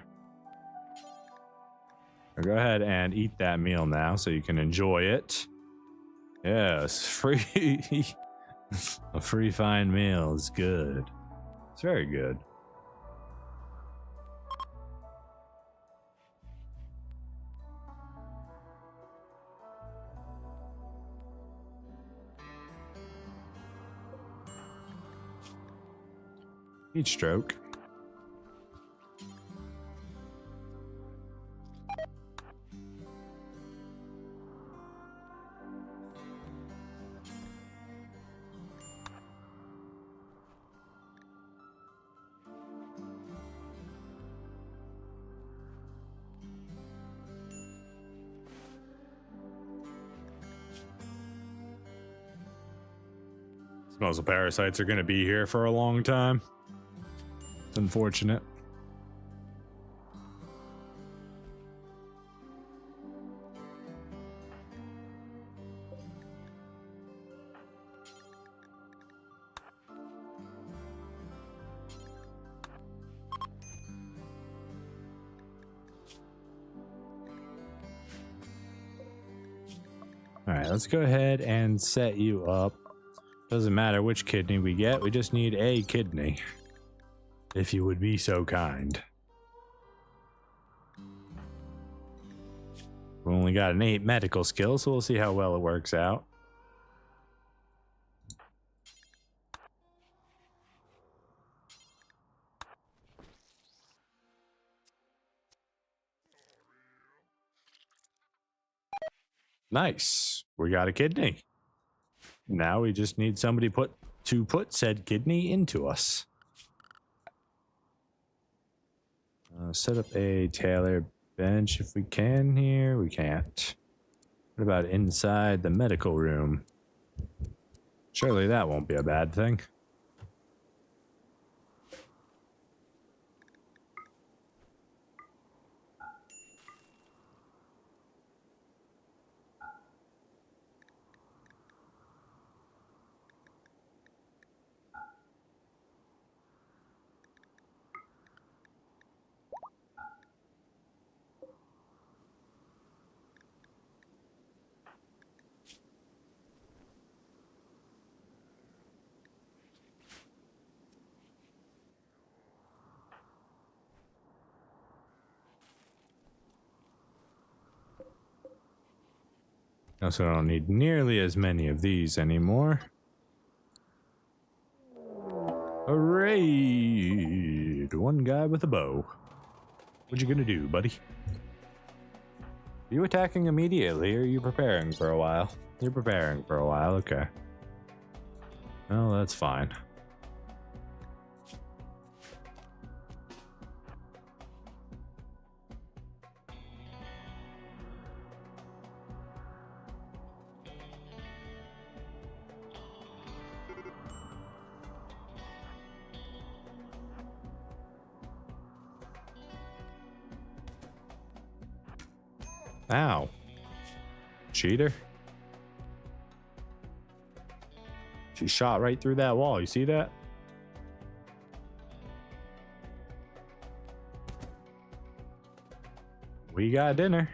So go ahead and eat that meal now so you can enjoy it. Yes, free. A free fine meal is good. It's very good. Heat stroke. Muzzle parasites are going to be here for a long time. It's unfortunate. All right, let's go ahead and set you up. Doesn't matter which kidney we get, we just need a kidney. If you would be so kind. We only got an 8 medical skill, so we'll see how well it works out. Nice. We got a kidney. Now we just need somebody to put said kidney into us. Set up a Taylor bench if we can here. We can't. What about inside the medical room? Surely that won't be a bad thing. Also, I don't need nearly as many of these anymore. A raid! One guy with a bow. What you gonna do, buddy? Are you attacking immediately, or are you preparing for a while? You're preparing for a while, okay. Well, that's fine. Ow. Cheater. She shot right through that wall. You see that? We got dinner.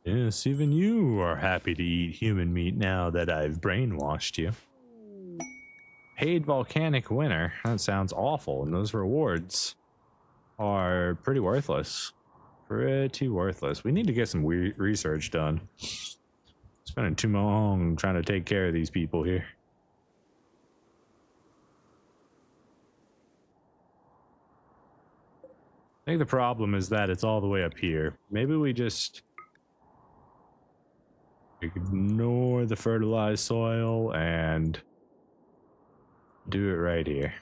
Yes, even you are happy to eat human meat now that I've brainwashed you. Paid volcanic winner. That sounds awful, and those rewards are pretty worthless. Pretty worthless. We need to get some research done. Spending too long trying to take care of these people here. I think the problem is that it's all the way up here. Maybe we just ignore the fertilized soil and do it right here.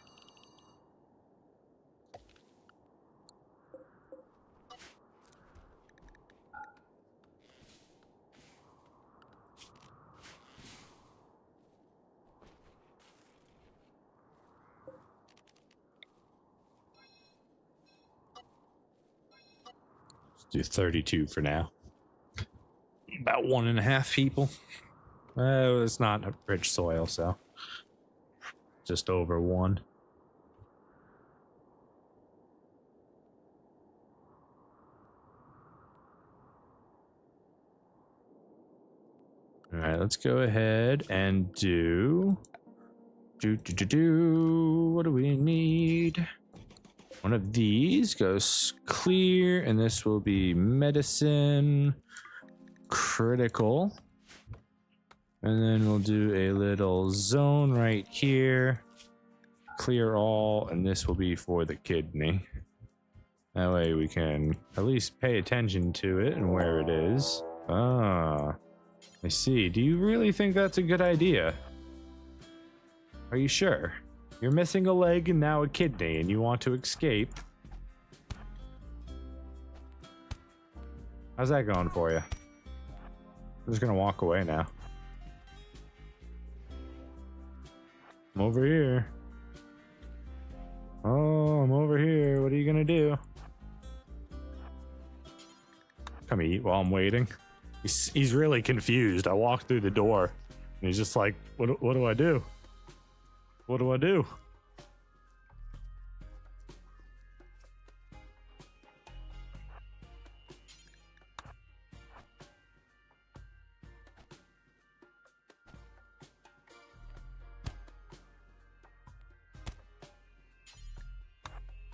Do 32 for now. About 1.5 people. It's not a rich soil, so just over 1. All right, let's go ahead and do. What do we need? One of these goes clear, and this will be medicine, critical. And then we'll do a little zone right here. Clear all, and this will be for the kidney. That way we can at least pay attention to it and where it is. Ah, I see. Do you really think that's a good idea? Are you sure? You're missing a leg and now a kidney, and you want to escape. How's that going for you? I'm just gonna walk away now. I'm over here. Oh, I'm over here. What are you gonna do? Come eat while I'm waiting. He's really confused. I walked through the door, and he's just like, what do I do? What do I do?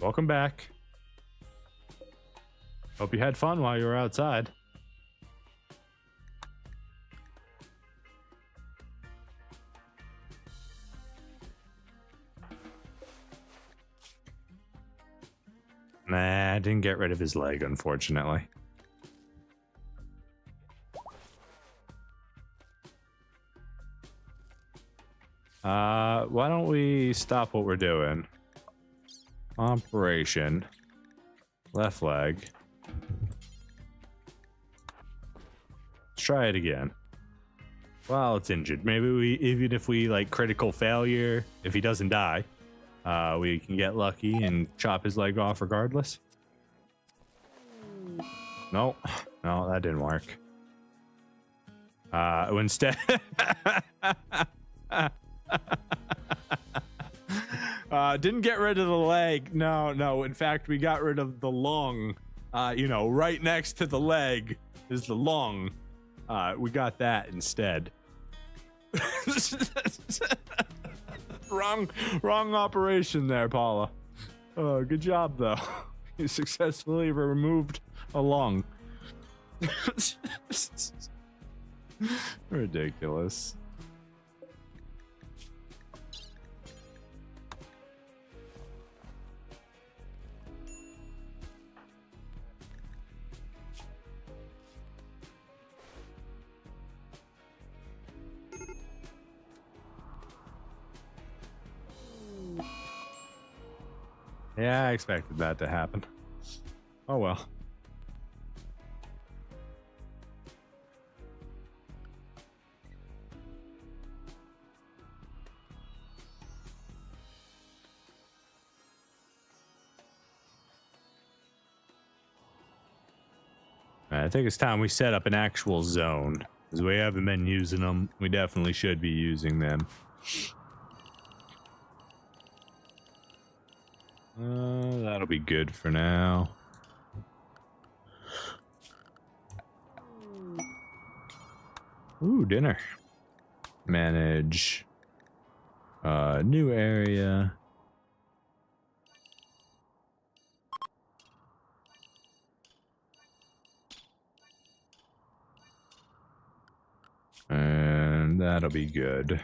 Welcome back. Hope you had fun while you were outside. Nah, I didn't get rid of his leg, unfortunately. Why don't we stop what we're doing? Operation. Left leg. Let's try it again. Well, it's injured. Maybe even if we like critical failure, if he doesn't die, we can get lucky and chop his leg off regardless. No, that didn't work. Instead, didn't get rid of the leg. No. In fact, we got rid of the lung. Right next to the leg is the lung. We got that instead. Wrong operation there, Paula. Good job though. You successfully removed a lung. Ridiculous. Yeah, I expected that to happen. Oh well. I think it's time we set up an actual zone, because we haven't been using them. We definitely should be using them. That'll be good for now. Ooh, dinner. Manage. New area. And that'll be good.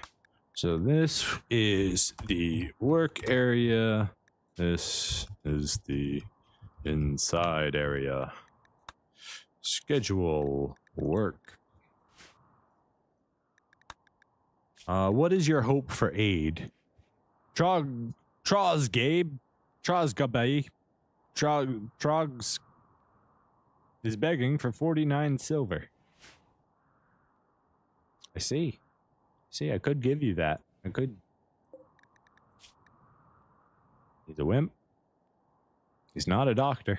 So this is the work area. This is the inside area. Schedule work. What is your hope for aid? Troz Gabe. Troz Gabe. Trogs is begging for 49 silver. I see. See, I could give you that. I could. He's a wimp. He's not a doctor.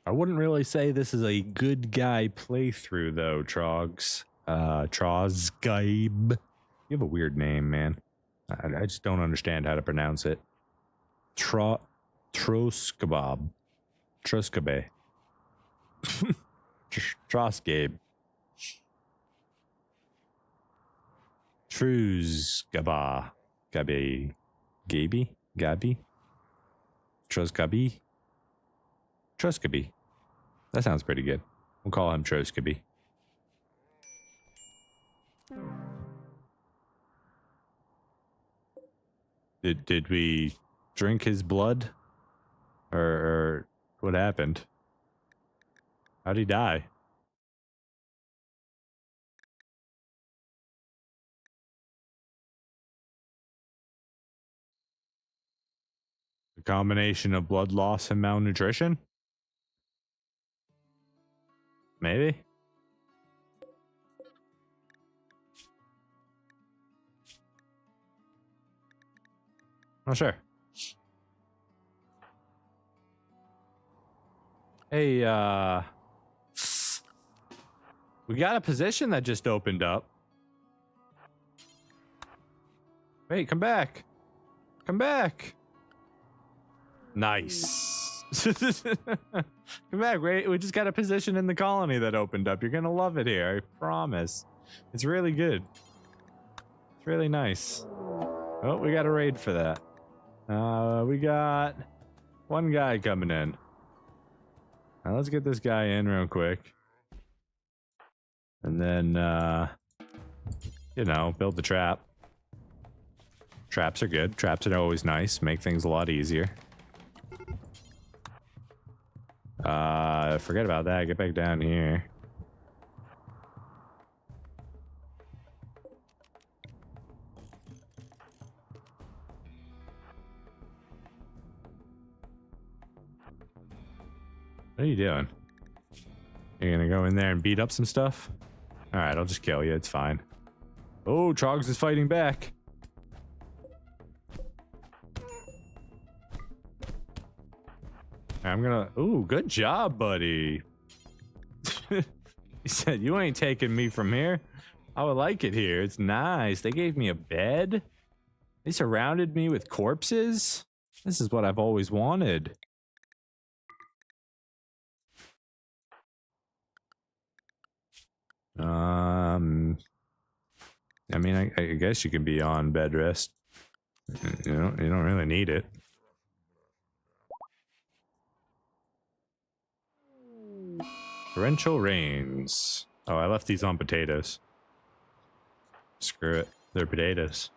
I wouldn't really say this is a good guy playthrough, though, Trogs. Trozgabe. You have a weird name, man. I just don't understand how to pronounce it. Troskabab. Troskabe. Trosgabe. Truzgaba. Gabe. Gaby? Gabby? Troskabi? Troskaby. That sounds pretty good. We'll call him Troskaby. Did we drink his blood? Or what happened? How'd he die? A combination of blood loss and malnutrition? Maybe? Oh, sure. Hey, we got a position that just opened up. Wait, come back. Come back. Nice. Come back. We just got a position in the colony that opened up. You're going to love it here. I promise. It's really good. It's really nice. Oh, we got a raid for that. We got one guy coming in. Now let's get this guy in real quick. And then, you know, build the trap. Traps are good. Traps are always nice. Make things a lot easier. Forget about that. Get back down here. What are you doing? You're gonna go in there and beat up some stuff? Alright, I'll just kill you. It's fine. Oh, Trogs is fighting back. I'm gonna... Ooh, good job, buddy. He said, you ain't taking me from here. I would like it here. It's nice. They gave me a bed. They surrounded me with corpses. This is what I've always wanted. I mean, I guess you can be on bed rest. You don't really need it. Torrential rains. Oh, I left these on potatoes. Screw it. They're potatoes.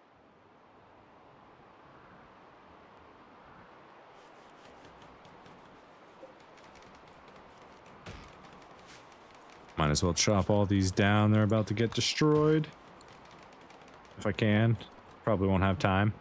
Might as well chop all these down. They're about to get destroyed. If I can. Probably won't have time.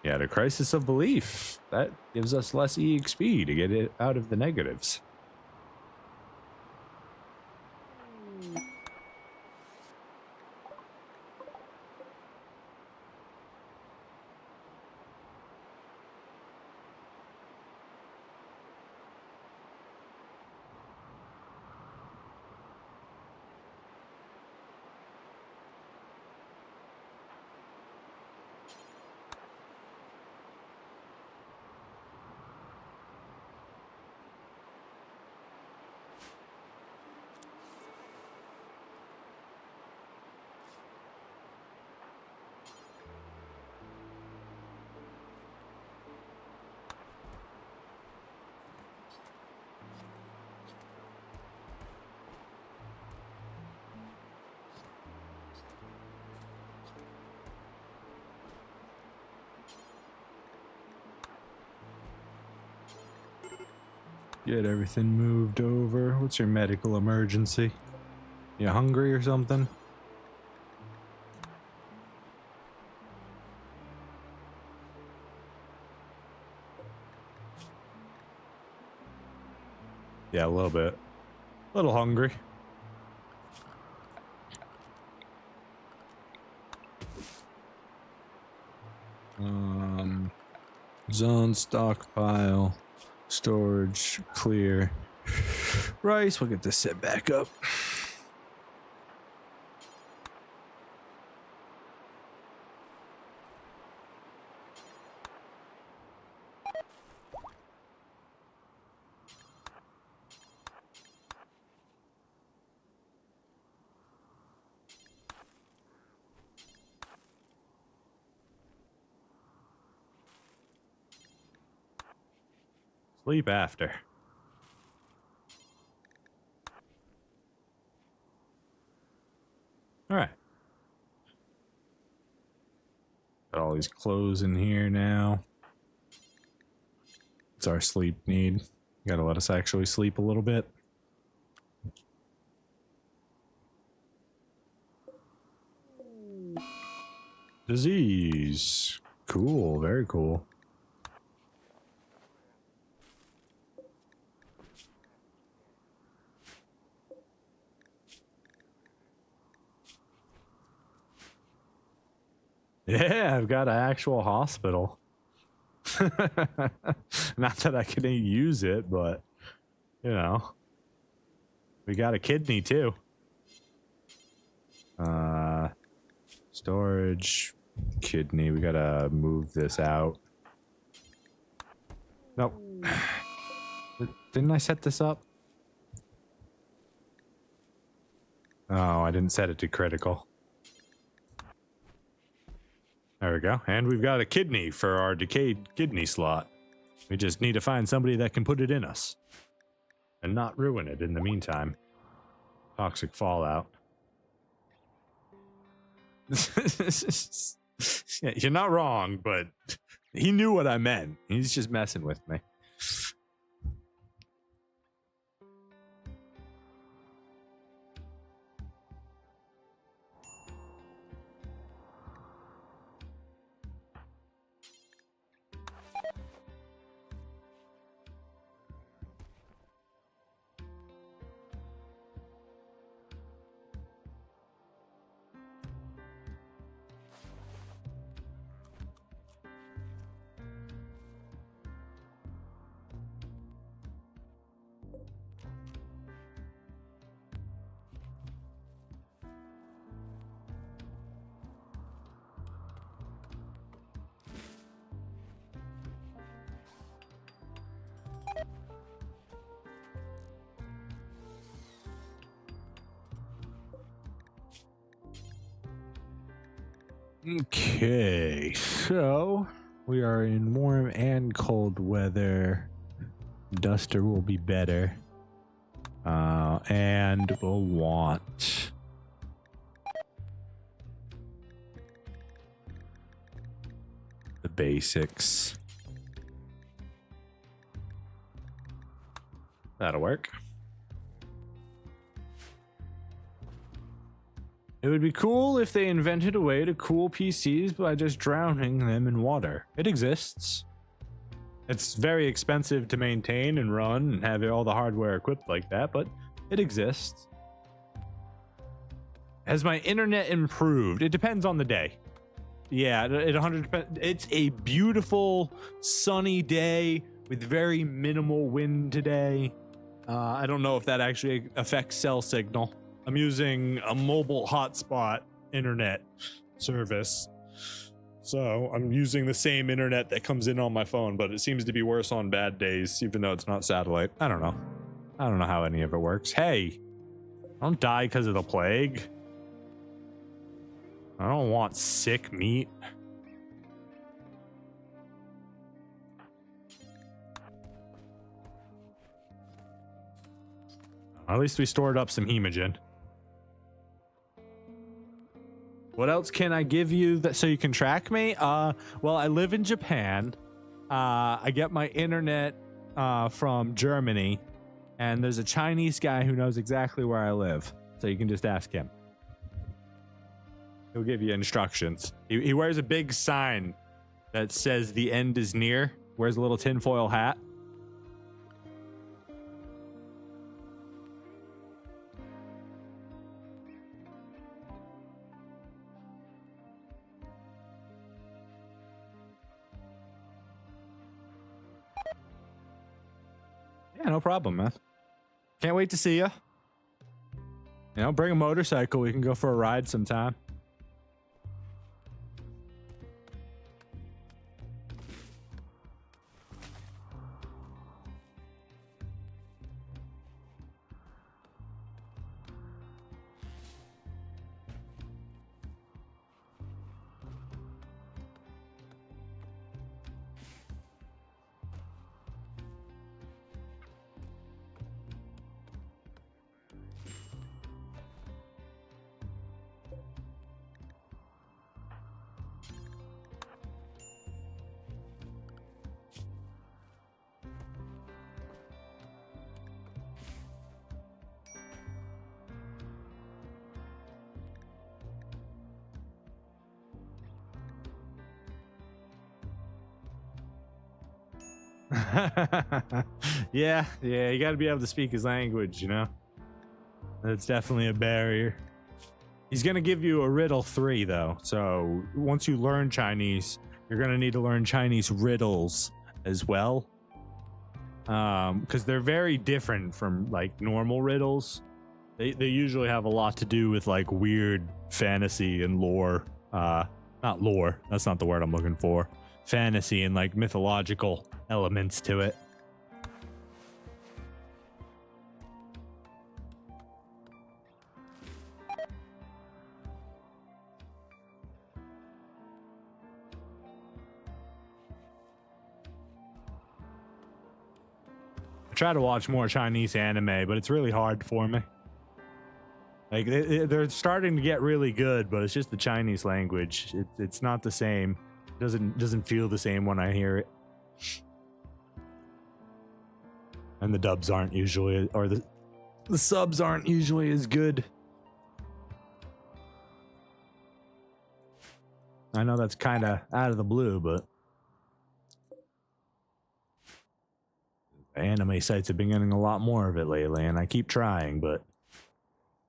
Yeah, the crisis of belief. That gives us less EXP to get it out of the negatives. Get everything moved over. What's your medical emergency? You hungry or something? Yeah, a little bit. A little hungry. Zone stockpile. Storage clear. Rice, we'll get this set back up. Sleep after. All right. Got all these clothes in here now. It's our sleep need. Gotta let us actually sleep a little bit. Disease. Cool, very cool. Yeah, I've got an actual hospital. Not that I can use it, but you know, we got a kidney too. Storage, kidney. We gotta move this out. Nope. Didn't I set this up? Oh, I didn't set it to critical. There we go. And we've got a kidney for our decayed kidney slot. We just need to find somebody that can put it in us. And not ruin it in the meantime. Toxic fallout. Yeah, you're not wrong, but he knew what I meant. He's just messing with me. Okay, so we are in warm and cold weather. Duster will be better. And we'll want the basics. That'll work. It would be cool if they invented a way to cool PCs by just drowning them in water. It exists. It's very expensive to maintain and run and have all the hardware equipped like that, but it exists. Has my internet improved? It depends on the day. Yeah, it 100%. It's a beautiful sunny day with very minimal wind today. I don't know if that actually affects cell signal. I'm using a mobile hotspot internet service. So I'm using the same internet that comes in on my phone, but it seems to be worse on bad days, even though it's not satellite. I don't know. I don't know how any of it works. Hey, don't die because of the plague. I don't want sick meat. At least we stored up some hemogen. What else can I give you that so you can track me? Well, I live in Japan. I get my internet from Germany, and there's a Chinese guy who knows exactly where I live, so you can just ask him. He'll give you instructions. He wears a big sign that says the end is near. Wears a little tinfoil hat. Yeah, no problem, man. Can't wait to see you. You know, bring a motorcycle. We can go for a ride sometime. yeah, you got to be able to speak his language, you know? That's definitely a barrier. He's going to give you a riddle 3, though. So once you learn Chinese, you're going to need to learn Chinese riddles as well. Because they're very different from, like, normal riddles. They usually have a lot to do with, like, weird fantasy and lore. Not lore. That's not the word I'm looking for. Fantasy and, like, mythological elements to it. I try to watch more Chinese anime, but it's really hard for me. Like, they're starting to get really good, but it's just the Chinese language. It's not the same. Doesn't feel the same when I hear it. And the dubs aren't usually, or the subs aren't usually as good. I know that's kind of out of the blue, but anime sites have been getting a lot more of it lately, and I keep trying, but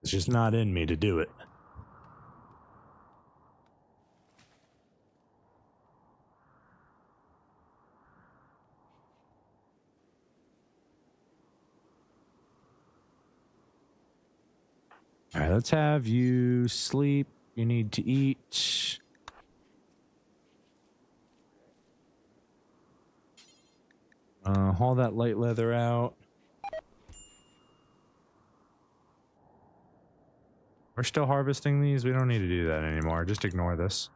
it's just not in me to do it. All right, let's have you sleep. You need to eat. Haul that light leather out. We're still harvesting these. We don't need to do that anymore. Just ignore this.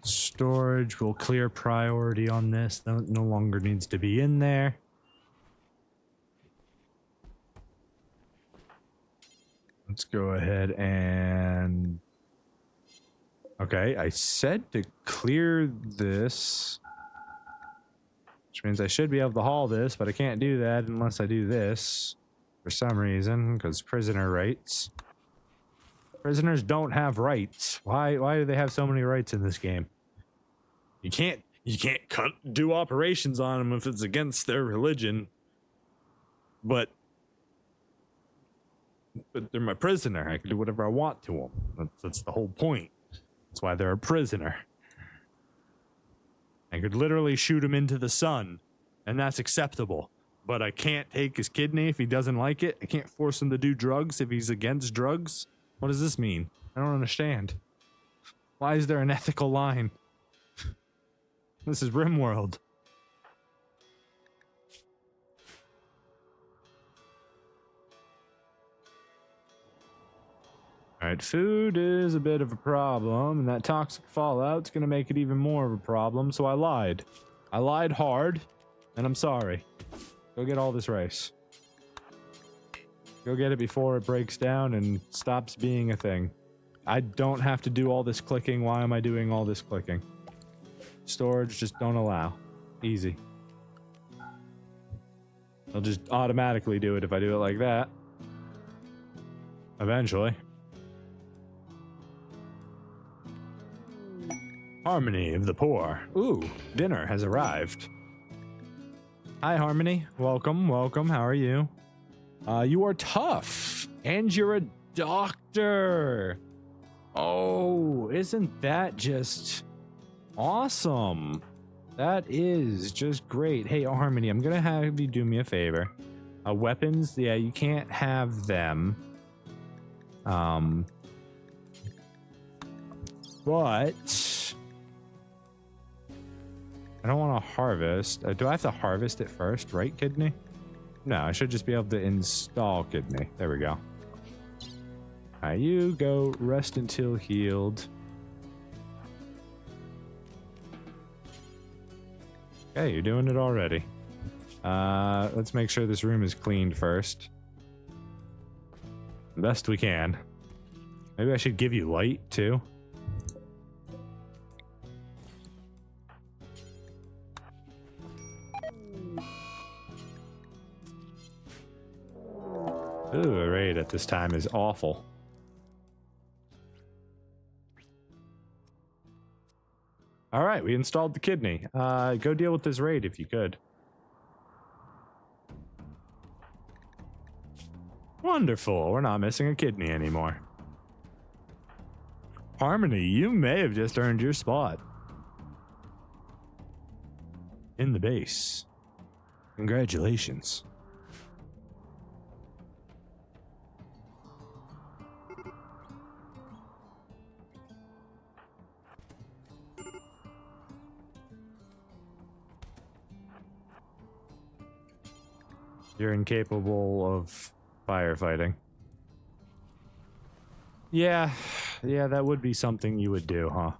Storage will clear priority on this. No longer needs to be in there. Let's go ahead and... Okay, I said to clear this, which means I should be able to haul this, but I can't do that unless I do this for some reason, because prisoner rights. Prisoners don't have rights. Why do they have so many rights in this game? You can't do operations on them if it's against their religion, but they're my prisoner. I can do whatever I want to them. That's the whole point. That's why they're a prisoner. I could literally shoot him into the sun, and that's acceptable. But I can't take his kidney if he doesn't like it. I can't force him to do drugs if he's against drugs. What does this mean? I don't understand. Why is there an ethical line? This is Rimworld. Alright, food is a bit of a problem, and that toxic fallout's gonna make it even more of a problem, so I lied. I lied hard, and I'm sorry. Go get all this rice. Go get it before it breaks down and stops being a thing. I don't have to do all this clicking. Why am I doing all this clicking? Storage, just don't allow. Easy. I'll just automatically do it if I do it like that. Eventually. Harmony of the Poor. Ooh, dinner has arrived. Hi, Harmony. Welcome, welcome. How are you? You are tough, and you're a doctor. Oh, isn't that just awesome? That is just great. Hey, Harmony, I'm gonna have you do me a favor. Weapons, yeah, you can't have them. But I don't want to harvest. Do I have to harvest it first, right, kidney? No, I should just be able to install kidney. There we go. Alright, you go rest until healed. Okay, you're doing it already. Let's make sure this room is cleaned first. Best we can. Maybe I should give you light, too. Ooh, a raid at this time is awful. All right, we installed the kidney. Go deal with this raid if you could. Wonderful. We're not missing a kidney anymore. Harmony, you may have just earned your spot in the base. Congratulations. You're incapable of firefighting. Yeah, that would be something you would do, huh?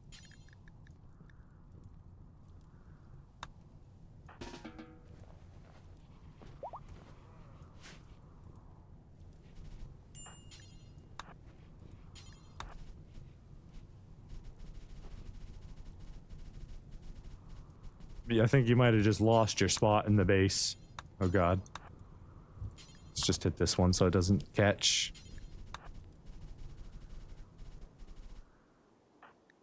Yeah, I think you might have just lost your spot in the base. Oh god. Let's just hit this one so it doesn't catch.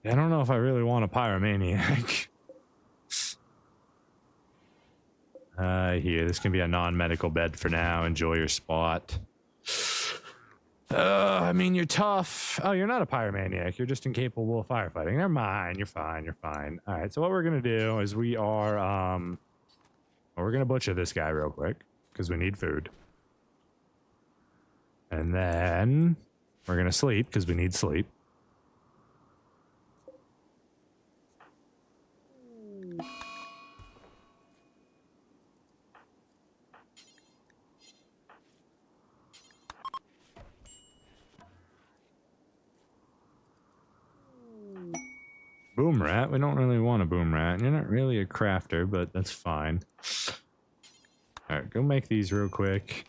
I don't know if I really want a pyromaniac. Here, this can be a non-medical bed for now. Enjoy your spot. I mean, you're tough. Oh, you're not a pyromaniac. You're just incapable of firefighting. Never mind. You're fine. You're fine. All right. So what we're gonna do is we're gonna butcher this guy real quick because we need food, and then we're gonna sleep because we need sleep. Boom rat? We don't really want a boom rat. You're not really a crafter, but that's fine. Alright, go make these real quick.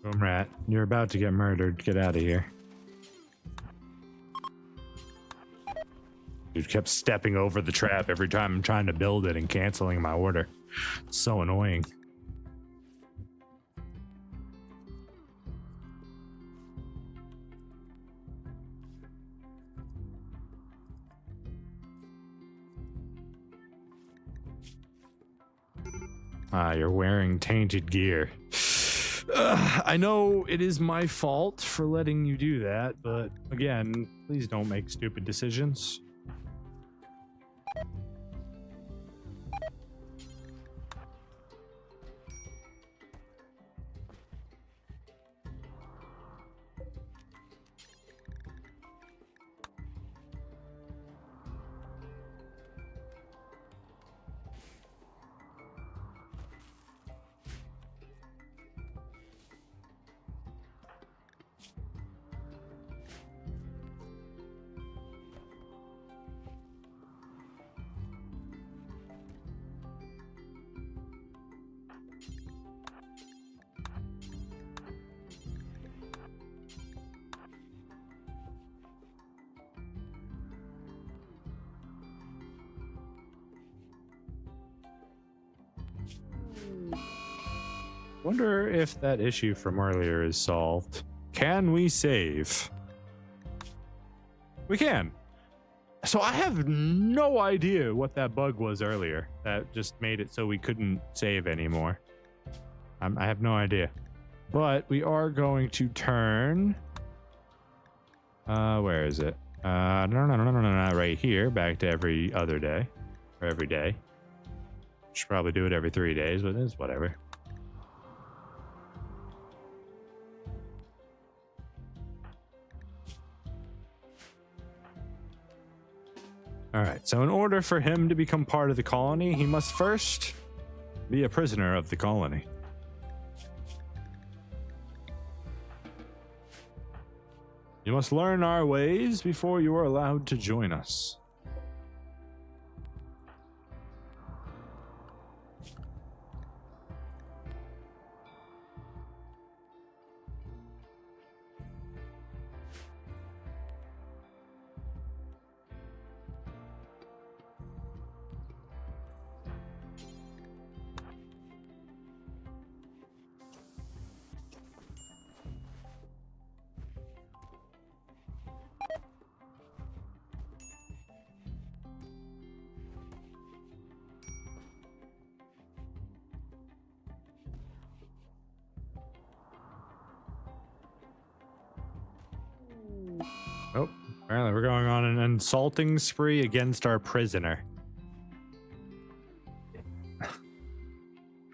Boom rat, you're about to get murdered. Get out of here. Dude kept stepping over the trap every time I'm trying to build it and canceling my order. It's so annoying. Ah, you're wearing tainted gear. I know it is my fault for letting you do that, but again, please don't make stupid decisions. Wonder if that issue from earlier is solved. Can we save? We can. So I have no idea what that bug was earlier that just made it so we couldn't save anymore. I have no idea. But we are going to turn... where is it? No, right here, back to every other day. Or every day. Should probably do it every 3 days, but it's whatever. Alright, so in order for him to become part of the colony, he must first be a prisoner of the colony. You must learn our ways before you are allowed to join us. Oh, apparently we're going on an insulting spree against our prisoner.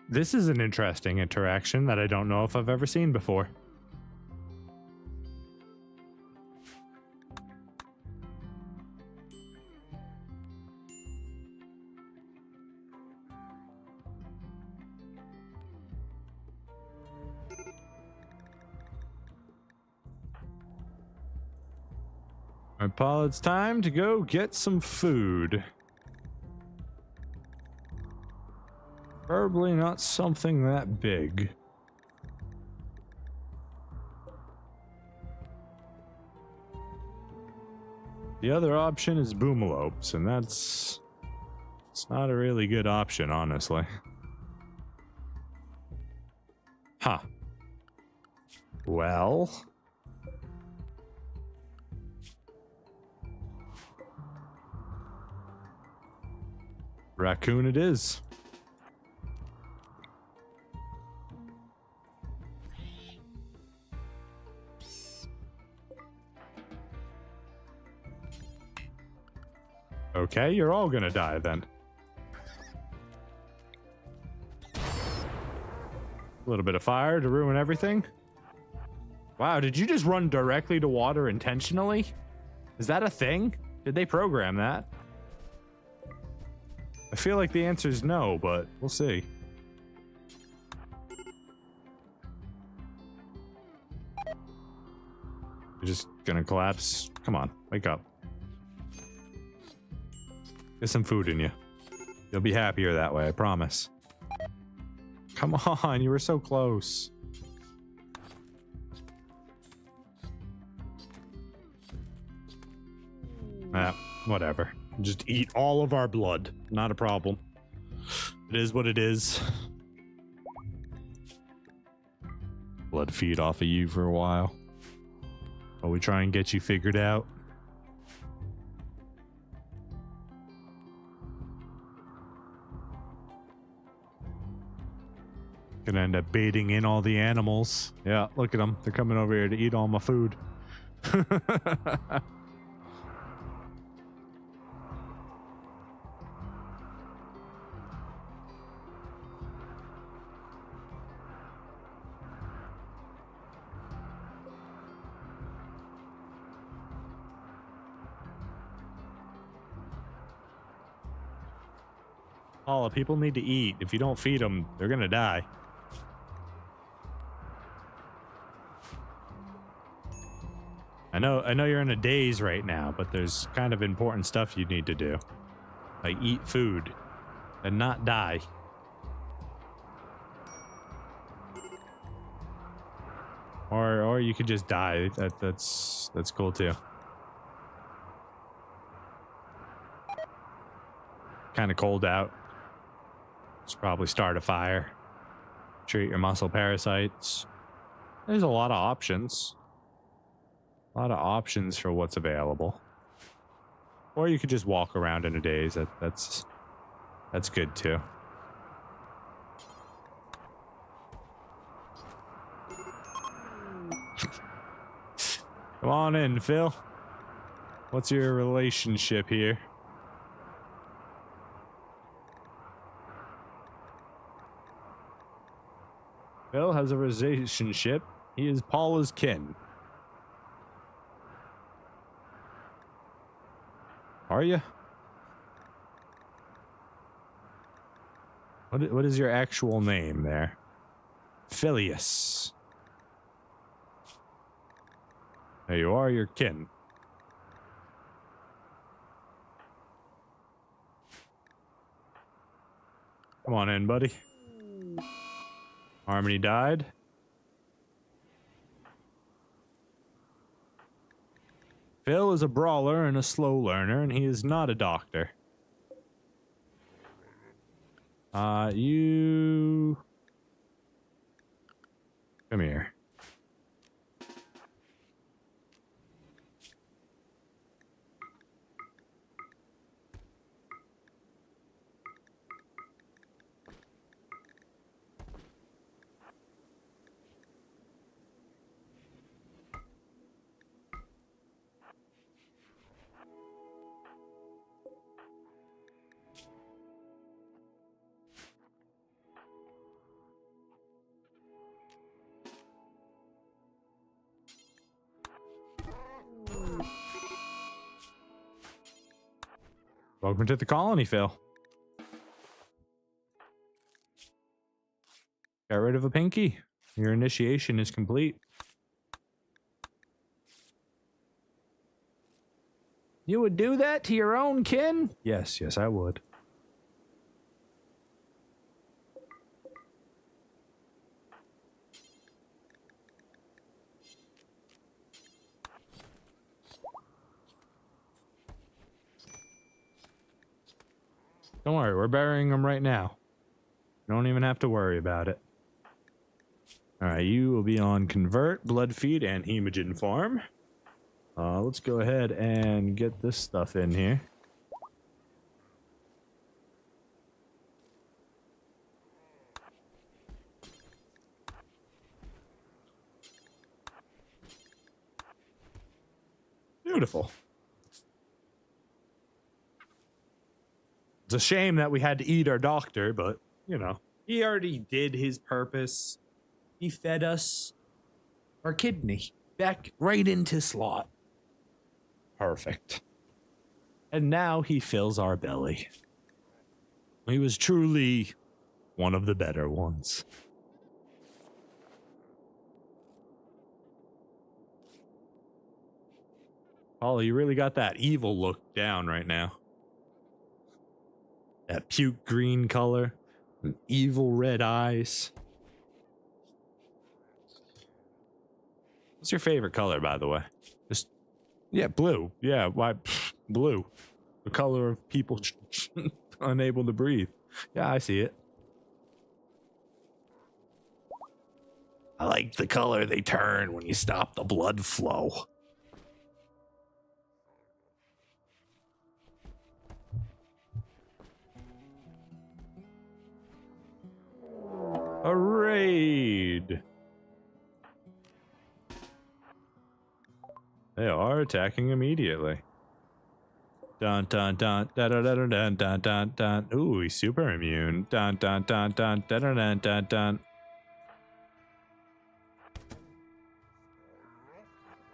This is an interesting interaction that I don't know if I've ever seen before. Alright, Paul, it's time to go get some food. Preferably not something that big. The other option is boomalopes, and it's not a really good option, honestly. Huh. Well... raccoon it is. Okay, you're all gonna die then. A little bit of fire to ruin everything. Wow, did you just run directly to water intentionally? Is that a thing? Did they program that? I feel like the answer is no, but we'll see. You're just gonna collapse? Come on, wake up. Get some food in you. You'll be happier that way, I promise. Come on, you were so close. Whatever. Just eat all of our blood. Not a problem. It is what it is. Blood feed off of you for a while we try and get you figured out. Gonna end up baiting in all the animals. Yeah, look at them. They're coming over here to eat all my food. Paula, people need to eat. If you don't feed them, they're gonna die. I know you're in a daze right now, but there's kind of important stuff you need to do. Like eat food and not die. Or you could just die. That's cool too. Kind of cold out. Just probably start a fire. treat your muscle parasites. There's a lot of options. A lot of options for what's available. Or you could just walk around in a daze. That's good too. Come on in, Phil. What's your relationship here? Phil has a relationship. He is Paula's kin. Are you? What is your actual name there? Phileas. There you are, your kin. Come on in, buddy. Harmony died. Phil is a brawler and a slow learner, and he is not a doctor. You... Come here. Welcome to the colony, Phil. Got rid of a pinky. Your initiation is complete. You would do that to your own kin? Yes, I would. Don't worry, we're burying them right now. You don't even have to worry about it. Alright, you will be on Convert, Blood Feed, and Hemogen Farm. Let's go ahead and get this stuff in here. Beautiful. It's a shame that we had to eat our doctor, but, you know, he already did his purpose. He fed us our kidney back right into slot. Perfect. And now he fills our belly. He was truly one of the better ones. Paula, you really got that evil look down right now. That puke green color, and evil red eyes. What's your favorite color, by the way? Just, yeah, blue. Yeah, why? Blue. The color of people unable to breathe. Yeah, I see it. I like the color they turn when you stop the blood flow. A raid. They are attacking immediately. Dun dun dun dun dun dun dun dun dun dun. Ooh, he's super immune. Dun dun dun dun dun dun dun dun dun.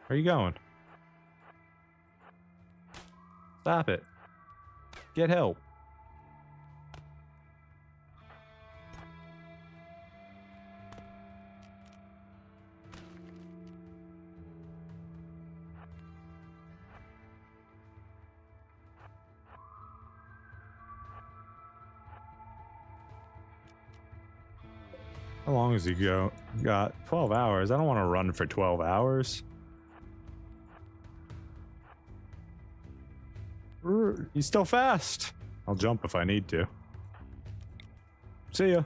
Where are you going? Stop it. Get help. How long has he got 12 hours. I don't want to run for 12 hours. He's still fast. I'll jump if I need to. See ya.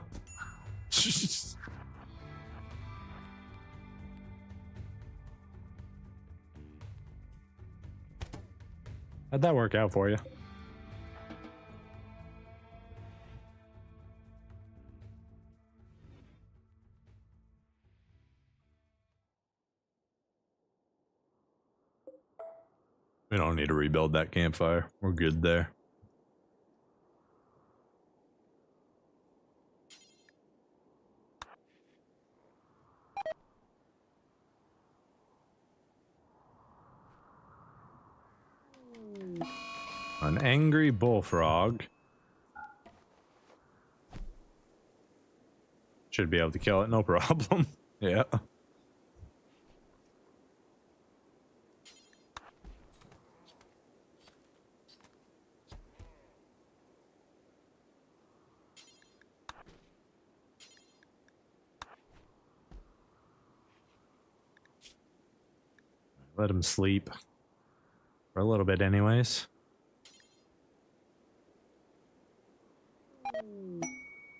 How'd that work out for you? We don't need to rebuild that campfire. We're good there. An angry bullfrog. Should be able to kill it, no problem. Yeah. Let him sleep. For a little bit anyways.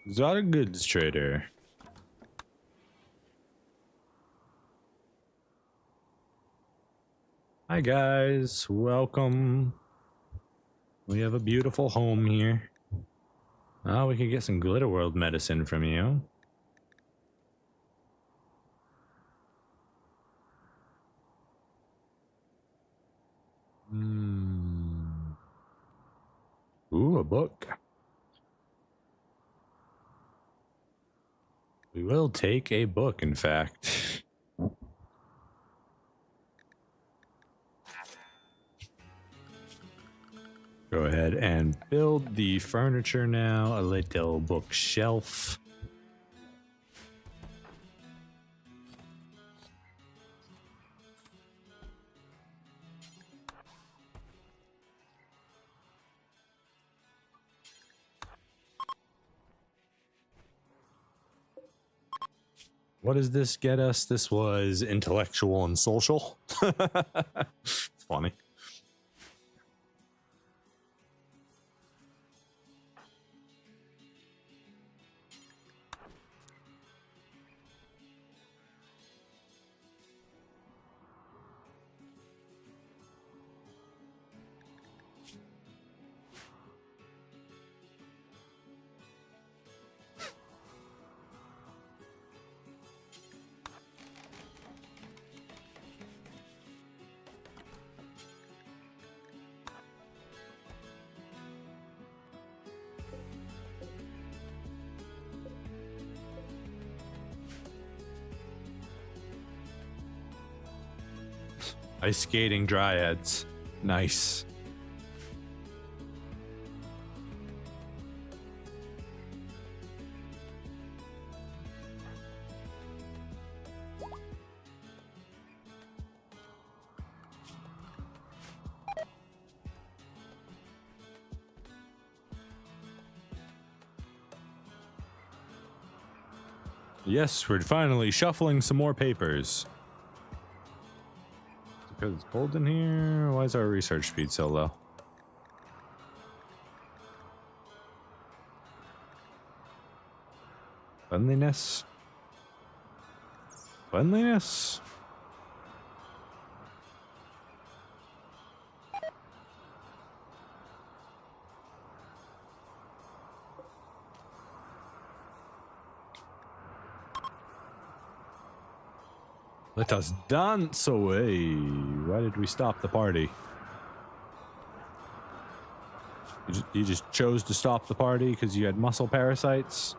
Exotic goods trader. Hi guys, welcome. We have a beautiful home here. Oh, we could get some Glitter World medicine from you. Ooh, a book. We will take a book, in fact. Go ahead and build the furniture now. A little bookshelf. What does this get us? This was intellectual and social. It's funny. Ice skating dryads. Nice. Yes, we're finally shuffling some more papers. Because it's cold in here. Why is our research speed so low? Cleanliness. Cleanliness. Let us dance away. Why did we stop the party? You just chose to stop the party because you had muscle parasites?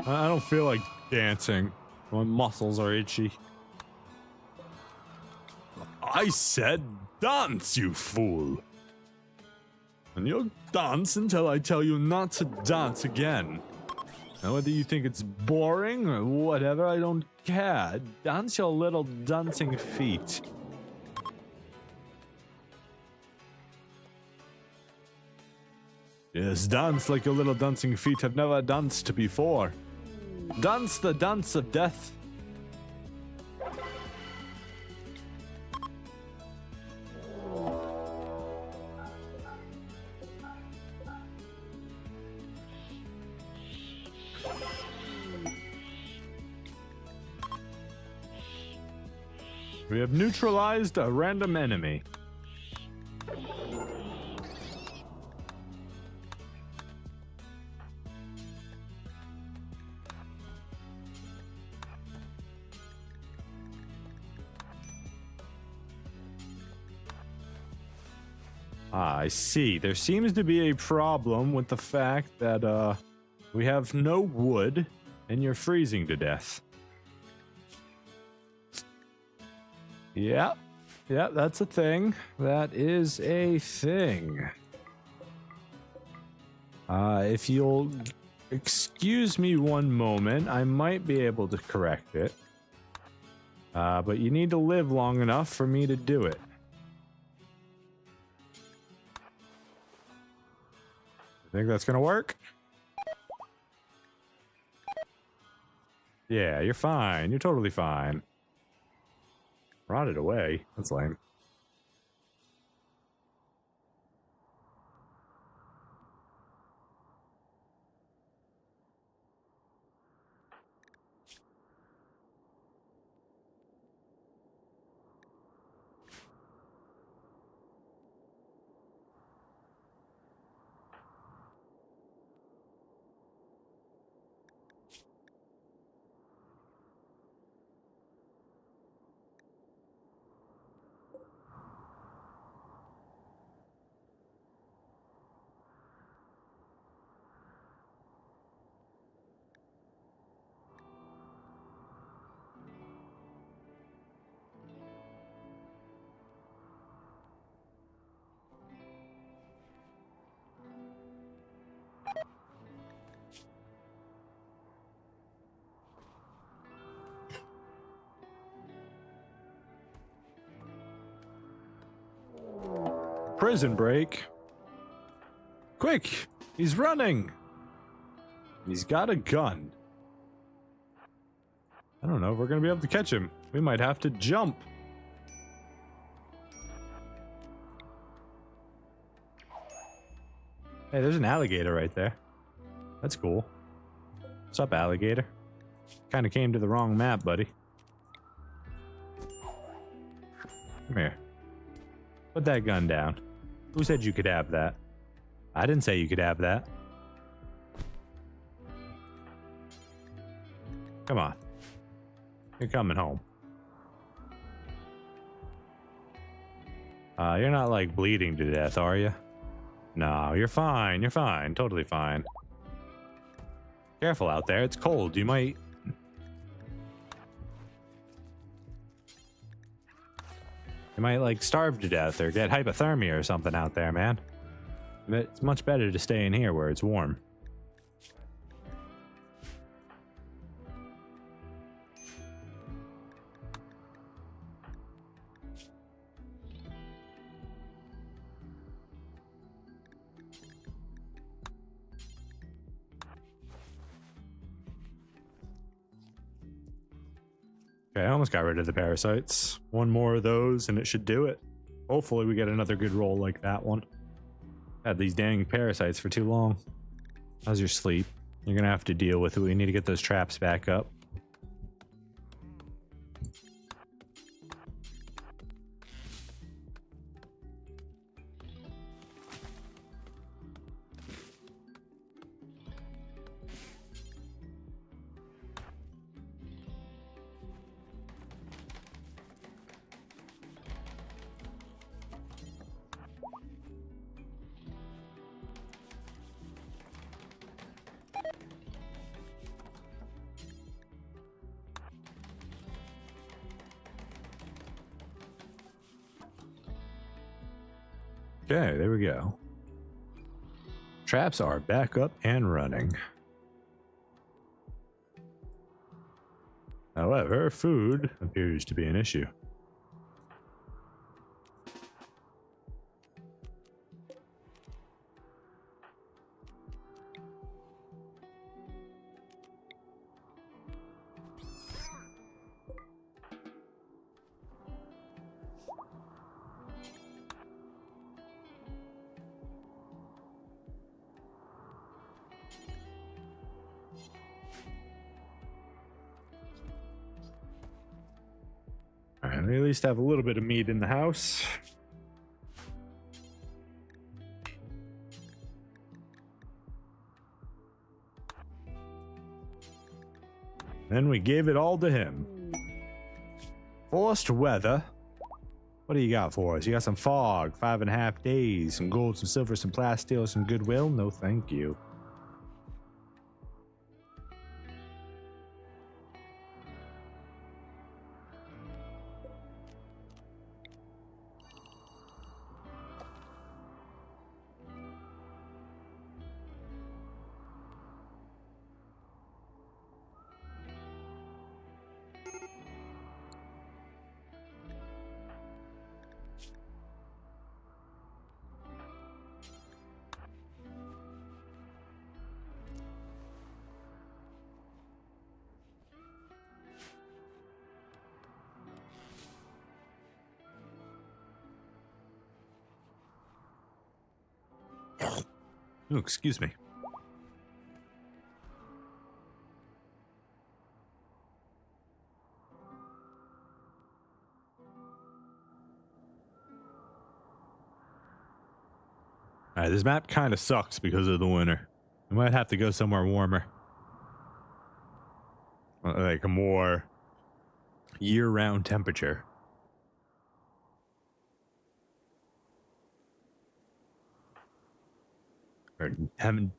I don't feel like dancing. My muscles are itchy. I said dance, you fool. And you'll dance until I tell you not to dance again. Now, whether you think it's boring or whatever, I don't care. Dance your little dancing feet. Yes, dance like your little dancing feet have never danced before. Dance the dance of death. We have neutralized a random enemy. Ah, I see. There seems to be a problem with the fact that we have no wood and you're freezing to death. Yep. Yep, that's a thing. That is a thing. If you'll excuse me one moment, I might be able to correct it. But you need to live long enough for me to do it. Think that's gonna work? Yeah, you're fine. You're totally fine. Rotted away. That's lame. Prison break. Quick! He's running! He's got a gun. I don't know if we're gonna be able to catch him. We might have to jump. Hey, there's an alligator right there. That's cool. What's up, alligator? Kind of came to the wrong map, buddy. Come here. Put that gun down. Who said you could have that? I didn't say you could have that. Come on. You're coming home. You're not like bleeding to death, are you? No, you're fine. You're fine. Totally fine. Careful out there. It's cold. You might... You might like starve to death or get hypothermia or something out there, man. But it's much better to stay in here where it's warm. Okay, I almost got rid of the parasites. One more of those and it should do it. Hopefully we get another good roll like that one. Had these dang parasites for too long. How's your sleep? You're gonna have to deal with it. We need to get those traps back up. Okay, there we go. Traps are back up and running. However, food appears to be an issue. Alright, we at least have a little bit of meat in the house. Then we gave it all to him. Forced weather. What do you got for us? You got some fog, 5.5 days, some gold, some silver, some plasteel, some goodwill? No, thank you. Oh, excuse me. Alright, this map kind of sucks because of the winter. We might have to go somewhere warmer. Like a more year-round temperature. Or having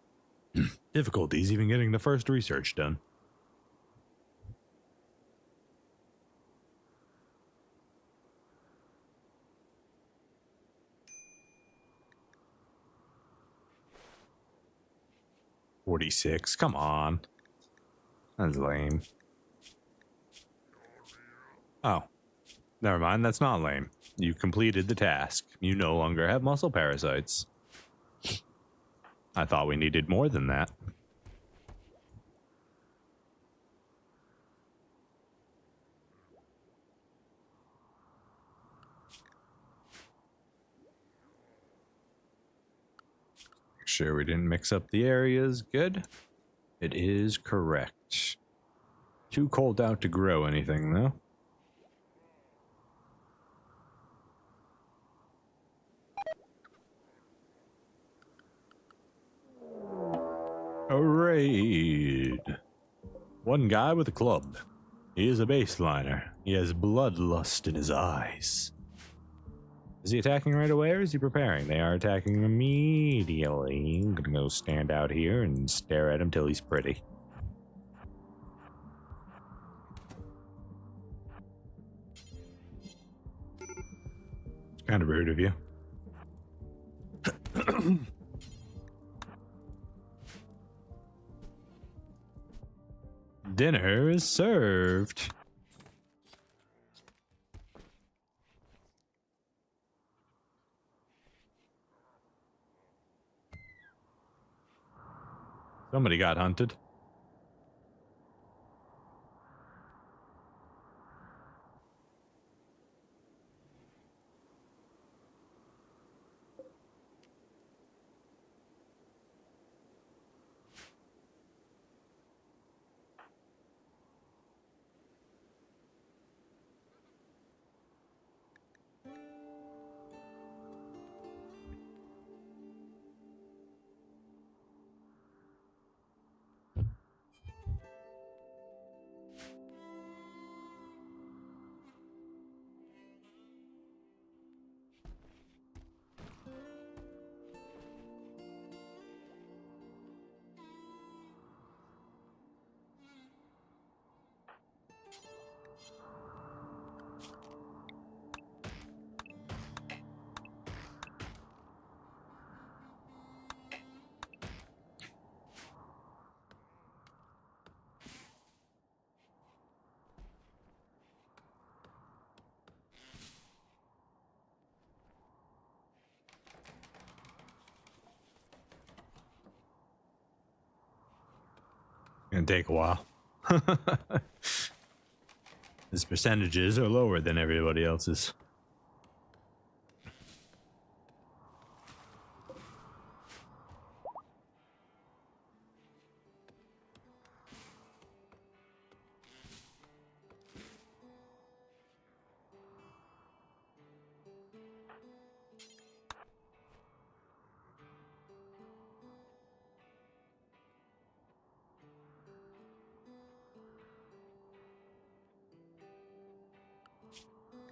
difficulties even getting the first research done. $46. Come on. That's lame. Oh. Never mind, that's not lame. You completed the task. You no longer have muscle parasites. I thought we needed more than that. Make sure we didn't mix up the areas. Good. It is correct. Too cold out to grow anything, though. A raid. One guy with a club. He is a baseliner. He has bloodlust in his eyes. Is he attacking right away or is he preparing? They are attacking immediately. I'm gonna go stand out here and stare at him till he's pretty. It's kind of rude of you. Dinner is served. Somebody got hunted. Gonna take a while. His percentages are lower than everybody else's.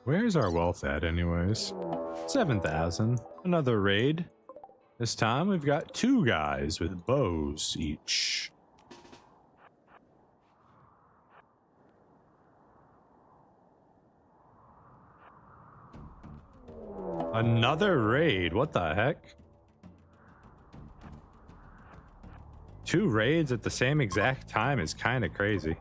Where's our wealth at anyways? 7,000. Another raid. This time we've got 2 guys with bows each. Another raid. What the heck? 2 raids at the same exact time is kind of crazy.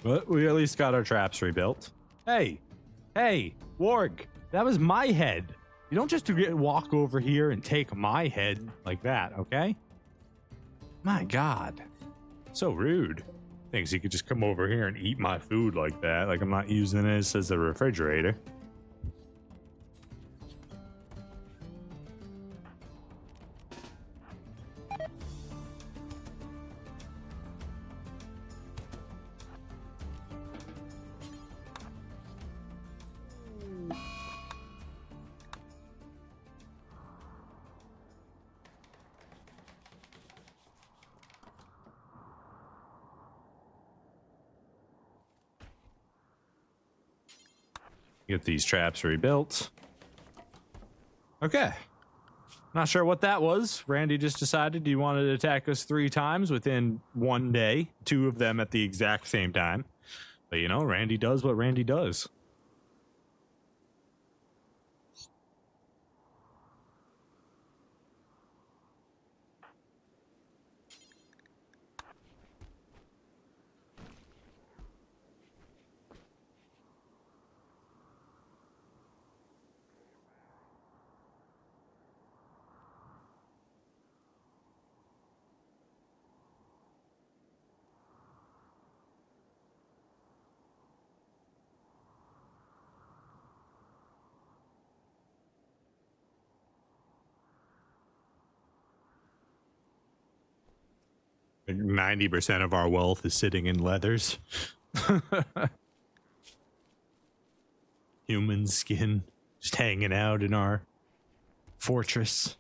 But we at least got our traps rebuilt. Hey, Warg, that was my head. You don't just walk over here and take my head like that, okay? My God, so rude. Thinks he could just come over here and eat my food like that, like I'm not using this as a refrigerator. Get these traps rebuilt. Okay. Not sure what that was. Randy just decided he wanted to attack us 3 times within one day. 2 of them at the exact same time. But you know, Randy does what Randy does. Like 90% of our wealth is sitting in leathers. Human skin just hanging out in our fortress.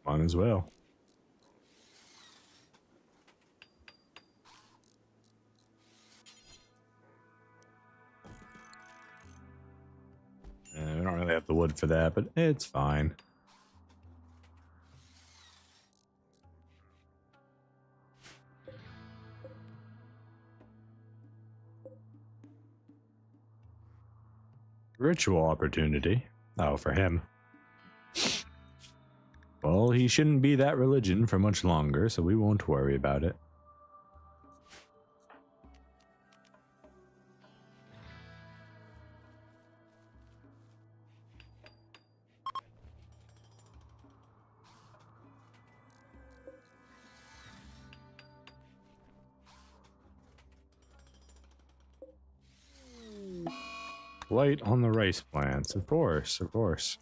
On as well. We don't really have the wood for that, but it's fine. Ritual opportunity. Oh, for him. Well, he shouldn't be that religion for much longer, so we won't worry about it. Light on the rice plants, of course, of course.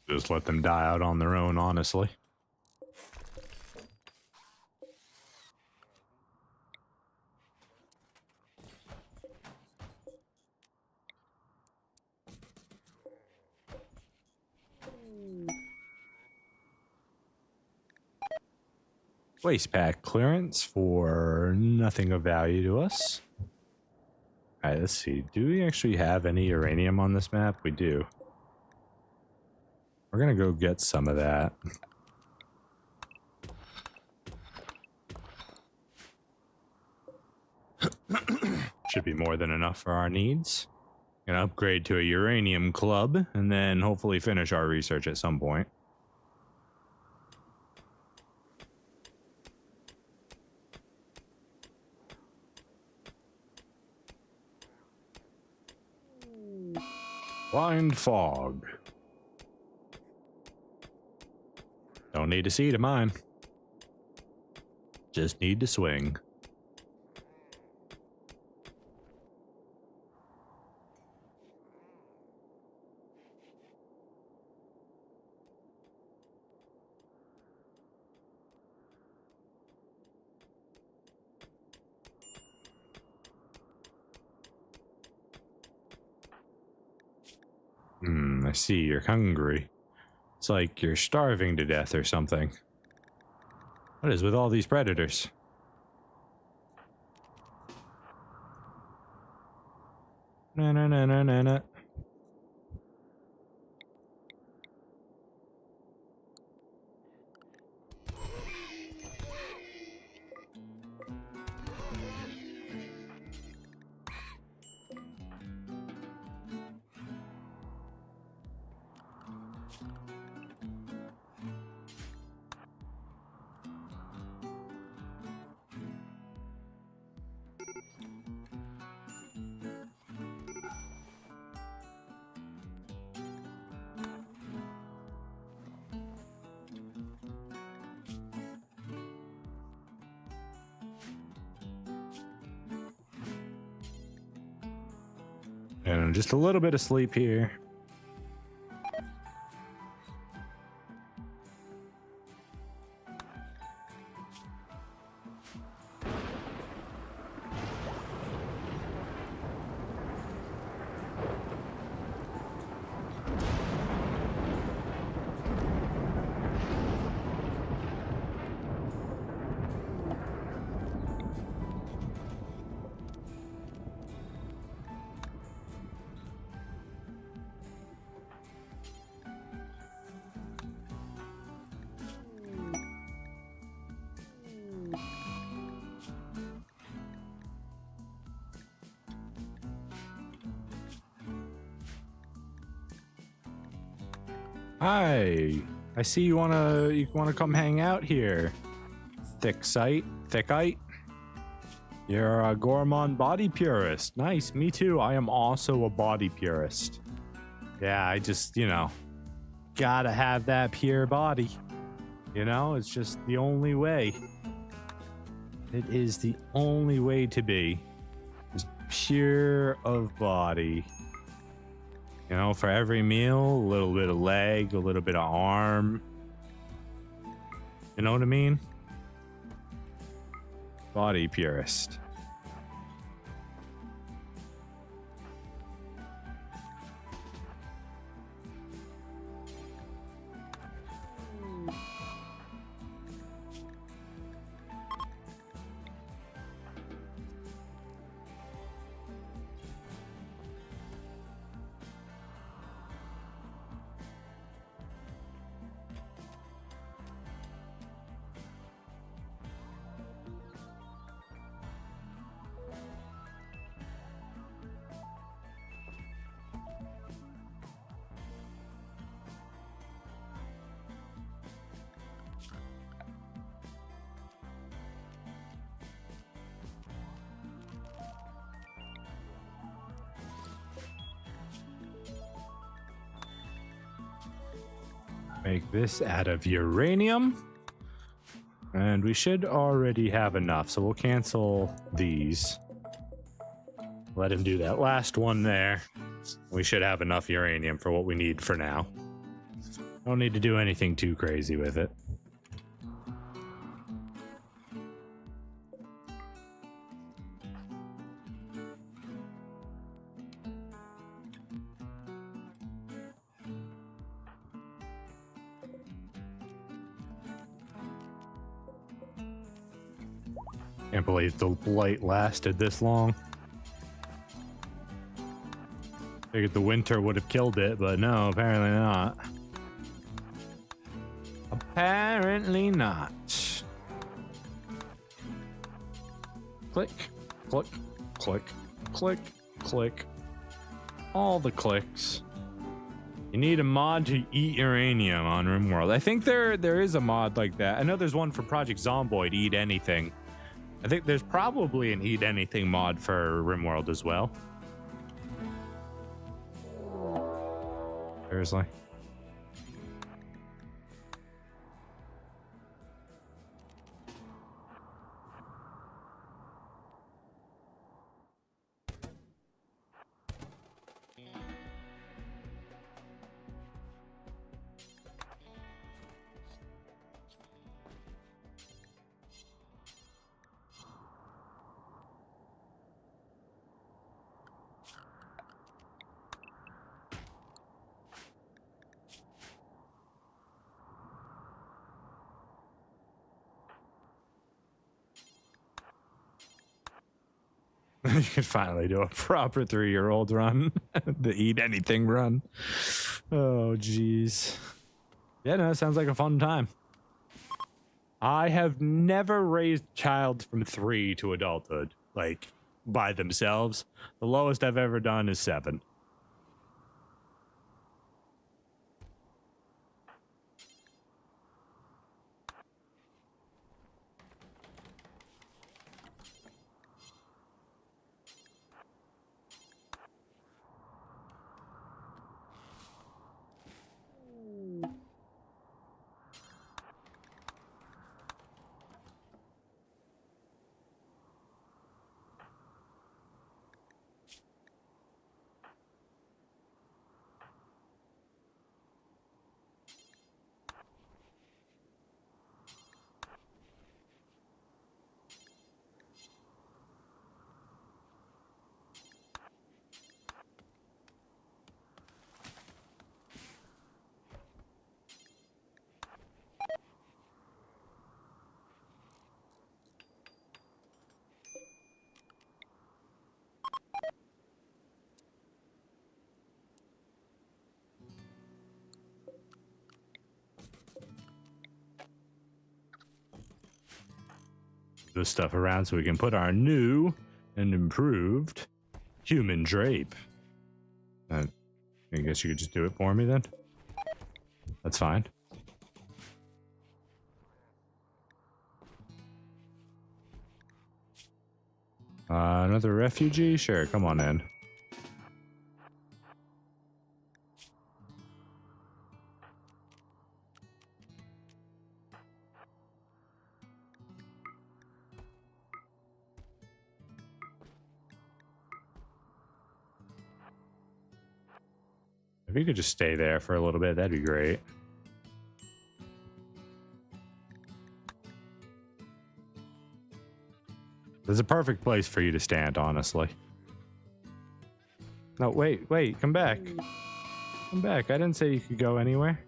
Just let them die out on their own, honestly. Waste pack clearance for nothing of value to us. Alright, let's see. Do we actually have any uranium on this map? We do. We're gonna go get some of that. Should be more than enough for our needs. Gonna upgrade to a uranium club and then hopefully finish our research at some point. Blind fog. Don't need to see to mine. Just need to swing. I see you're hungry. It's like you're starving to death or something. What is with all these predators? No. And just a little bit of sleep here. Hi, I see you wanna come hang out here. Thickite. You're a gourmand body purist. Nice, me too. I am also a body purist. Yeah, I just, gotta have that pure body. It's just the only way. It is the only way to be. Just pure of body. For every meal, a little bit of leg, a little bit of arm. You know what I mean? Body purist. Make this out of uranium. And we should already have enough, so we'll cancel these. Let him do that last one there. We should have enough uranium for what we need for now. Don't need to do anything too crazy with it. Can't believe the blight lasted this long. Figured the winter would have killed it, but no, apparently not. Apparently not. Click, click, click, click, click. All the clicks. You need a mod to eat uranium on Rimworld. I think there is a mod like that. I know there's one for Project Zomboid, Eat Anything. I think there's probably an Eat Anything mod for Rimworld as well. Seriously. You can finally do a proper 3-year-old run. The eat anything run. Oh, jeez. Yeah, no, it sounds like a fun time. I have never raised a child from 3 to adulthood, like, by themselves. The lowest I've ever done is 7. This stuff around so we can put our new and improved human drape. I guess you could just do it for me then. That's fine. Another refugee? Sure, come on in. If you could just stay there for a little bit, that'd be great. There's a perfect place for you to stand, honestly. No, wait, come back. Come back. I didn't say you could go anywhere.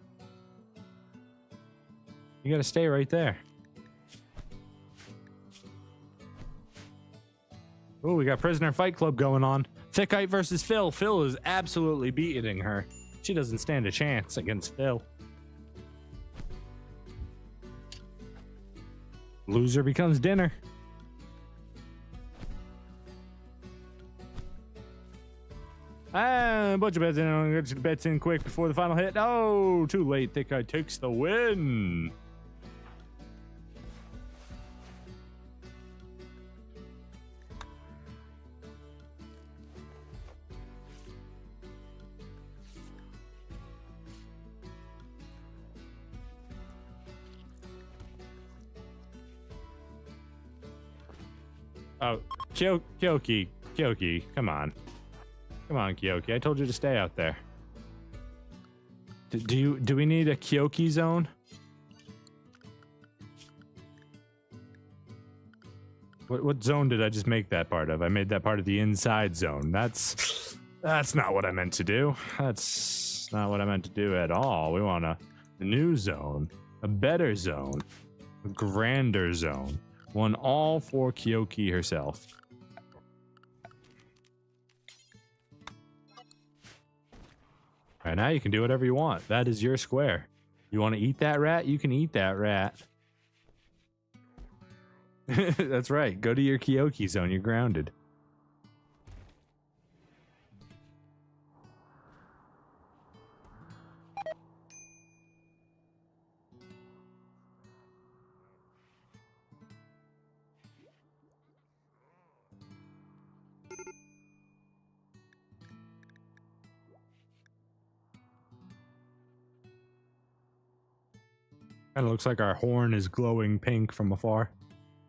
You gotta stay right there. Oh, we got Prisoner Fight Club going on. Thickite versus Phil. Phil is absolutely beating her. She doesn't stand a chance against Phil. Loser becomes dinner. Ah, bunch of bets in. Get your bets in quick before the final hit. Oh, too late. Thickite takes the win. Oh, Kyoki, come on. Come on, Kyoki. I told you to stay out there. Do we need a Kyoki zone? What zone did I just make that part of? I made that part of the inside zone. That's not what I meant to do. That's not what I meant to do at all. We want a new zone, a better zone, a grander zone. One all for Kyoki herself. All right, now you can do whatever you want. That is your square. You want to eat that rat? You can eat that rat. That's right. Go to your Kyoki zone. You're grounded. Kind of looks like our horn is glowing pink from afar.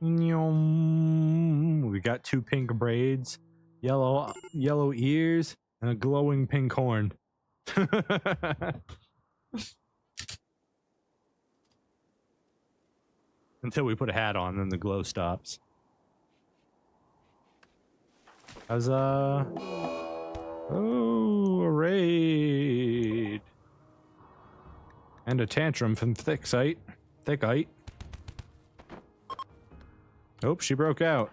We got 2 pink braids, yellow ears, and a glowing pink horn. Until we put a hat on, then the glow stops. How's oh, a raid. And a tantrum from Thickite. Oh, she broke out.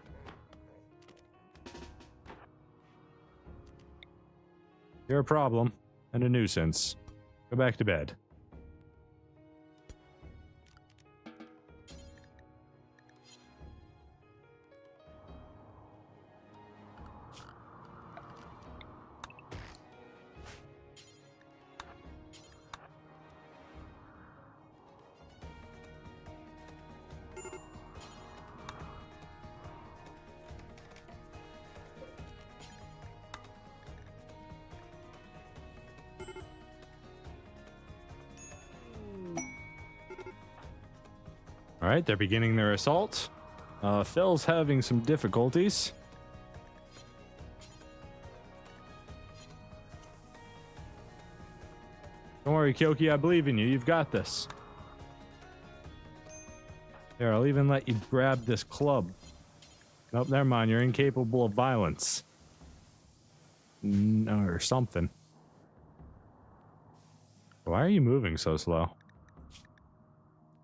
You're a problem and a nuisance. Go back to bed. All right, they're beginning their assault. Phil's having some difficulties. Don't worry, Kyoki, I believe in you. You've got this. Here, I'll even let you grab this club. Nope, never mind. You're incapable of violence. Or something. Why are you moving so slow?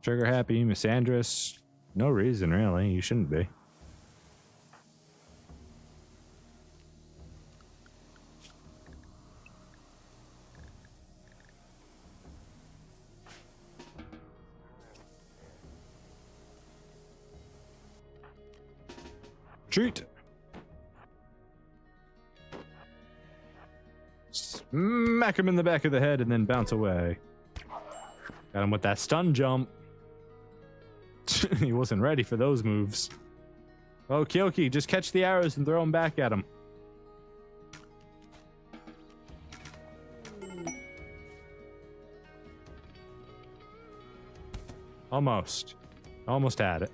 Trigger happy, misandrous. No reason, really. You shouldn't be. Treat. Smack him in the back of the head and then bounce away. Got him with that stun jump. He wasn't ready for those moves. Oh, Kyoki, just catch the arrows and throw them back at him. Almost. Almost had it.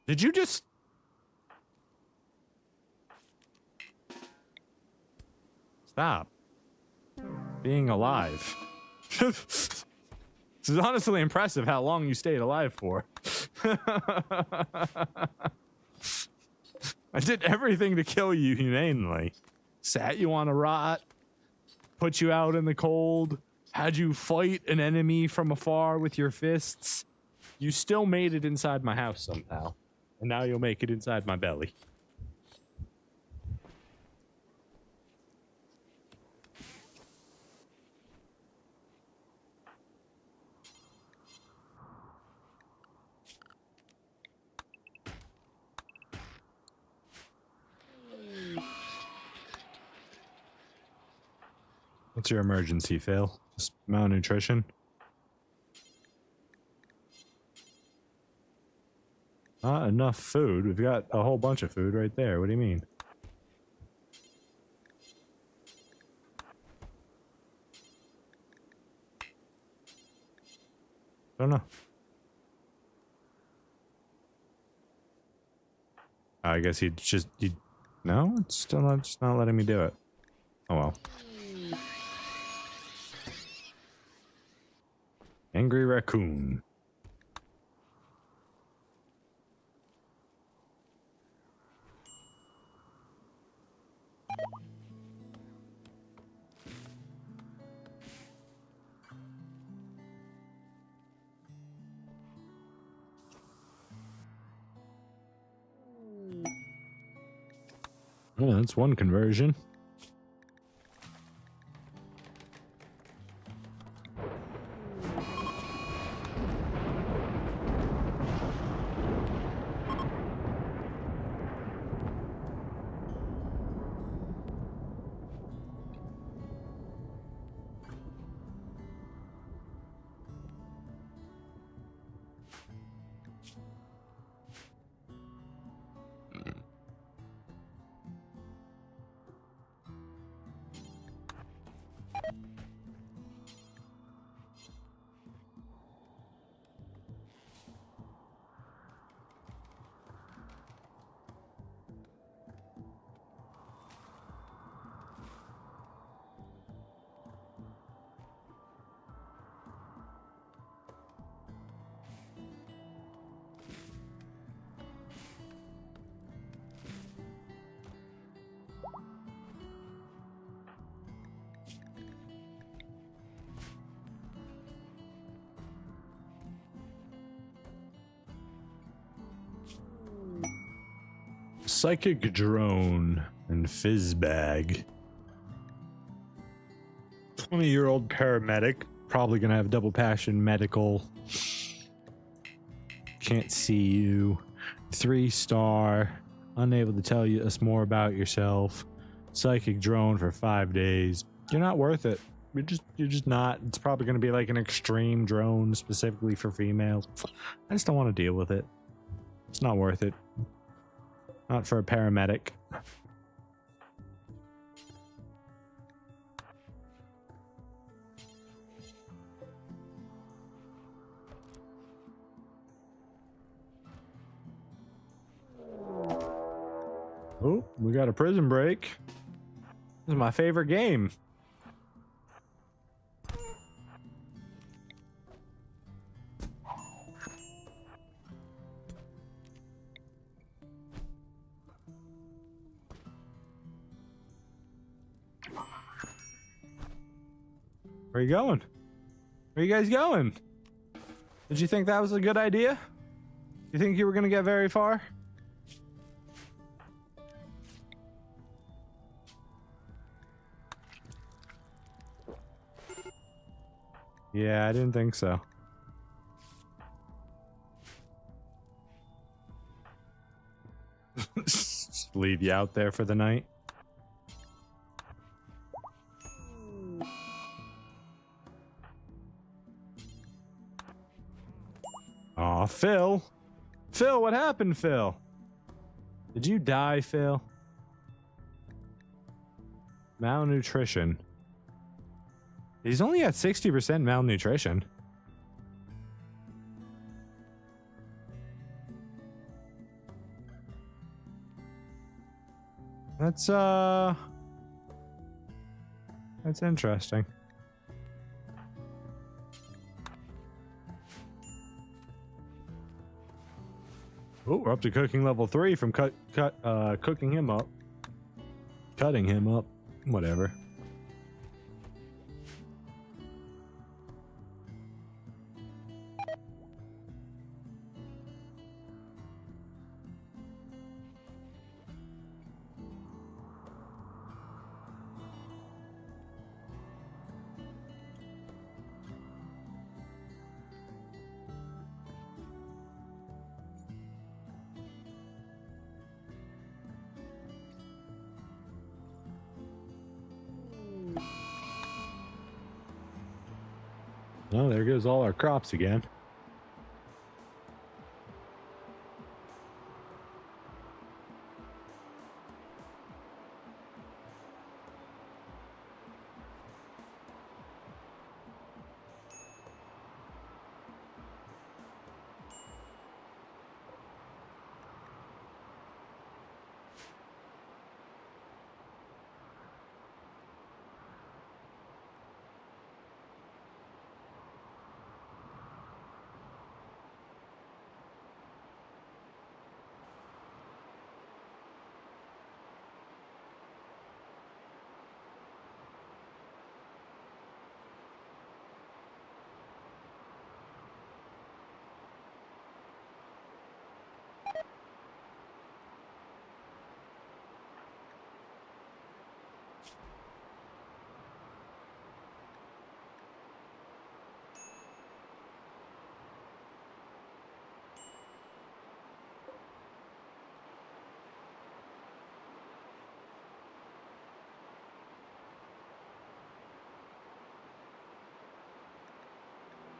Did you just... Stop being alive. This is honestly impressive how long you stayed alive for. I did everything to kill you humanely. Sat you on a rot, put you out in the cold, had you fight an enemy from afar with your fists. You still made it inside my house somehow. And now you'll make it inside my belly. What's your emergency, Phil? Just malnutrition? Not enough food. We've got a whole bunch of food right there. What do you mean? Don't know. I guess he'd just... No? It's still not, just not letting me do it. Oh well. Angry raccoon. Yeah, that's one conversion. psychic drone and fizz bag. 20-year-old paramedic, probably gonna have double passion medical. Can't see you. 3-star, unable to tell us more about yourself. Psychic drone for 5 days. You're not worth it. You're just not. It's probably gonna be like an extreme drone specifically for females. I just don't want to deal with it. It's not worth it. Not for a paramedic. Oh, we got a prison break. This is my favorite game. Where are you going? Where are you guys going? Did you think that was a good idea? You think you were gonna get very far? Yeah, I didn't think so. Just leave you out there for the night. Aw, Phil. Phil, what happened, Phil? Did you die, Phil? Malnutrition. He's only at 60% malnutrition. That's interesting. Oh, we're up to cooking level 3 from cooking him up. Cutting him up. Whatever. Oh, there goes all our crops again.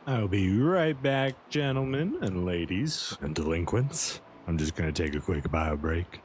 I'll be right back, gentlemen and ladies and delinquents. I'm just gonna take a quick bio break.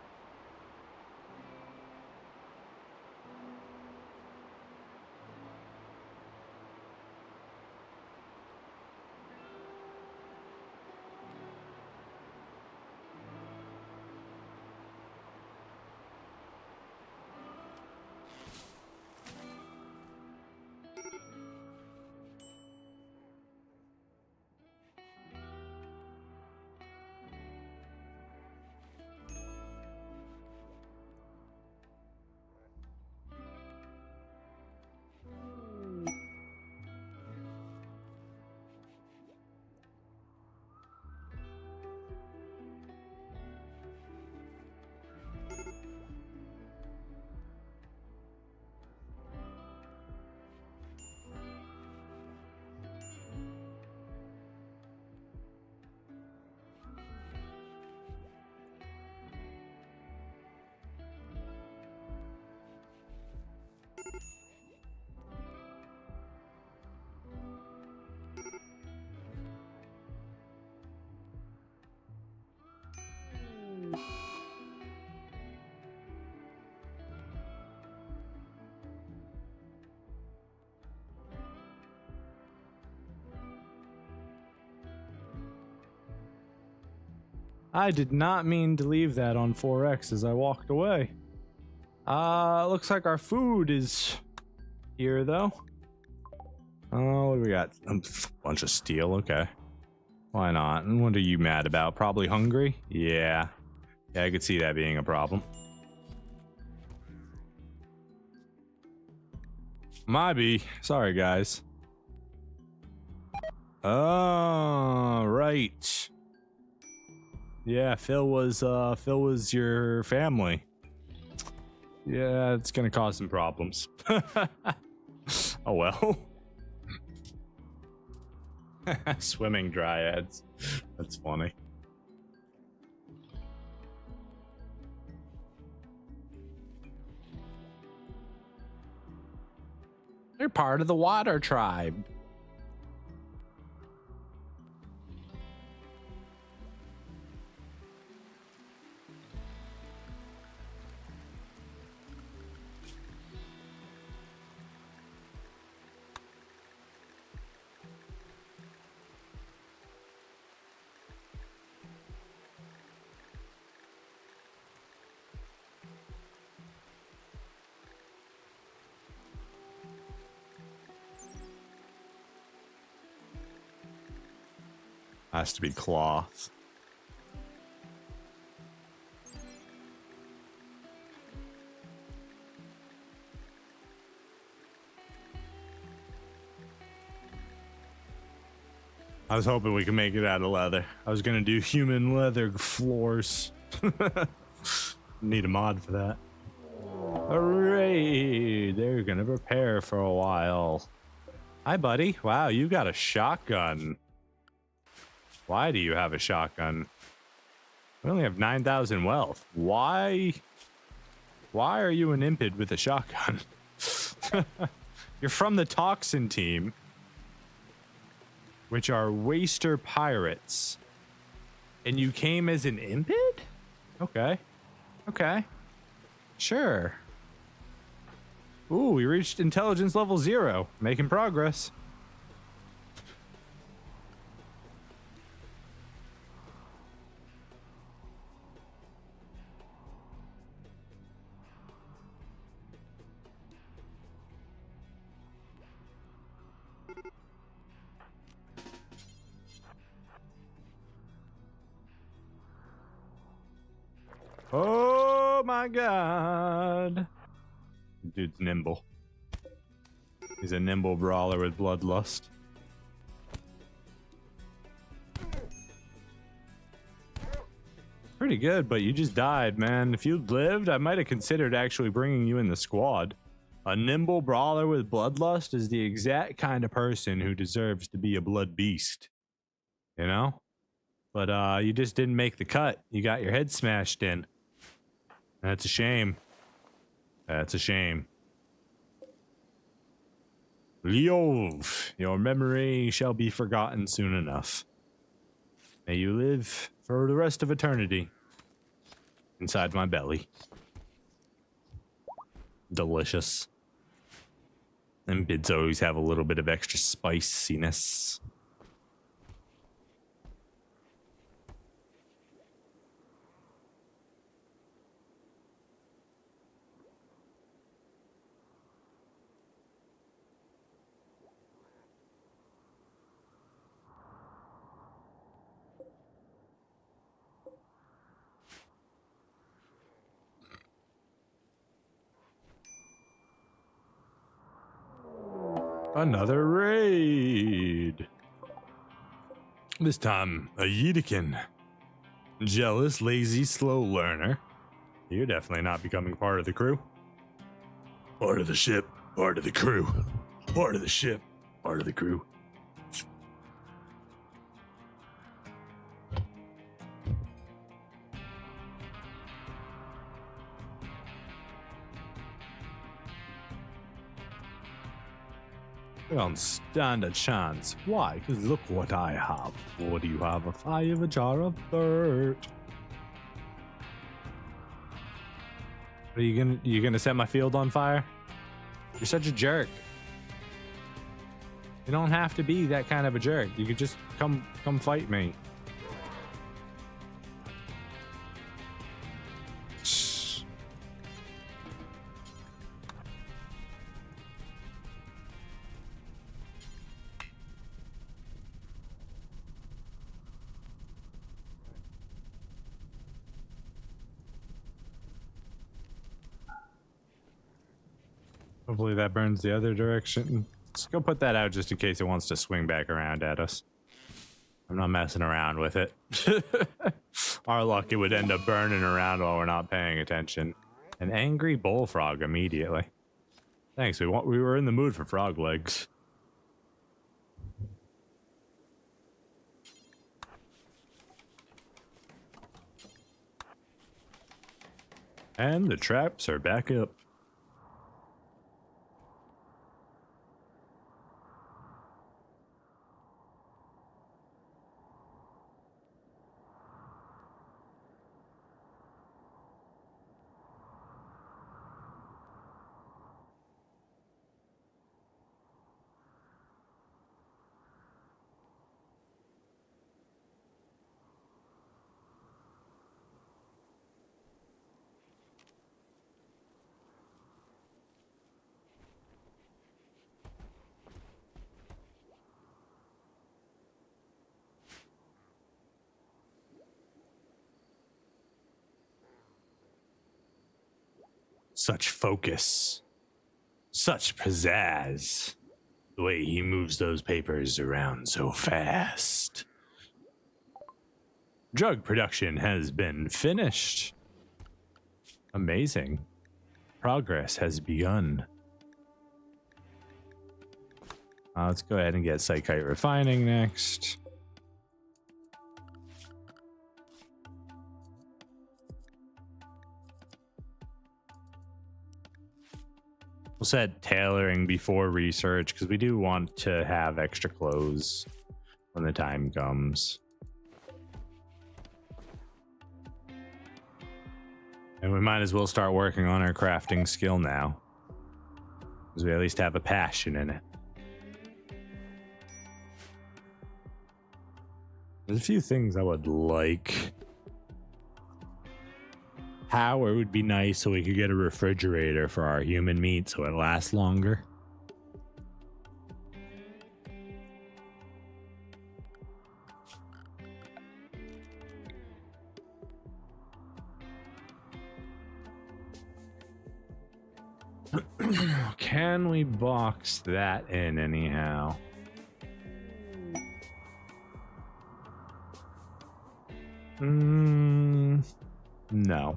I did not mean to leave that on 4X as I walked away. Looks like our food is here though. Oh, what do we got? A bunch of steel, okay. Why not? And what are you mad about? Probably hungry? Yeah. Yeah, I could see that being a problem. Might be. Sorry, guys. Oh, right. Yeah, Phil was your family. Yeah, it's gonna cause some problems. Oh well. Swimming dryads. That's funny. They're part of the water tribe. Has to be cloth. I was hoping we could make it out of leather. I was gonna do human leather floors. Need a mod for that. Hooray! They're gonna prepare for a while. Hi, buddy. Wow, you got a shotgun. Why do you have a shotgun? We only have 9,000 wealth. Why are you an impid with a shotgun? You're from the Toxin team, which are waster pirates, and you came as an impid? Okay. Okay. Sure. Ooh, we reached intelligence level 0. Making progress. Oh my god. Dude's nimble. He's a nimble brawler with bloodlust. Pretty good, but you just died, man. If you'd lived, I might have considered actually bringing you in the squad. A nimble brawler with bloodlust is the exact kind of person who deserves to be a blood beast. You know? But you just didn't make the cut. You got your head smashed in. That's a shame. That's a shame. Leov, your memory shall be forgotten soon enough. May you live for the rest of eternity inside my belly. Delicious. And bids always have a little bit of extra spiciness. Another raid. This time, a Yeetikin. Jealous, lazy, slow learner. You're definitely not becoming part of the crew. Part of the ship, part of the crew. Part of the ship, part of the crew. You don't stand a chance. Why? Because look what I have. What do you have? I have a jar of dirt. Are you gonna set my field on fire? You're such a jerk. You don't have to be that kind of a jerk. You could just come fight me. Hopefully that burns the other direction. Let's go put that out just in case it wants to swing back around at us. I'm not messing around with it. Our luck, it would end up burning around while we're not paying attention. An angry bullfrog immediately. Thanks, we were in the mood for frog legs. And the traps are back up. Such focus. Such pizzazz. The way he moves those papers around so fast. Drug production has been finished. Amazing. Progress has begun. Let's go ahead and get Psychite refining next. We'll set tailoring before research because we do want to have extra clothes when the time comes. And we might as well start working on our crafting skill now, because we at least have a passion in it. There's a few things I would like. Power would be nice so we could get a refrigerator for our human meat so it lasts longer. Can we box that in anyhow? No.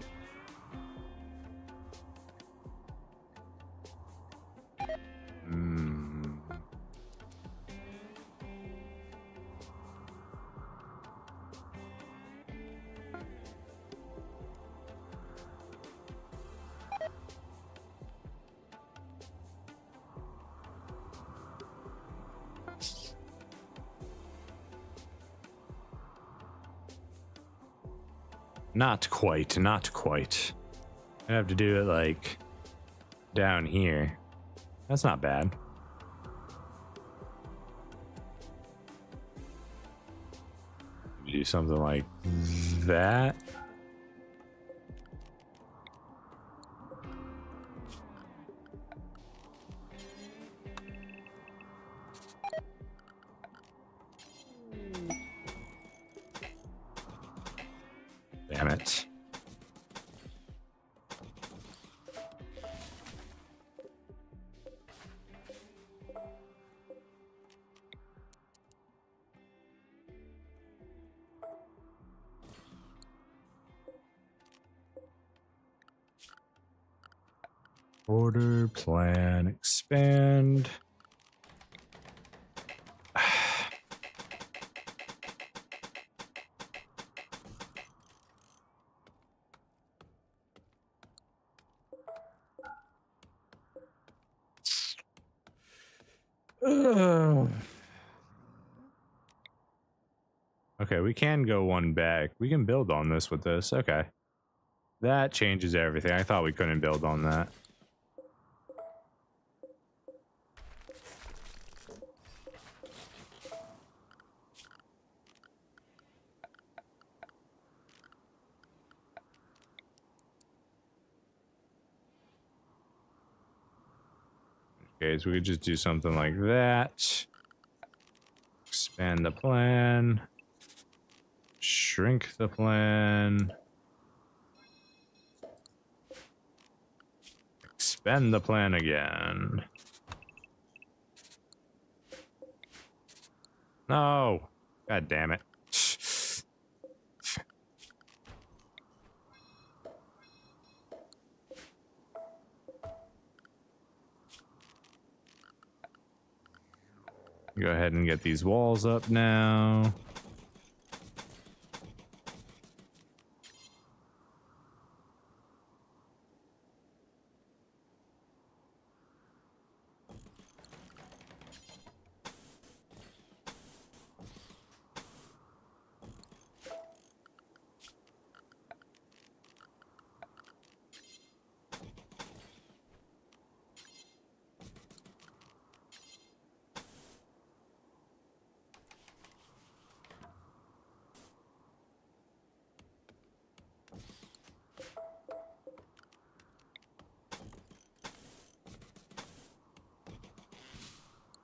Not quite, not quite. I'd have to do it like down here. That's not bad. Do something like that. Damn it. Order, plan, expand. Okay, we can go one back. We can build on this with this. Okay. That changes everything. I thought we couldn't build on that. Okay, so we could just do something like that. Expand the plan. Shrink the plan. Spend the plan again. No. God damn it. Go ahead and get these walls up now.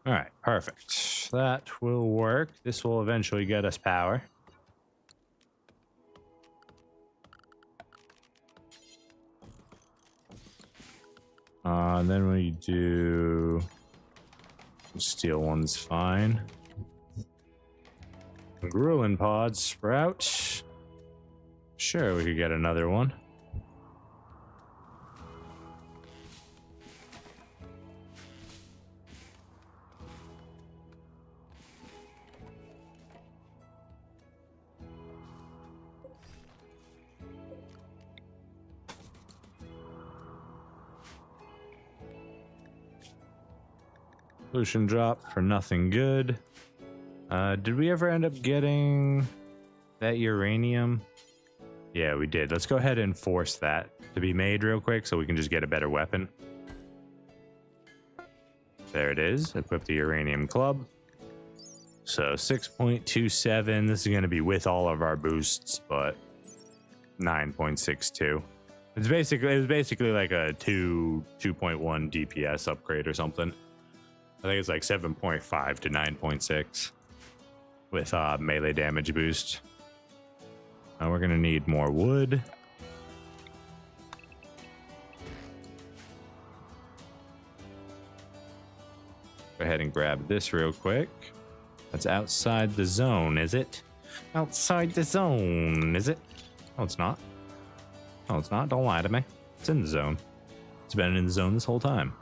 All right, perfect. That will work. This will eventually get us power. Then we do steel one's fine. Gruelin pods sprout. Sure, we could get another one. Pollution drop for nothing good. Did we ever end up getting that uranium? Yeah, we did. Let's go ahead and force that to be made real quick so we can just get a better weapon. There it is. Equip the uranium club. So 6.27. This is going to be with all of our boosts, but 9.62. It was basically like a 2.1 DPS upgrade or something. I think it's like 7.5 to 9.6 with melee damage boost. We're gonna need more wood. Go ahead and grab this real quick. That's outside the zone, is it? Outside the zone, is it? No, it's not. No, it's not. Don't lie to me. It's in the zone. It's been in the zone this whole time.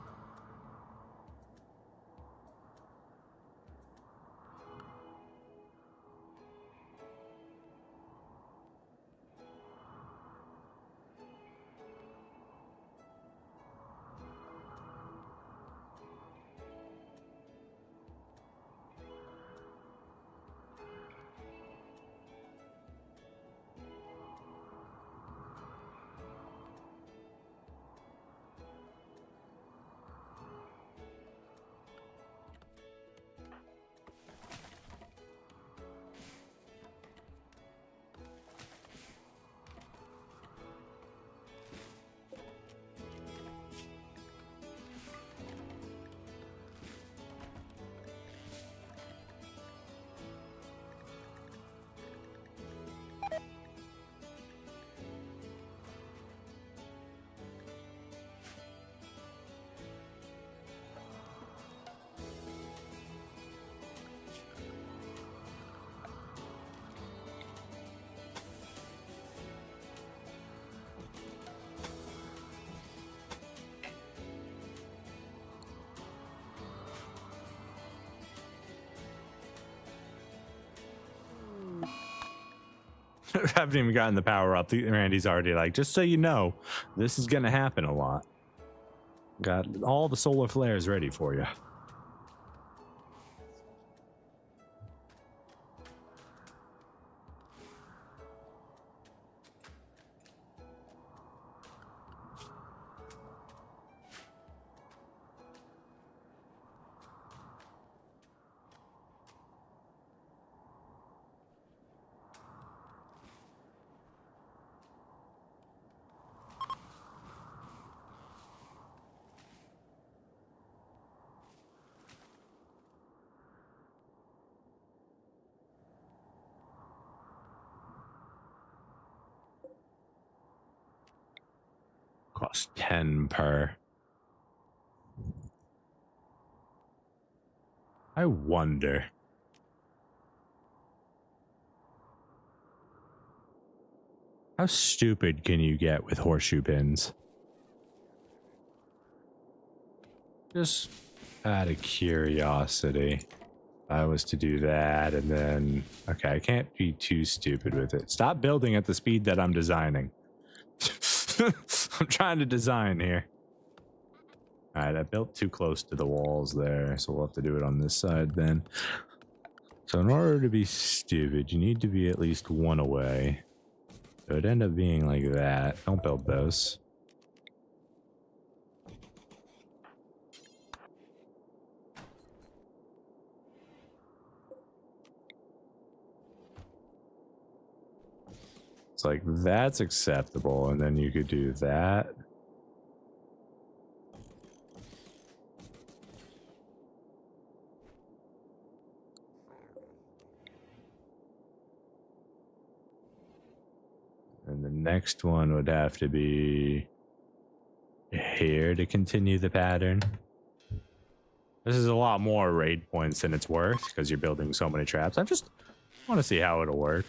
Haven't even gotten the power up. Randy's already like, just so you know, this is gonna happen a lot. Got all the solar flares ready for you. Cost 10 per. I wonder. How stupid can you get with horseshoe pins? Just out of curiosity. If I was to do that and then... Okay, I can't be too stupid with it. Stop building at the speed that I'm designing. I'm trying to design here. Alright, I built too close to the walls there, so we'll have to do it on this side then. So in order to be stupid, you need to be at least one away. So it'd end up being like that. Don't build those. It's like that's acceptable, and then you could do that. And the next one would have to be here to continue the pattern. This is a lot more raid points than it's worth because you're building so many traps. I just want to see how it'll work.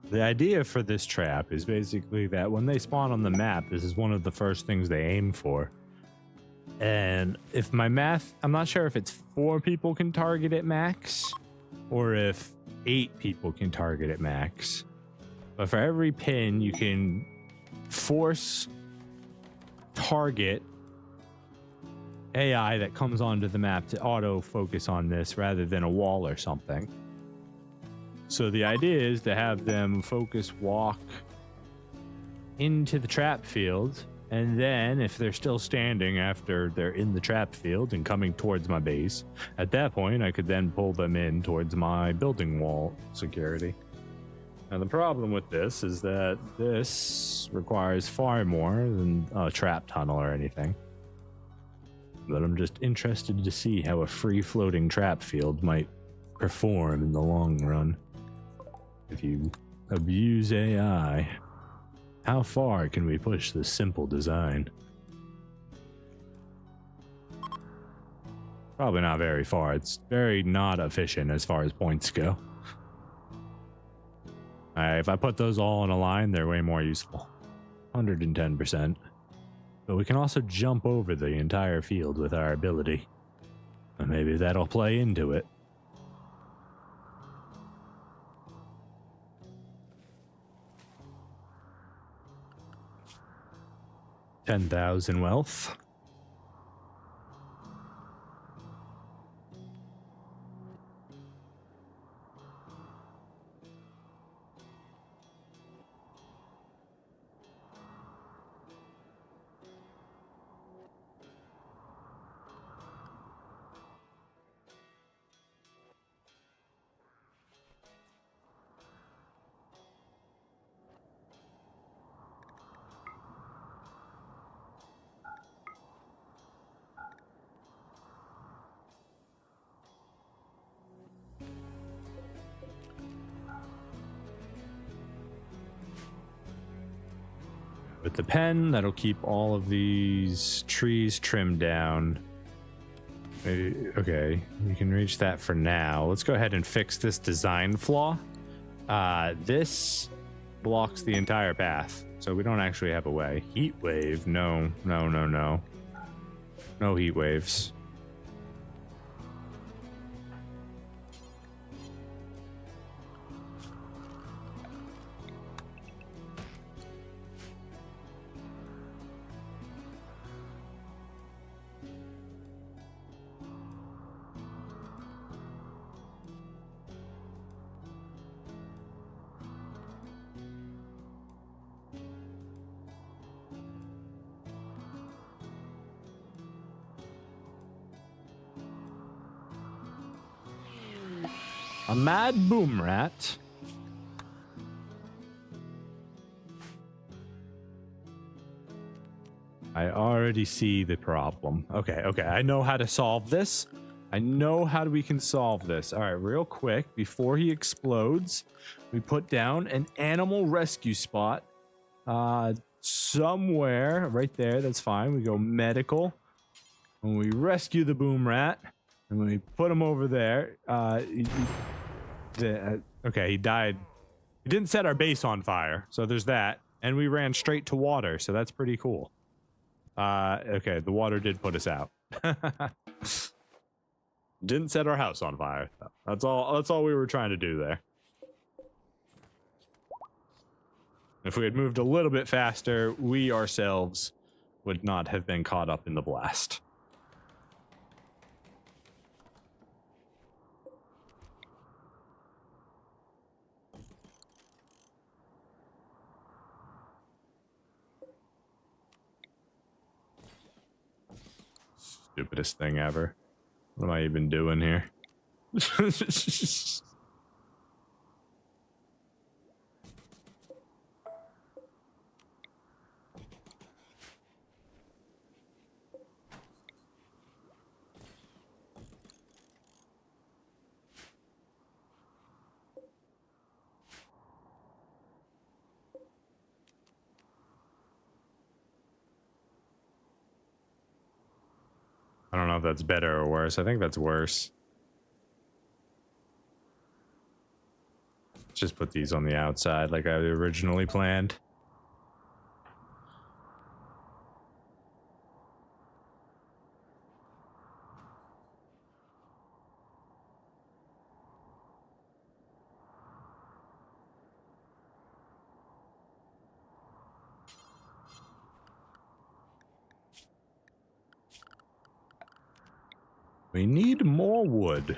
The idea for this trap is basically that when they spawn on the map, this is one of the first things they aim for. And if my math, I'm not sure if it's 4 people can target it max, or if 8 people can target it max. But for every pin, you can force target AI that comes onto the map to auto focus on this rather than a wall or something. So the idea is to have them focus walk into the trap field, and then if they're still standing after they're in the trap field and coming towards my base, at that point I could then pull them in towards my building wall security. Now the problem with this is that this requires far more than a trap tunnel or anything. But I'm just interested to see how a free-floating trap field might perform in the long run. If you abuse AI, how far can we push this simple design? Probably not very far. It's very not efficient as far as points go. If I put those all in a line, they're way more useful. 110%. But we can also jump over the entire field with our ability. And maybe that'll play into it. 10,000 wealth. With the pen, that'll keep all of these trees trimmed down. Okay, you can reach that for now. Let's go ahead and fix this design flaw. This blocks the entire path, so we don't actually have a way. Heat wave, no. No heat waves. A mad boom rat. I already see the problem. Okay, I know how to solve this. I know how we can solve this. All right, real quick, before he explodes, we put down an animal rescue spot somewhere right there. That's fine. We go medical. When we rescue the boom rat, and when we put him over there, okay, he died. He didn't set our base on fire, so there's that. And we ran straight to water, so that's pretty cool. Okay, the water did put us out. Didn't set our house on fire. That's all we were trying to do there. If we had moved a little bit faster, we ourselves would not have been caught up in the blast. Stupidest thing ever. What am I even doing here? I don't know if that's better or worse. I think that's worse. Just put these on the outside like I originally planned. We need more wood.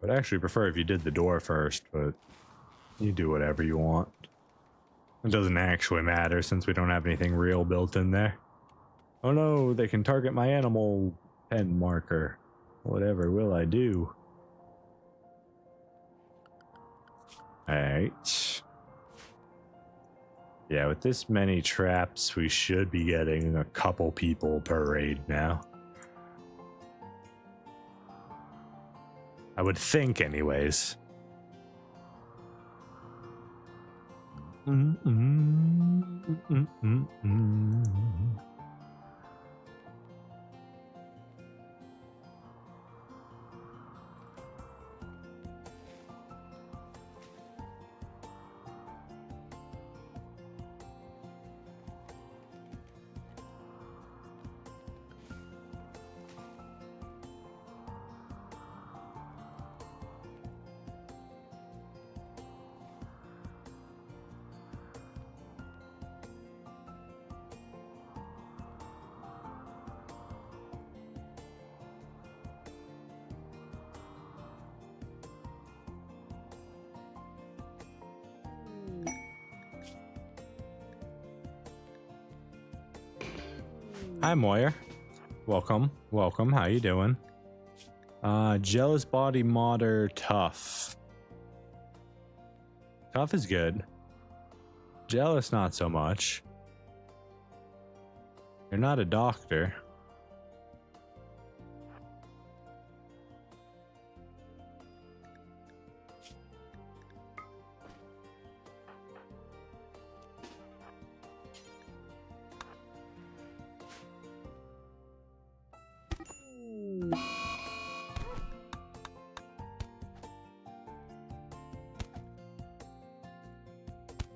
I'd actually prefer if you did the door first, but you do whatever you want. It doesn't actually matter since we don't have anything real built in there. Oh no, they can target my animal pen marker. Whatever will I do? Alright. Yeah, with this many traps, we should be getting a couple people per raid now. I would think, anyways. Hi, Moyer. Welcome. Welcome. How you doing? Jealous body modder tough. Tough is good. Jealous not so much. You're not a doctor.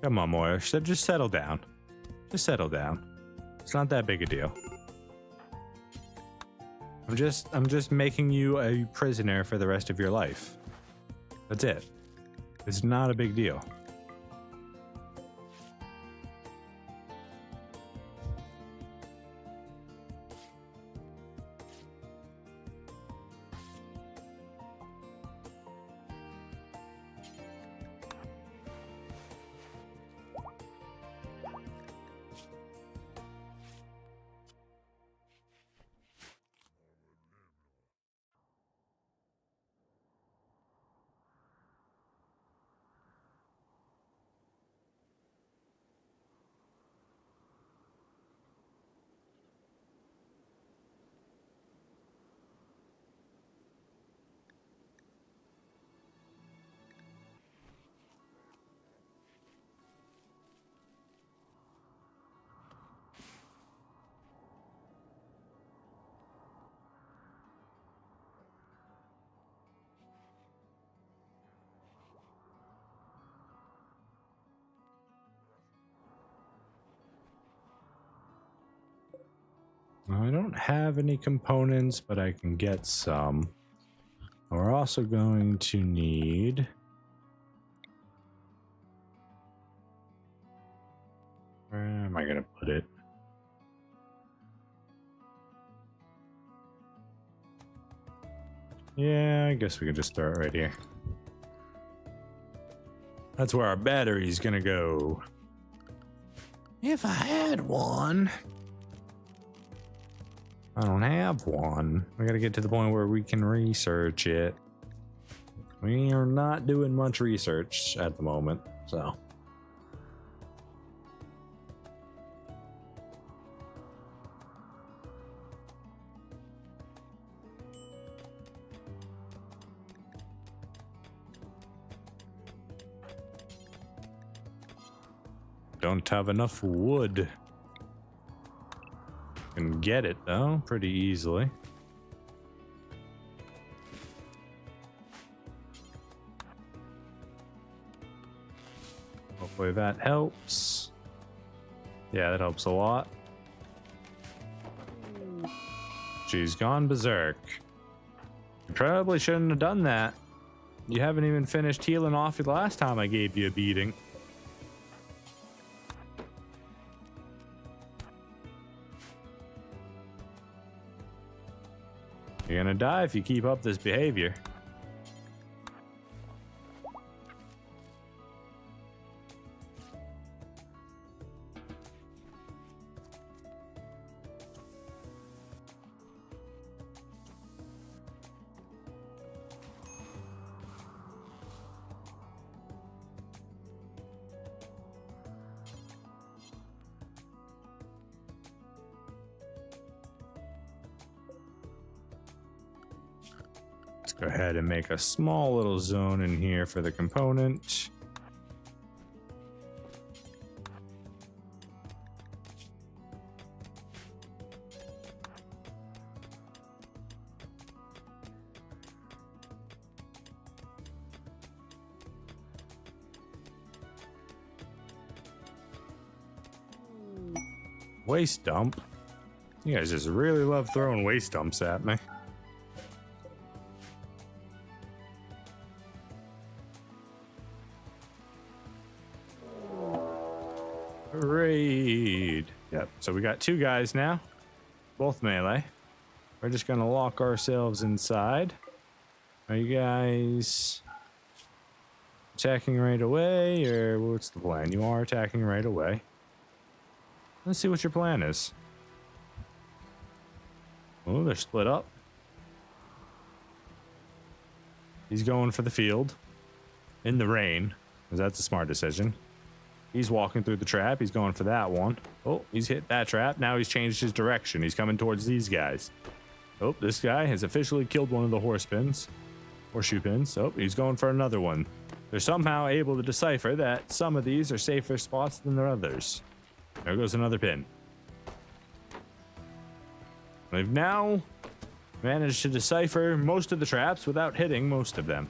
Come on, Moyer. Just settle down. Just settle down. It's not that big a deal. I'm just making you a prisoner for the rest of your life. That's it. It's not a big deal. I don't have any components, but I can get some. We're also going to need... Where am I going to put it? Yeah, I guess we can just throw it right here. That's where our battery's gonna go. If I had one. I don't have one. We gotta get to the point where we can research it. We are not doing much research at the moment, so. Don't have enough wood. Can get it though, pretty easily. Hopefully that helps. Yeah, that helps a lot. She's gone berserk. You probably shouldn't have done that. You haven't even finished healing off the last time I gave you a beating. You're gonna die if you keep up this behavior. Go ahead and make a small little zone in here for the component. Waste dump. You guys just really love throwing waste dumps at me. Raid. Yep, so we got two guys now, both melee. We're just gonna lock ourselves inside. Are you guys attacking right away, or what's the plan? You are attacking right away. Let's see what your plan is. Oh, they're split up. He's going for the field in the rain, because that's a smart decision. He's walking through the trap. He's going for that one. Oh, he's hit that trap. Now he's changed his direction. He's coming towards these guys. Oh, this guy has officially killed one of the horseshoe pins. Oh, he's going for another one. They're somehow able to decipher that some of these are safer spots than the others. There goes another pin. They've now managed to decipher most of the traps without hitting most of them.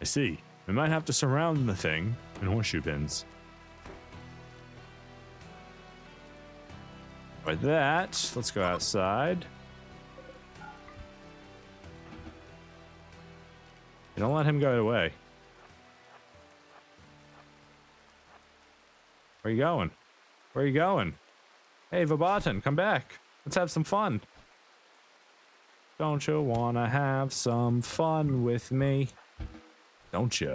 I see. We might have to surround the thing in horseshoe pins. With that, let's go outside. You don't let him go away. Where are you going? Where are you going? Hey, Vabotan, come back. Let's have some fun. Don't you wanna have some fun with me? Don't you?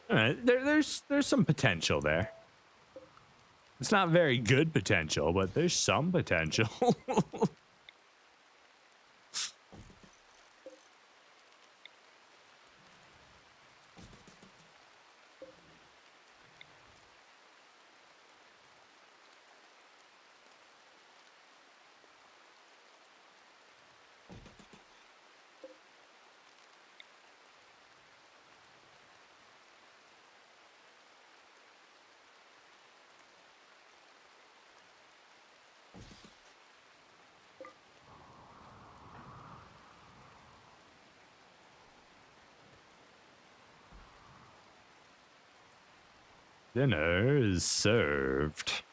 All right, there's some potential there. It's not very good potential, but there's some potential. Dinner is served.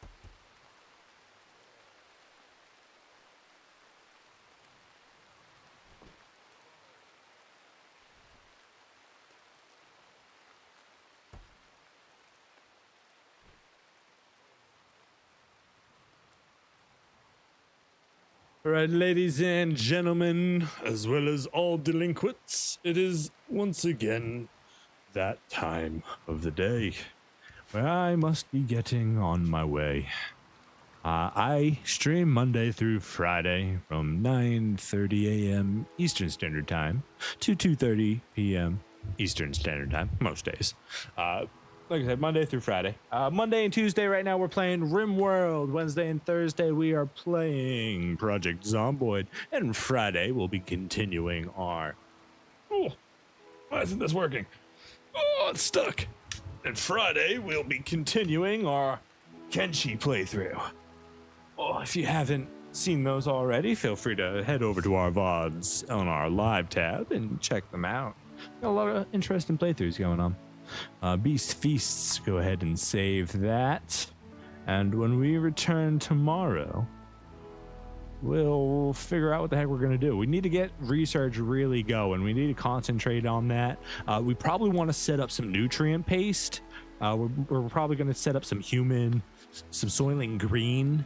All right, ladies and gentlemen, as well as all delinquents, it is once again that time of the day where I must be getting on my way. I stream Monday through Friday from 9:30 a.m. Eastern Standard Time to 2:30 p.m. Eastern Standard Time most days. Like I said, Monday through Friday. Monday and Tuesday right now we're playing Rimworld. Wednesday and Thursday we are playing Project Zomboid. And Friday we'll be continuing our... Oh, why isn't this working? Oh, it's stuck. And Friday we'll be continuing our Kenshi playthrough. Oh, if you haven't seen those already, feel free to head over to our VODs on our live tab and check them out. Got a lot of interesting playthroughs going on. Beast Feasts, go ahead and save that. And when we return tomorrow, we'll figure out what the heck we're going to do. We need to get research really going. We need to concentrate on that. We probably want to set up some nutrient paste. We're probably going to set up some human, some Soylent Green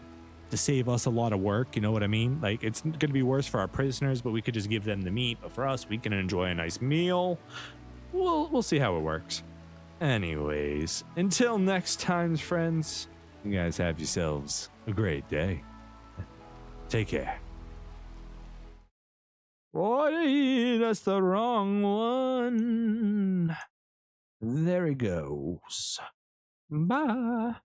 to save us a lot of work. You know what I mean? Like, it's going to be worse for our prisoners, but we could just give them the meat. But for us, we can enjoy a nice meal. We'll see how it works. Anyways, until next time, friends, you guys have yourselves a great day. Take care. Boy, that's the wrong one. There he goes. Bye.